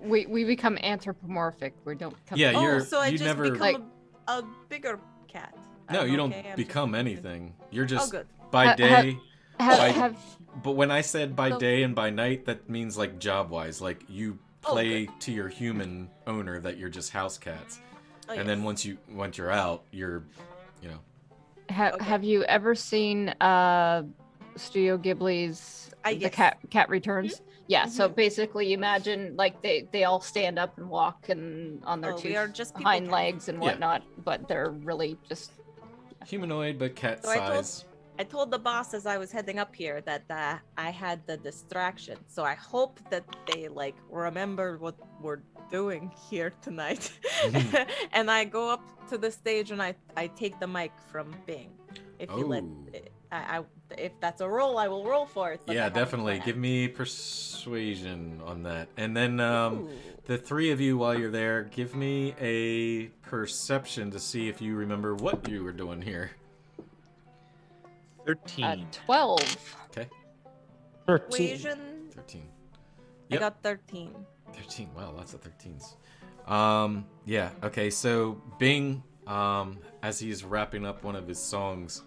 We become anthropomorphic. We don't become. Yeah, so I you just never become a bigger cat. No, you don't I'm become just- anything. You're just good. by day. Have But when I said by So- day and by night, that means like job wise, like you play to your human owner that you're just house cats, and then once you're out, you're, Have you ever seen Studio Ghibli's The yes. Cat Returns? Yeah, so basically imagine like they all stand up and walk and on their we two are just people hind cats. legs and Yeah. whatnot, but they're really just Humanoid, but cat So size. I told the boss as I was heading up here that I had the distraction. So I hope that they like remember what we're doing here tonight. And I go up to the stage and I take the mic from Bing. If you let, if that's a roll, I will roll for it. but I Yeah, haven't definitely. planned. Give me persuasion on that. And then Ooh. the three of you, while you're there, give me a perception to see if you remember what you were doing here. 13. 12. Okay. 13. Persuasion. 13. I Yep. got 13. 13. Wow, lots of 13s. Yeah. Okay. So Bing, as he's wrapping up one of his songs,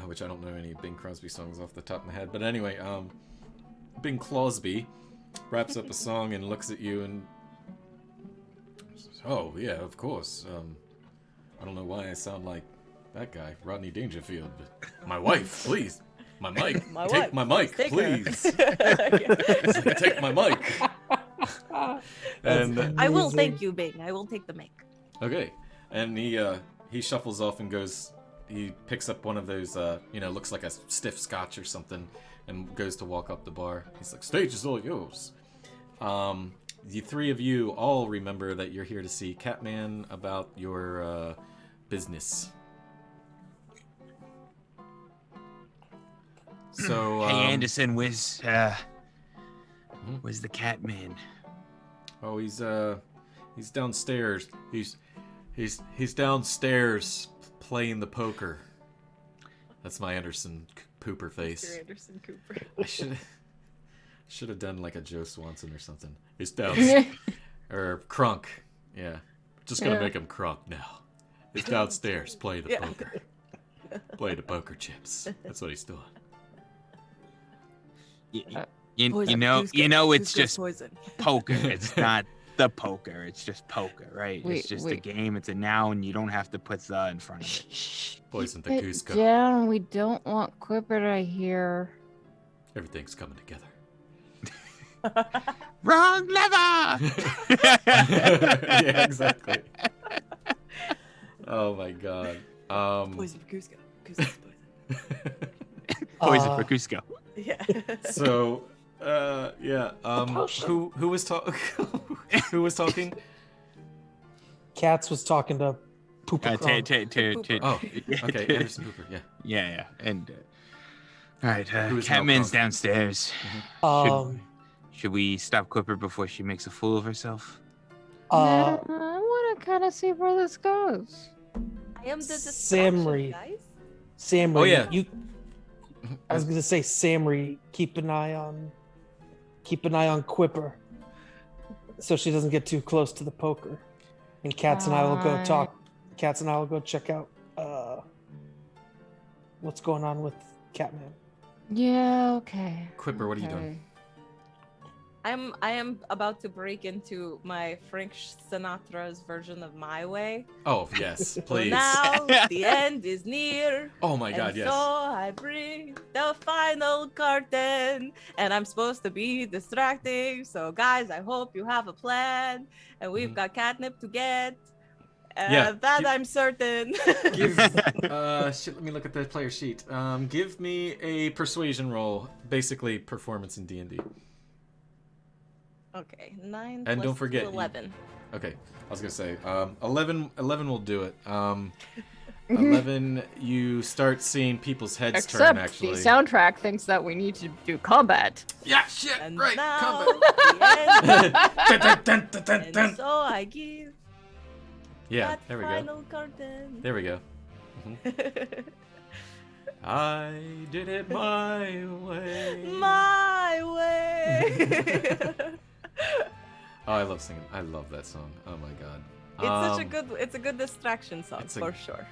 which I don't know any Bing Crosby songs off the top of my head, but anyway, Bing Crosby wraps up a song and looks at you and says, "Oh yeah, of course. I don't know why I sound like that guy, Rodney Dangerfield, but my wife, please." My mic. Take my mic, Take her. please. It's like, take my mic. And I will thank you, Bing. I will take the mic. okay, and he shuffles off and goes. He picks up one of those, looks like a stiff scotch or something, and goes to walk up the bar. He's like, "Stage is all yours." The three of you all remember that you're here to see Catman about your business. So Hey Anderson, where's the Catman? Oh, he's downstairs. He's downstairs playing the poker. That's my Anderson Pooper face. Mr. Anderson Cooper. I should have done like a Joe Swanson or something. He's downstairs. Or Crunk. Yeah. Just gonna make him Crunk now. He's downstairs playing the poker. Play the poker chips. That's what he's doing. You know, it's just poison. poker. It's not the poker. It's just poker, right? Wait, it's just a wait. game. It's a noun. You don't have to put the in front of it. Poison the Keep it Cusco. down. We don't want Quipper to hear. Everything's coming together. Wrong lever. Yeah, exactly. Oh my god. Poison for Cusco. Cusco's poison. Poison for Cusco. Yeah. So, yeah. Who was who was talking? Cats was talking to Pooper. Oh, okay. Anderson Cooper. Yeah. Yeah. And all right, Who is now Catman's Crunk? downstairs. Should we stop Quipper before she makes a fool of herself? I want to kind of see where this goes. I am the distraction, Samri. guys. Samri, Oh, yeah. I was gonna say Samri, keep an eye on Quipper, so she doesn't get too close to the poker. And Cats and I will go talk. Cats and I will go check out what's going on with Catman. Yeah, okay. Quipper, what are you doing? I am about to break into my Frank Sinatra's version of My Way. Oh yes, please. Now the end is near. Oh my god, And yes. so I bring the final curtain, and I'm supposed to be distracting. So guys, I hope you have a plan, and we've Mhm. got catnip to get. Yeah, That I'm certain. Give shit. Let me look at the player sheet. Give me a persuasion roll, basically performance in D&D. Okay, 9 And plus don't forget, 2, 11. Okay, I was gonna say 11 will do it. 11, you start seeing people's heads turn. Except Actually, the soundtrack thinks that we need to do combat. yeah, shit, And right. now Combat. the Dun, dun, dun, dun, end, dun. and so I give Yeah, that there we go. final curtain. There we go. I did it my way. My way. Oh, I love singing. I love that song. Oh my god. It's a good distraction song it's a- for sure.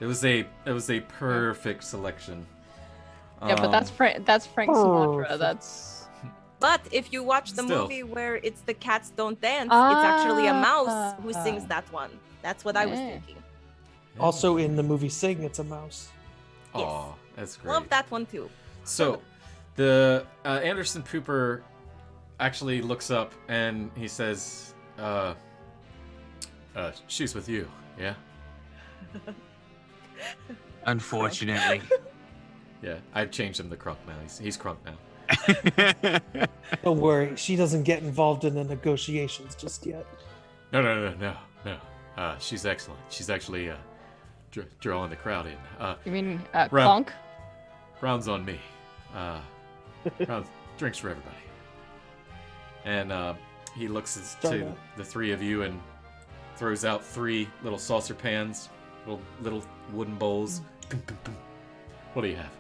It was a perfect selection. Yeah, but that's Frank Sinatra. That's But if you watch the Still. movie where it's the cats don't dance, it's actually a mouse who Ah. sings that one. That's what I was Yeah. thinking. Also in the movie Sing, it's a mouse. Aw, that's great. Love that one too. So, The Anderson Pooper actually looks up and he says, she's with you, yeah? Unfortunately. Yeah, I've changed him to Crunk now. He's Crunk now. Don't worry, she doesn't get involved in the negotiations just yet. No. She's excellent. She's actually drawing the crowd in. You mean Round- Clonk? Rounds on me. Rounds, drinks for everybody. And he looks to the three of you and throws out 3 little saucer pans, little wooden bowls. What do you have?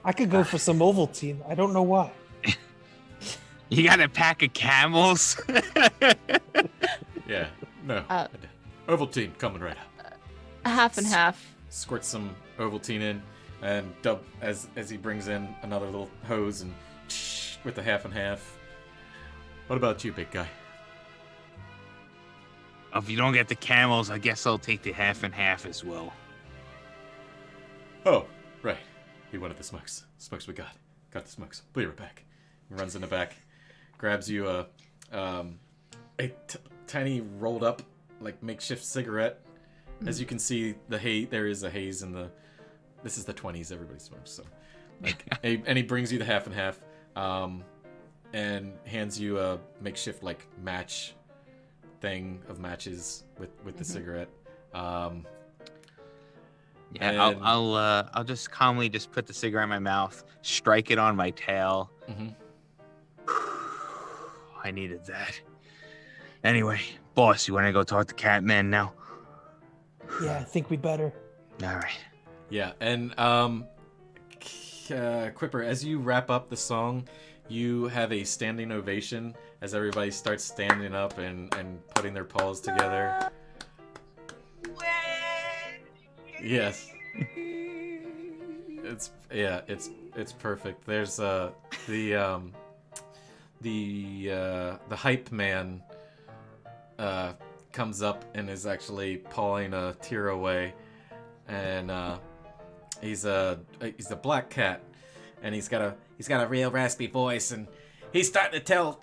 I could go for some Ovaltine. I don't know why. You got a pack of camels? Yeah, no. Ovaltine coming right up. A half and half. Squirt some Ovaltine in, and Dub as he brings in another little hose and with the half and half. What about you, big guy? If you don't get the camels, I guess I'll take the half and half as well. Oh, right. He wanted the smokes. Smokes we got. Got the smokes. Be right back. He runs in the back, grabs you a tiny rolled up like makeshift cigarette. As you can see, there is a haze in the. This is the 20s. Everybody smokes, so like, and he brings you the half and half, and hands you a makeshift like match thing of matches with the cigarette. Yeah, I'll just calmly just put the cigarette in my mouth, strike it on my tail. I needed that. Anyway, boss, you want to go talk to Catman now? Yeah, I think we better. All right. Yeah, and Quipper, as you wrap up the song, you have a standing ovation as everybody starts standing up and putting their paws together. Yes. It's perfect. There's the hype man comes up and is actually pawing a tear away, and he's a black cat, and he's got a real raspy voice, and he starts to tell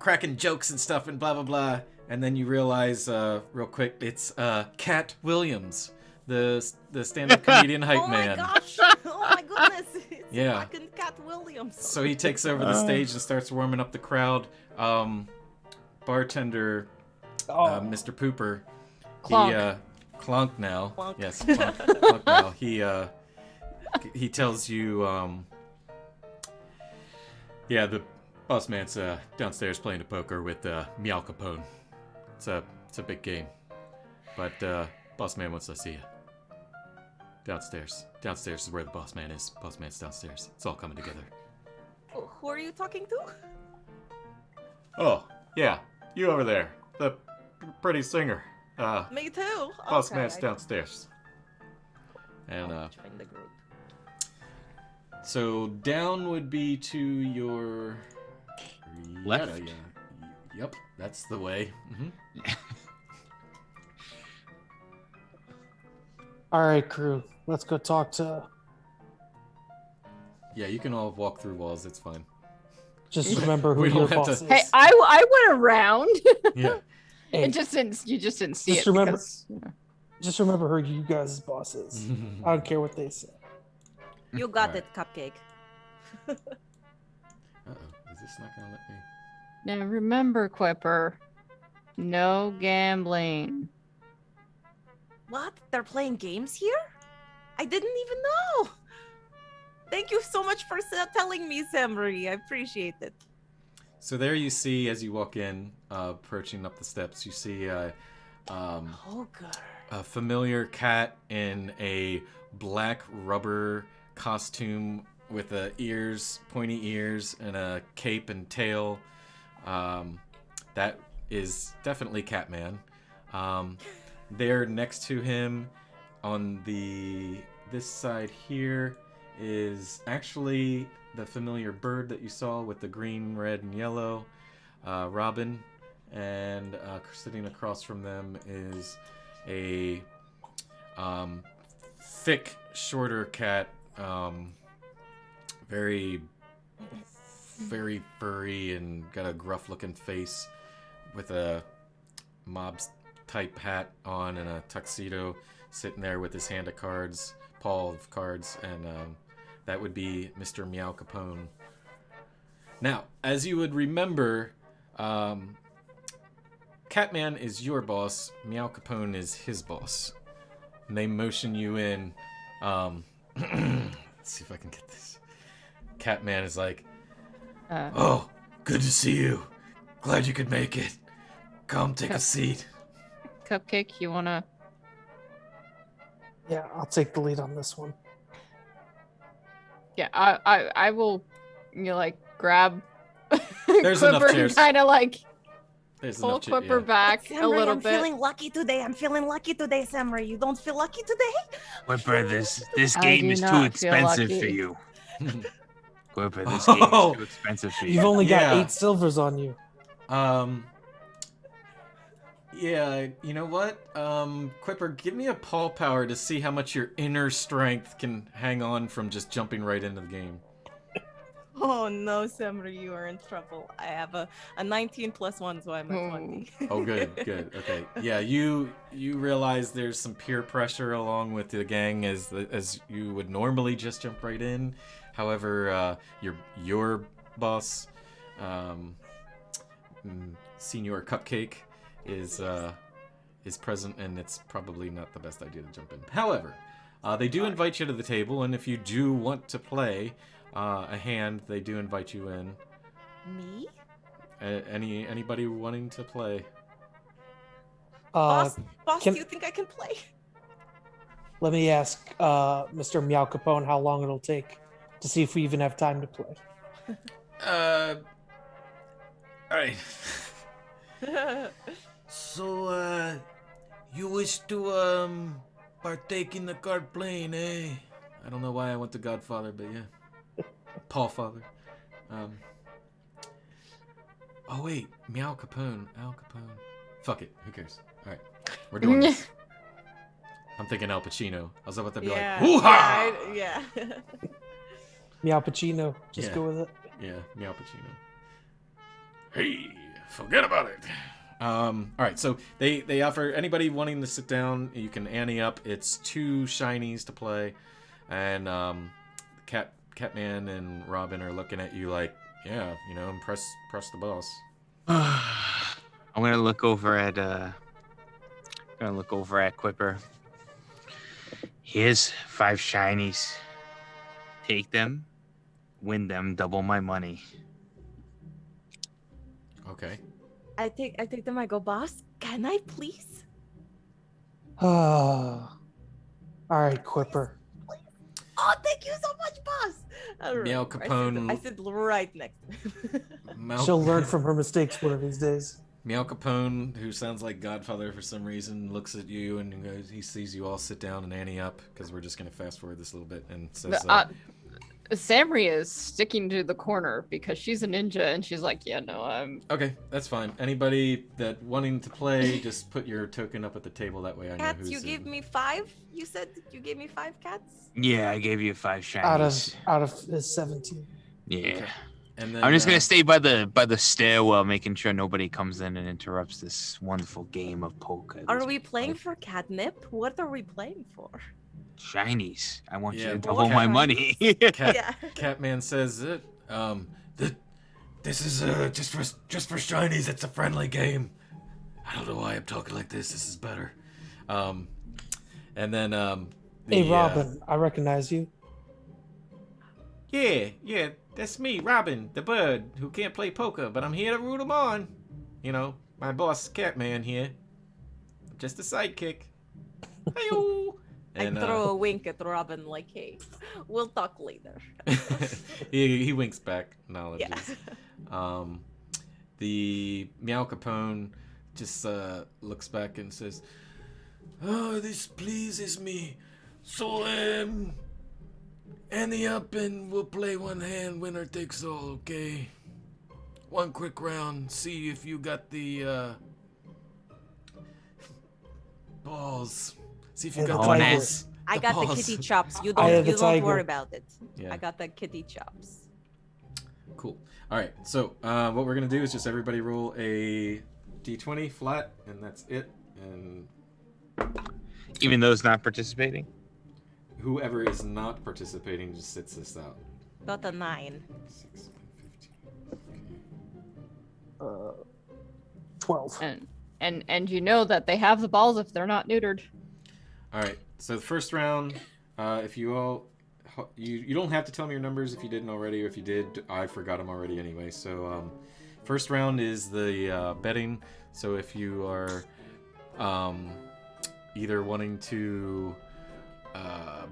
cracking jokes and stuff and blah blah blah, and then you realize real quick it's Cat Williams, the stand-up comedian hype man. Oh my gosh! Oh my goodness! It's fucking Cat Williams. So he takes over the stage and starts warming up the crowd. Bartender, Mr. Pooper, Clonk. Clonk now. Clonk. Yes, Clonk now. He tells you, the boss man's downstairs playing the poker with Meow Capone. It's a big game, but boss man wants to see you. Downstairs. Downstairs is where the boss man is. Boss man's downstairs. It's all coming together. Who are you talking to? Oh, yeah. You over there. The pretty singer. Me too. Boss Okay, man's downstairs. And join the group. so down would be to your Left. Yep, that's the way. All right, crew. Let's go talk to. Yeah, you can all walk through walls. It's fine. Just remember who We don't your have boss to- is. Hey, I went around. Yeah. Hey, You just didn't see Just it. remember- because, just remember who you guys' boss is. I don't care what they say. You got Alright. it, Cupcake. Uh-oh. Is this not gonna let me? Now remember, Quipper, no gambling. What? They're playing games here? I didn't even know. Thank you so much for telling me, Samri. I appreciate it. So there you see, as you walk in, approaching up the steps, you see Ogre. a familiar cat in a black rubber costume with pointy ears, and a cape and tail. That is definitely Catman. There next to him, on this side here, is actually the familiar bird that you saw with the green, red, and yellow, Robin. And sitting across from them is a thick, shorter cat. Very, very furry and got a gruff-looking face with a mob-type hat on and a tuxedo, sitting there with his hand of cards, paw of cards, and that would be Mr. Meow Capone. Now, as you would remember, Catman is your boss, Meow Capone is his boss. And they motion you in. Let's see if I can get this. Catman is like, oh, good to see you. Glad you could make it. Come take a seat. Cupcake, you wanna? Yeah, I'll take the lead on this one. Yeah, I will. Grab. There's enough Quipper chairs. Kind of There's pull enough Quipper back a Samurai, little I'm bit. feeling lucky today. I'm feeling lucky today, Samurai. You don't feel lucky today? Quipper, this I game do is too not feel expensive for lucky. you. Quipper, this game is too expensive for You've you. only got Yeah. 8 silvers on you. Yeah, you know what? Quipper, give me a paw power to see how much your inner strength can hang on from just jumping right into the game. Oh no, Samurai, you are in trouble. I have a 19 plus 1, so I'm at 20. Oh, good, good. Okay. Yeah, you realize there's some peer pressure along with the gang as you would normally just jump right in. However, your boss, Senior Cupcake, is present, and it's probably not the best idea to jump in. However, they do invite you to the table, and if you do want to play a hand, they do invite you in. Me? Anybody wanting to play? Boss, can- do you think I can play? Let me ask Mr. Meow Capone how long it'll take to see if we even have time to play. Alright. So, you wish to, partake in the card playing, eh? I don't know why I went to Godfather, but yeah. Paul Father. Oh wait, Meow Capone. Al Capone. Fuck it. Who cares? Alright. We're doing this. I'm thinking Al Pacino. I was about to be like, hoo-ha! Yeah. Meow Pacino. Just Yeah. go with it. Yeah, Meow Pacino. Hey, forget about it. Alright, so they offer anybody wanting to sit down, you can ante up. It's 2 shinies to play. And Catman and Robin are looking at you like, yeah, impress the boss. I'm gonna look over at Quipper. Here's 5 shinies. Take them, win them, double my money. Okay. I take them. I go, boss. Can I please? All right, Quipper. Oh, thank you so much, boss. Meow Capone. I sit right next to him. She'll learn from her mistakes one of these days. Meow Capone, who sounds like Godfather for some reason, looks at you and he sees you all sit down and ante up, because we're just going to fast forward this a little bit, and says, Samri is sticking to the corner because she's a ninja, and she's like, yeah, no, I'm... okay, that's fine. Anybody that wanting to play, just put your token up at the table, that way I know Cats, who's you gave me 5? You said you gave me 5 cats? Yeah, I gave you 5 shinies. Out of his 17. Yeah. Okay. And then, I'm just gonna stay by the stairwell, making sure nobody comes in and interrupts this wonderful game of poker. Are we playing for catnip? What are we playing for? Shinies? I want Yeah, you to but double my money. Catman says that This is, just for shinies, it's a friendly game. I don't know why I'm talking like this. This is better. and then Hey, Robin, I recognize you. Yeah, that's me, Robin, the bird, who can't play poker, but I'm here to root him on. My boss, Catman, here. I'm just a sidekick. Hey-o. And, I throw a wink at Robin like, hey, we'll talk later. he winks back, acknowledges. Yeah. The Meow Capone just looks back and says, Oh, this pleases me. So, ante up and we'll play one hand, winner takes all, okay? One quick round, see if you got the, balls. See if you got the Cojones. balls. I got the boss. kitty chops. You I am don't the you don't worry tiger. about it. Yeah. I got the kitty chops. Cool. All right. So what we're gonna do is just everybody roll a d20 flat, and that's it. And Even those not participating. whoever is not participating just sits this out. Got a 9. 6, 15. 12. And you know that they have the balls if they're not neutered. All right. So the first round, if you all, you don't have to tell me your numbers if you didn't already, or if you did, I forgot them already anyway. So first round is the betting. So if you are either wanting to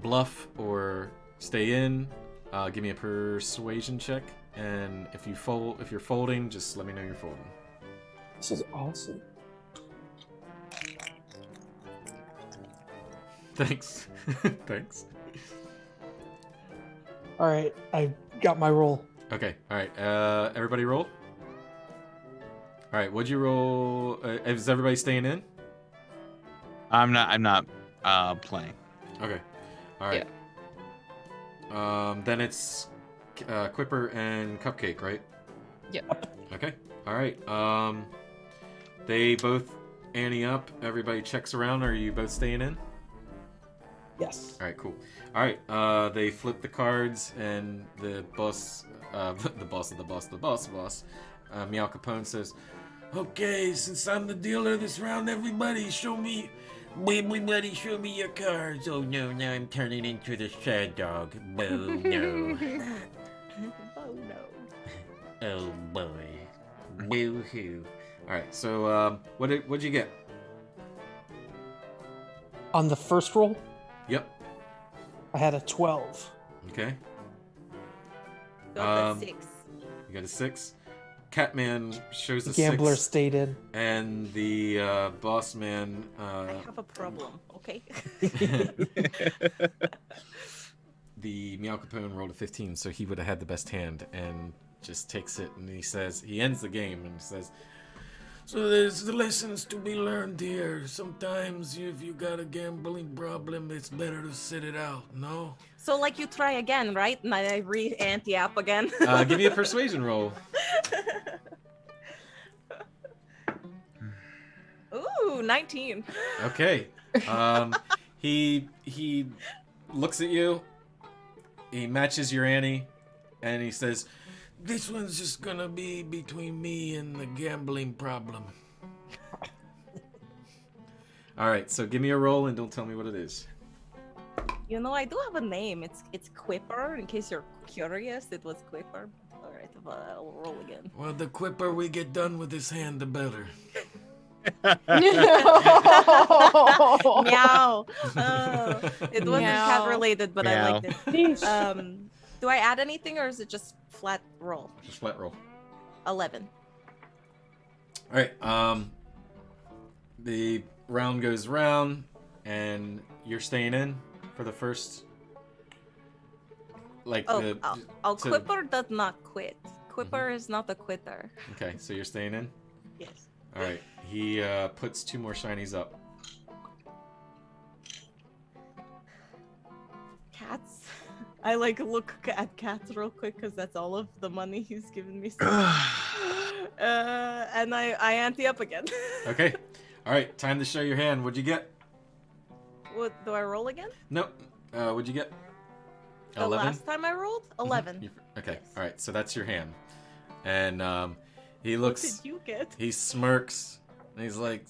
bluff or stay in, give me a persuasion check. And if you're folding, just let me know you're folding. This is awesome. Thanks. Thanks. All right, I got my roll. Okay. All right. Everybody roll. All right. What'd you roll? Is everybody staying in? I'm not playing. Okay. All right. Then it's Quipper and Cupcake, right? Yep. Okay. All right. They both ante up. Everybody checks around. Are you both staying in? Yes. All right. Cool. All right. They flip the cards, and the boss, the boss of the boss, the boss, Meow Capone says, Okay, since I'm the dealer this round, everybody show me your cards. Oh no, now I'm turning into the sad dog. Boo, no. Oh no. Oh boy. Boo hoo. All right. So what'd you get? On the first roll, Yep. I had a 12. Okay. Got a 6. You got a 6. Catman shows a Gambler 6, stayed in. and the boss man. I have a problem, okay? The Meow Capone rolled a 15, so he would have had the best hand, and just takes it, and he ends the game, and says, So there's the lessons to be learned here. Sometimes if you got a gambling problem, it's better to sit it out, no? So like you try again, right? And I re-ante up again. give me a persuasion roll. Ooh, 19. Okay. He looks at you. He matches your ante, and he says, This one's just gonna be between me and the gambling problem. "All right, so give me a roll, and don't tell me what it is." You know, I do have a name. It's Quipper. In case you're curious, it was Quipper. All right, I'll roll again. Well, the quicker we get done with this hand, the better. Meow. It wasn't Meow. cat related, but I Meow. liked it. Do I add anything, or is it just flat roll? Just flat roll. 11. All right. The round goes round, and you're staying in for the first. Like Oh, the. to- Quipper does not quit. Quipper is not a quitter. Okay, so you're staying in. Yes. All right. He puts 2 more shinies up. Cats. I look at cats real quick because that's all of the money he's given me. And I ante up again. Okay. All right. Time to show your hand. What'd you get? What do I roll again? Nope. What'd you get? The last time I rolled, 11. Okay. Yes. All right. So that's your hand. And he What looks. did you get? He smirks. And he's like.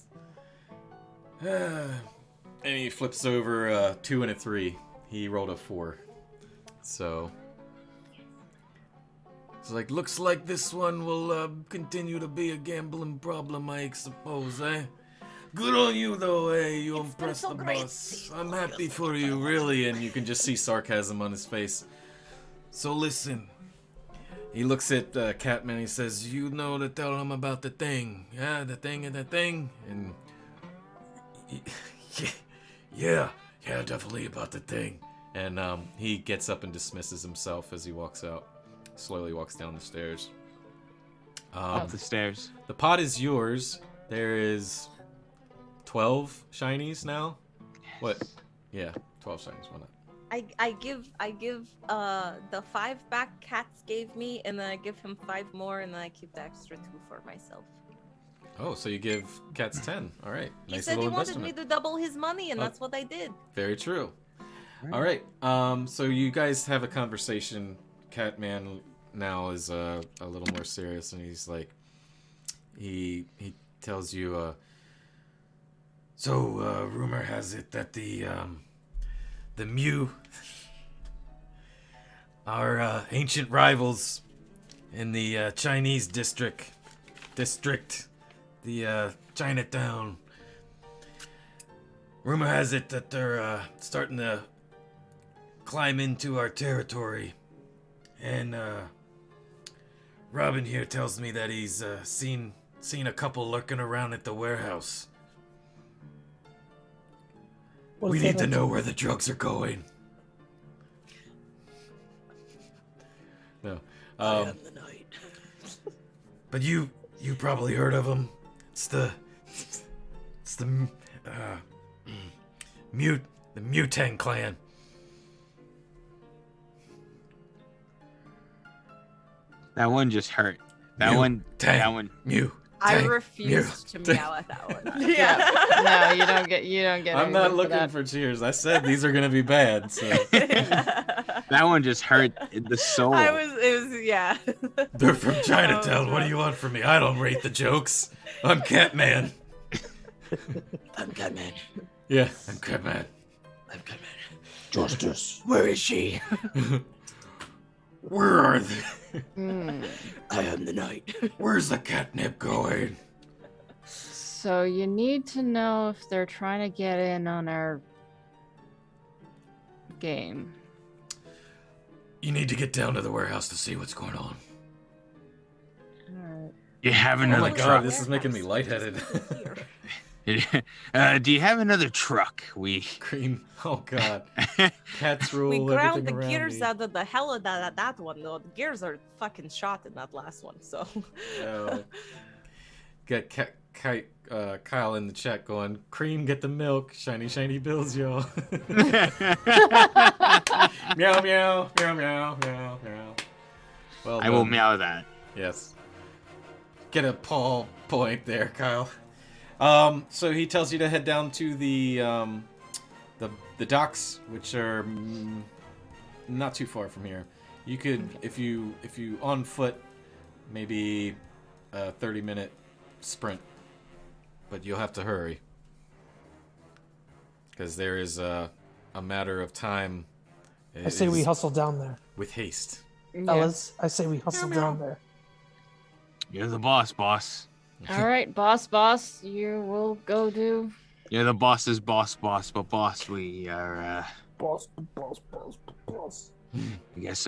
And he flips over a 2 and a 3. He rolled a 4. So. It's like, looks like this one will continue to be a gambling problem, I suppose, eh? Good on you, though, eh? You It's been impressed so the great boss. seeing I'm you. happy for you, really. And you can just see sarcasm on his face. So listen. He looks at Catman. He says, "You know to tell him about the thing, yeah, the thing and the thing." And yeah, definitely about the thing. And he gets up and dismisses himself as he walks out. Slowly walks down the stairs. Up the stairs. The pot is yours. There is 12 shinies now. What? Yeah, 12 shinies, why not? I give the 5 back cats gave me, and then I give him 5 more, and then I keep the extra 2 for myself. Oh, so you give cats 10. All right. He Nice said little he wanted investment. me to double his money, and Oh. that's what I did. Very true. All right. So you guys have a conversation. Catman now is a little more serious, and he's like, he tells you, so rumor has it that the Mew, our ancient rivals in the Chinese district, the Chinatown. Rumor has it that they're starting to climb into our territory, and Robin here tells me that he's seen a couple lurking around at the warehouse. What We is need that to know where the drugs are going. No. I am the night. But you probably heard of them. It's the Mutang clan. That one just hurt. Mew. I Tang, refused to Mew. meow at that one. No, you don't get. I'm not anything looking that. for cheers. I said these are gonna be bad. So That one just hurt the soul. It was, yeah. they're from Chinatown. What do you want from me? I don't rate the jokes. I'm Catman. I'm Catman. Yeah, I'm Catman. I'm Catman. Justice. Where is she? Where are they? I am the night. Where's the catnip going? So you need to know if they're trying to get in on our game. You need to get down to the warehouse to see what's going on. Alright. You have Oh another my god, truck. this is making me lightheaded. Do you have another truck? We Cream. Oh god. Cats rule We ground everything the around gears me. out of the hell of that one, though. The gears are fucking shot in that last one, so. Oh. Got Kyle in the chat going, Cream, get the milk. Shiny, shiny bills, y'all. Meow, meow, meow, meow, meow, meow. Well I will done. meow that. Yes. Get a Paul point there, Kyle. So he tells you to head down to the docks, which are not too far from here. You could, if you on foot, maybe a 30-minute sprint, but you'll have to hurry because there is a matter of time. I say we is hustle down there. with haste. Fellas, I say we hustle down there. You're the boss. All right, boss, you will go do. You're the boss's boss, but boss, we are. Boss.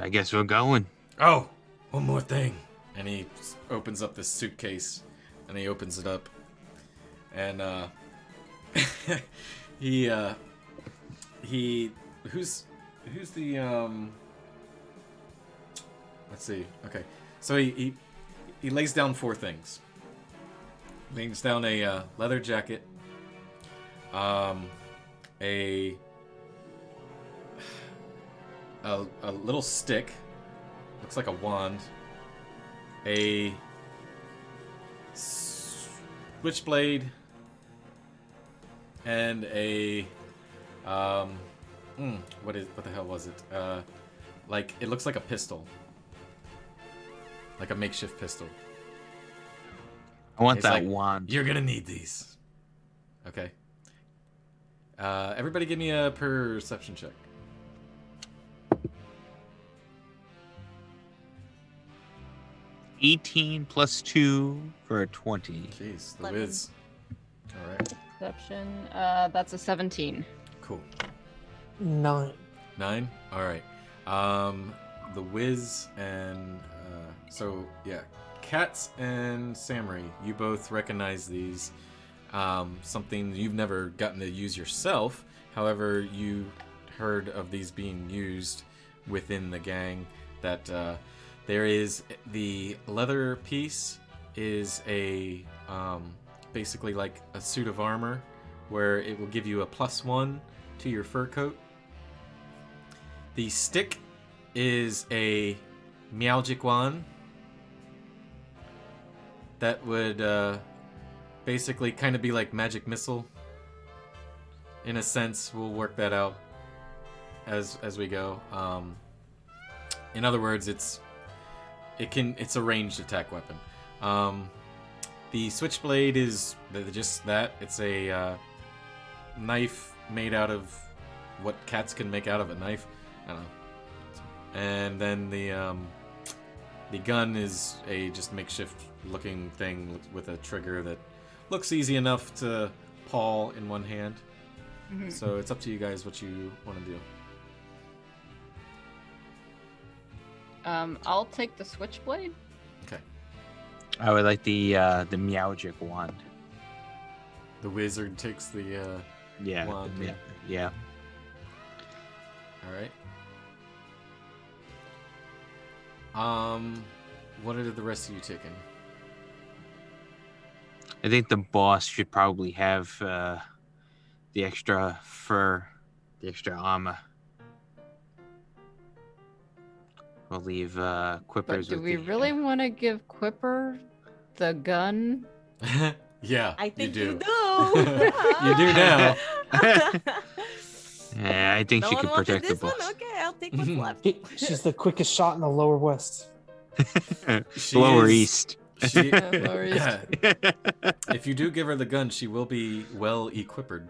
I guess we're going. Oh, one more thing. And he opens up this suitcase, and he opens it up, and who's the let's see. Okay, so he lays down 4 things. Lays down a leather jacket, a little stick, looks like a wand, a switchblade, and a what the hell was it? Like it looks like a pistol, like a makeshift pistol. I want He's that like, wand. You're gonna need these. Okay. Everybody, give me a perception check. $18 + 2 for a 20. Jeez, the 11. whiz. All right, Perception. That's a 17. cool. 9. 9. All right. The whiz and so yeah, Cats and Samurai. You both recognize these. Something you've never gotten to use yourself. However, you heard of these being used within the gang. That there is the leather piece is a basically like a suit of armor where it will give you a +1 to your fur coat The stick is a meowgic wand that would basically kind of be like magic missile. In a sense, we'll work that out as we go. In other words, it's a ranged attack weapon. The switchblade is just that. It's a knife made out of what cats can make out of a knife. I don't know. And then the gun is a just makeshift looking thing with a trigger that looks easy enough to paw in one hand. Mhm. So it's up to you guys what you want to do. I'll take the switchblade. Okay. I would like the meowgic wand. The wizard takes the Yeah. wand. Yeah. All right. What are the rest of you taking? I think the boss should probably have the extra fur, the extra armor. We'll leave Quippers But do with we the, really want to give Quipper the gun? Yeah, I think you you do. do. You do now. Yeah, I think No she one can wanted protect the this one? boss. Okay, I'll take what's left. She's the quickest shot in the lower west. She Lower is- East. She, Lower East. yeah. If you do give her the gun, she will be well equipped.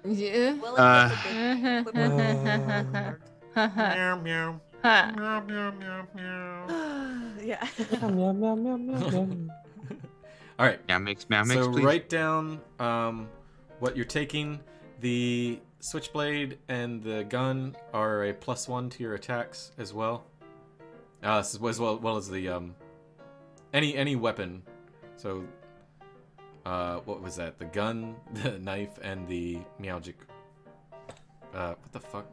Yeah. Well, Uh, it's a Meow meow. Ha. Meow meow meow meow. yeah. Meow, meow, meow, meow, meow. All right. Meow mix, So please. write down what you're taking. The switchblade and the gun are a +1 to your attacks as well. As well as the any weapon. So what was that? The gun, the knife, and the meowgic. What the fuck?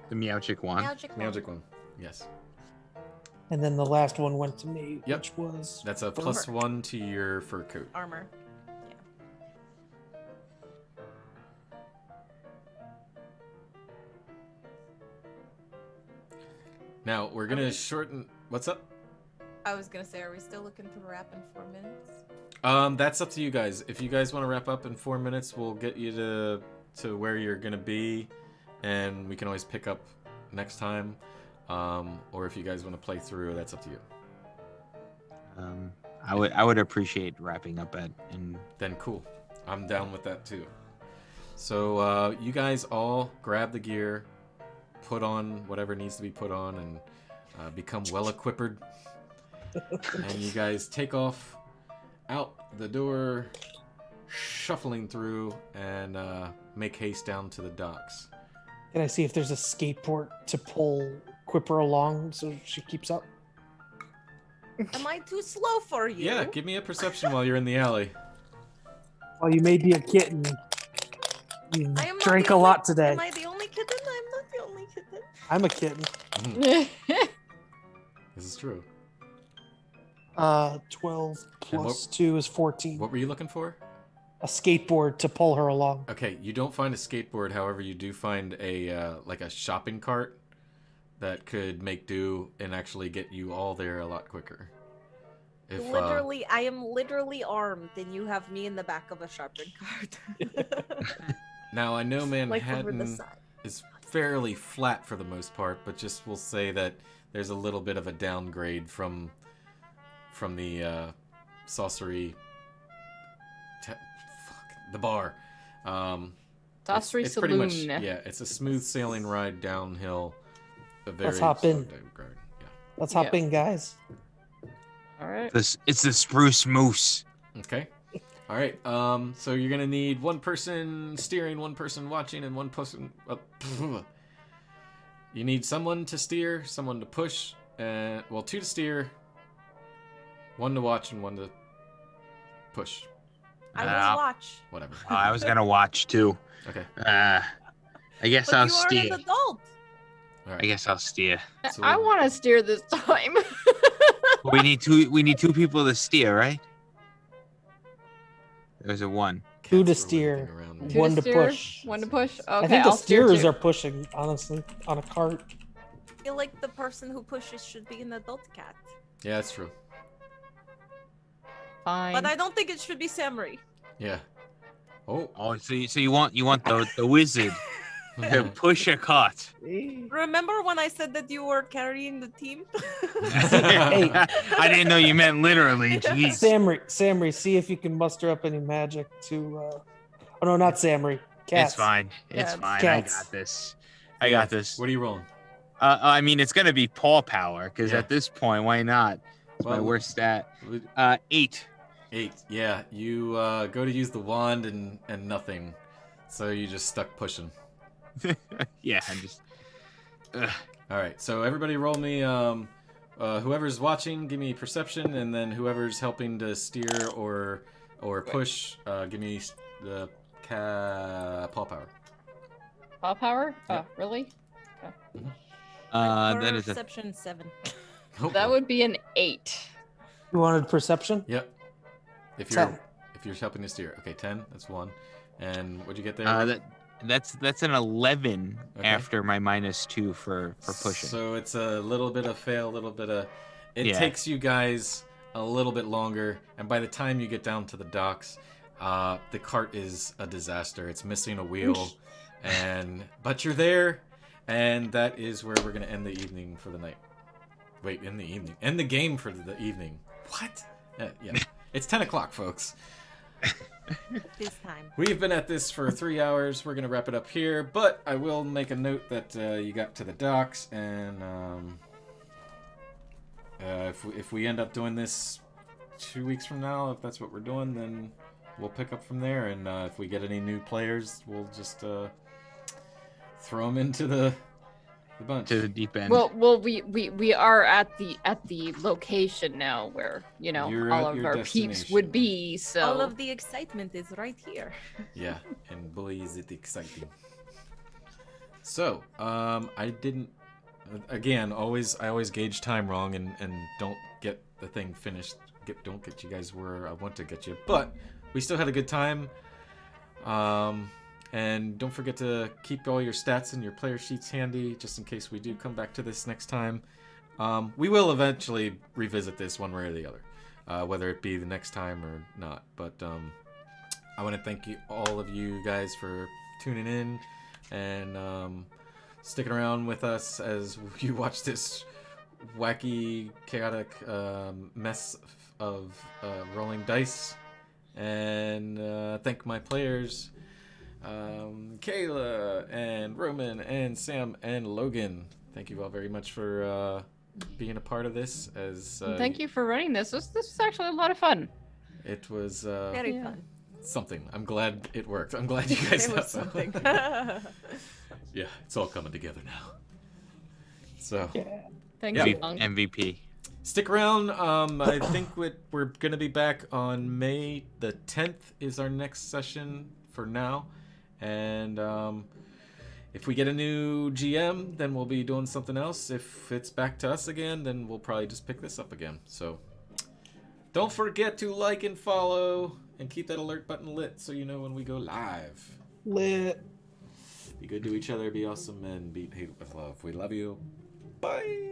The meowgic wand. Meowgic one. Yes. And then the last one went to me, Yep. which was That's a +1 to your fur coat. Armor. Now we're gonna shorten. What's up? I was gonna say, are we still looking to wrap in 4 minutes? That's up to you guys. If you guys want to wrap up in 4 minutes, we'll get you to where you're gonna be, and we can always pick up next time. Or if you guys want to play through, that's up to you. I would appreciate wrapping up at and Then cool. I'm down with that too. So you guys all grab the gear, put on whatever needs to be put on, and become well equipped. And you guys take off out the door, shuffling through, and make haste down to the docks. Can I see if there's a skateboard to pull Quipper along so she keeps up? Am I too slow for you? Yeah, give me a perception while you're in the alley. Well, you may be a kitten. You I am not drank the a only- lot today. Am I the only kitten? I'm not the only kitten. I'm a kitten. This is true. 12 And plus 2 is 14. What were you looking for? A skateboard to pull her along. Okay, you don't find a skateboard. However, you do find a like a shopping cart that could make do and actually get you all there a lot quicker. If Literally, I am literally armed, and you have me in the back of a sharpened cart. now I know like over the Manhattan side. is fairly flat for the most part, but just we'll say that there's a little bit of a downgrade from the sorcery. The bar. Sorcery it's pretty much Saloon. yeah. It's a smooth sailing ride downhill. A very Let's hop slow in. downgrade, yeah. Let's hop Yeah. in, guys. All right. it's the spruce moose. Okay. All right. So you're gonna need one person steering, one person watching, and one person. You need someone to steer, someone to push, and well, 2 to steer, 1 to watch, and 1 to push. I Ah. will watch. Whatever. I was gonna watch too. Okay. I guess But I'll you are steer. an adult. All I right. guess I'll steer. So I want to steer this time. We need two people to steer, right? There's a 1. Two to Cats were steer, waving around me. Two one to steer, push. One to push. Okay, I think the I'll steer steerers two. are pushing, honestly, on a cart. I feel like the person who pushes should be an adult cat. Yeah, that's true. Fine. But I don't think it should be Samri. Yeah. Oh. Oh, so you want the wizard to push a cart. Remember when I said that you were carrying the team? Hey. I didn't know you meant literally. Jeez. Samri, see if you can muster up any magic to. Oh no, not Samri. Cats. It's fine. It's Cats. fine. Cats. I got this. I got this. What are you rolling? I mean, it's gonna be paw power because Yeah. at this point, why not? It's my Well, worst stat. 8. 8. Yeah, you go to use the wand and nothing. So you just stuck pushing. Yeah, I'm just. Ugh. All right, so everybody roll me. Whoever's watching, give me perception, and then whoever's helping to steer or push, give me the paw power. Paw power? Yeah. Really? That is a. Perception 7. Oh, That boy. would be an 8. You wanted perception? Yep. If 10. you're helping to steer, okay, 10. That's 1. And what'd you get there? That's an 11 Okay. after my -2 for pushing. So it's a little bit of fail, a little bit of. It Yeah. takes you guys a little bit longer, and by the time you get down to the docks, the cart is a disaster. It's missing a wheel, but you're there, and that is where we're gonna end the evening for the night. Wait, in the evening, end the game for the evening. What? Yeah, it's 10 o'clock, folks. This time. We've been at this for 3 hours. We're gonna wrap it up here, but I will make a note that you got to the docks, and if we end up doing this 2 weeks from now, if that's what we're doing, then we'll pick up from there. And if we get any new players, we'll just throw them into the bunch. To the deep end. Well, we are at the location now where You're all at of your our peeps destination. would be. So All of the excitement is right here. Yeah, and boy, is it exciting. So, I didn't. Again, I always gauge time wrong and don't get the thing finished. Don't get you guys where I want to get you. But we still had a good time. And don't forget to keep all your stats and your player sheets handy, just in case we do come back to this next time. We will eventually revisit this one way or the other, whether it be the next time or not. But I want to thank all of you guys for tuning in and sticking around with us as you watch this wacky, chaotic mess of rolling dice. And thank my players, Kayla and Roman and Sam and Logan. Thank you all very much for being a part of this. thank you for running this. This was actually a lot of fun. It was Very fun. something. I'm glad it worked. I'm glad you guys It have was something. Yeah, it's all coming together now. So Thank Yeah. you. Monk. MVP. stick around. I think we're gonna be back on May the 10th is our next session for now. And if we get a new GM, then we'll be doing something else. If it's back to us again, then we'll probably just pick this up again. So don't forget to like and follow and keep that alert button lit so you know when we go live. Lit. Be good to each other, be awesome, and beat hate with love. We love you. Bye.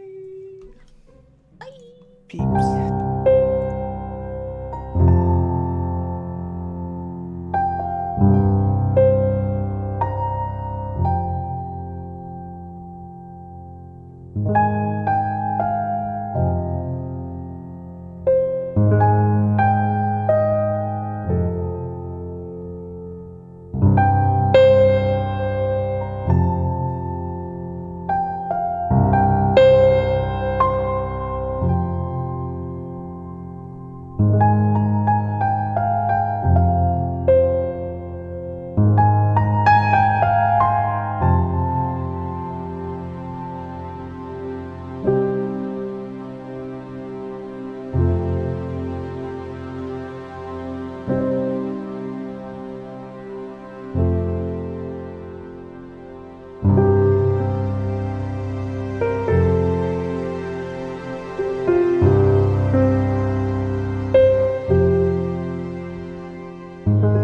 Peeps. Bye.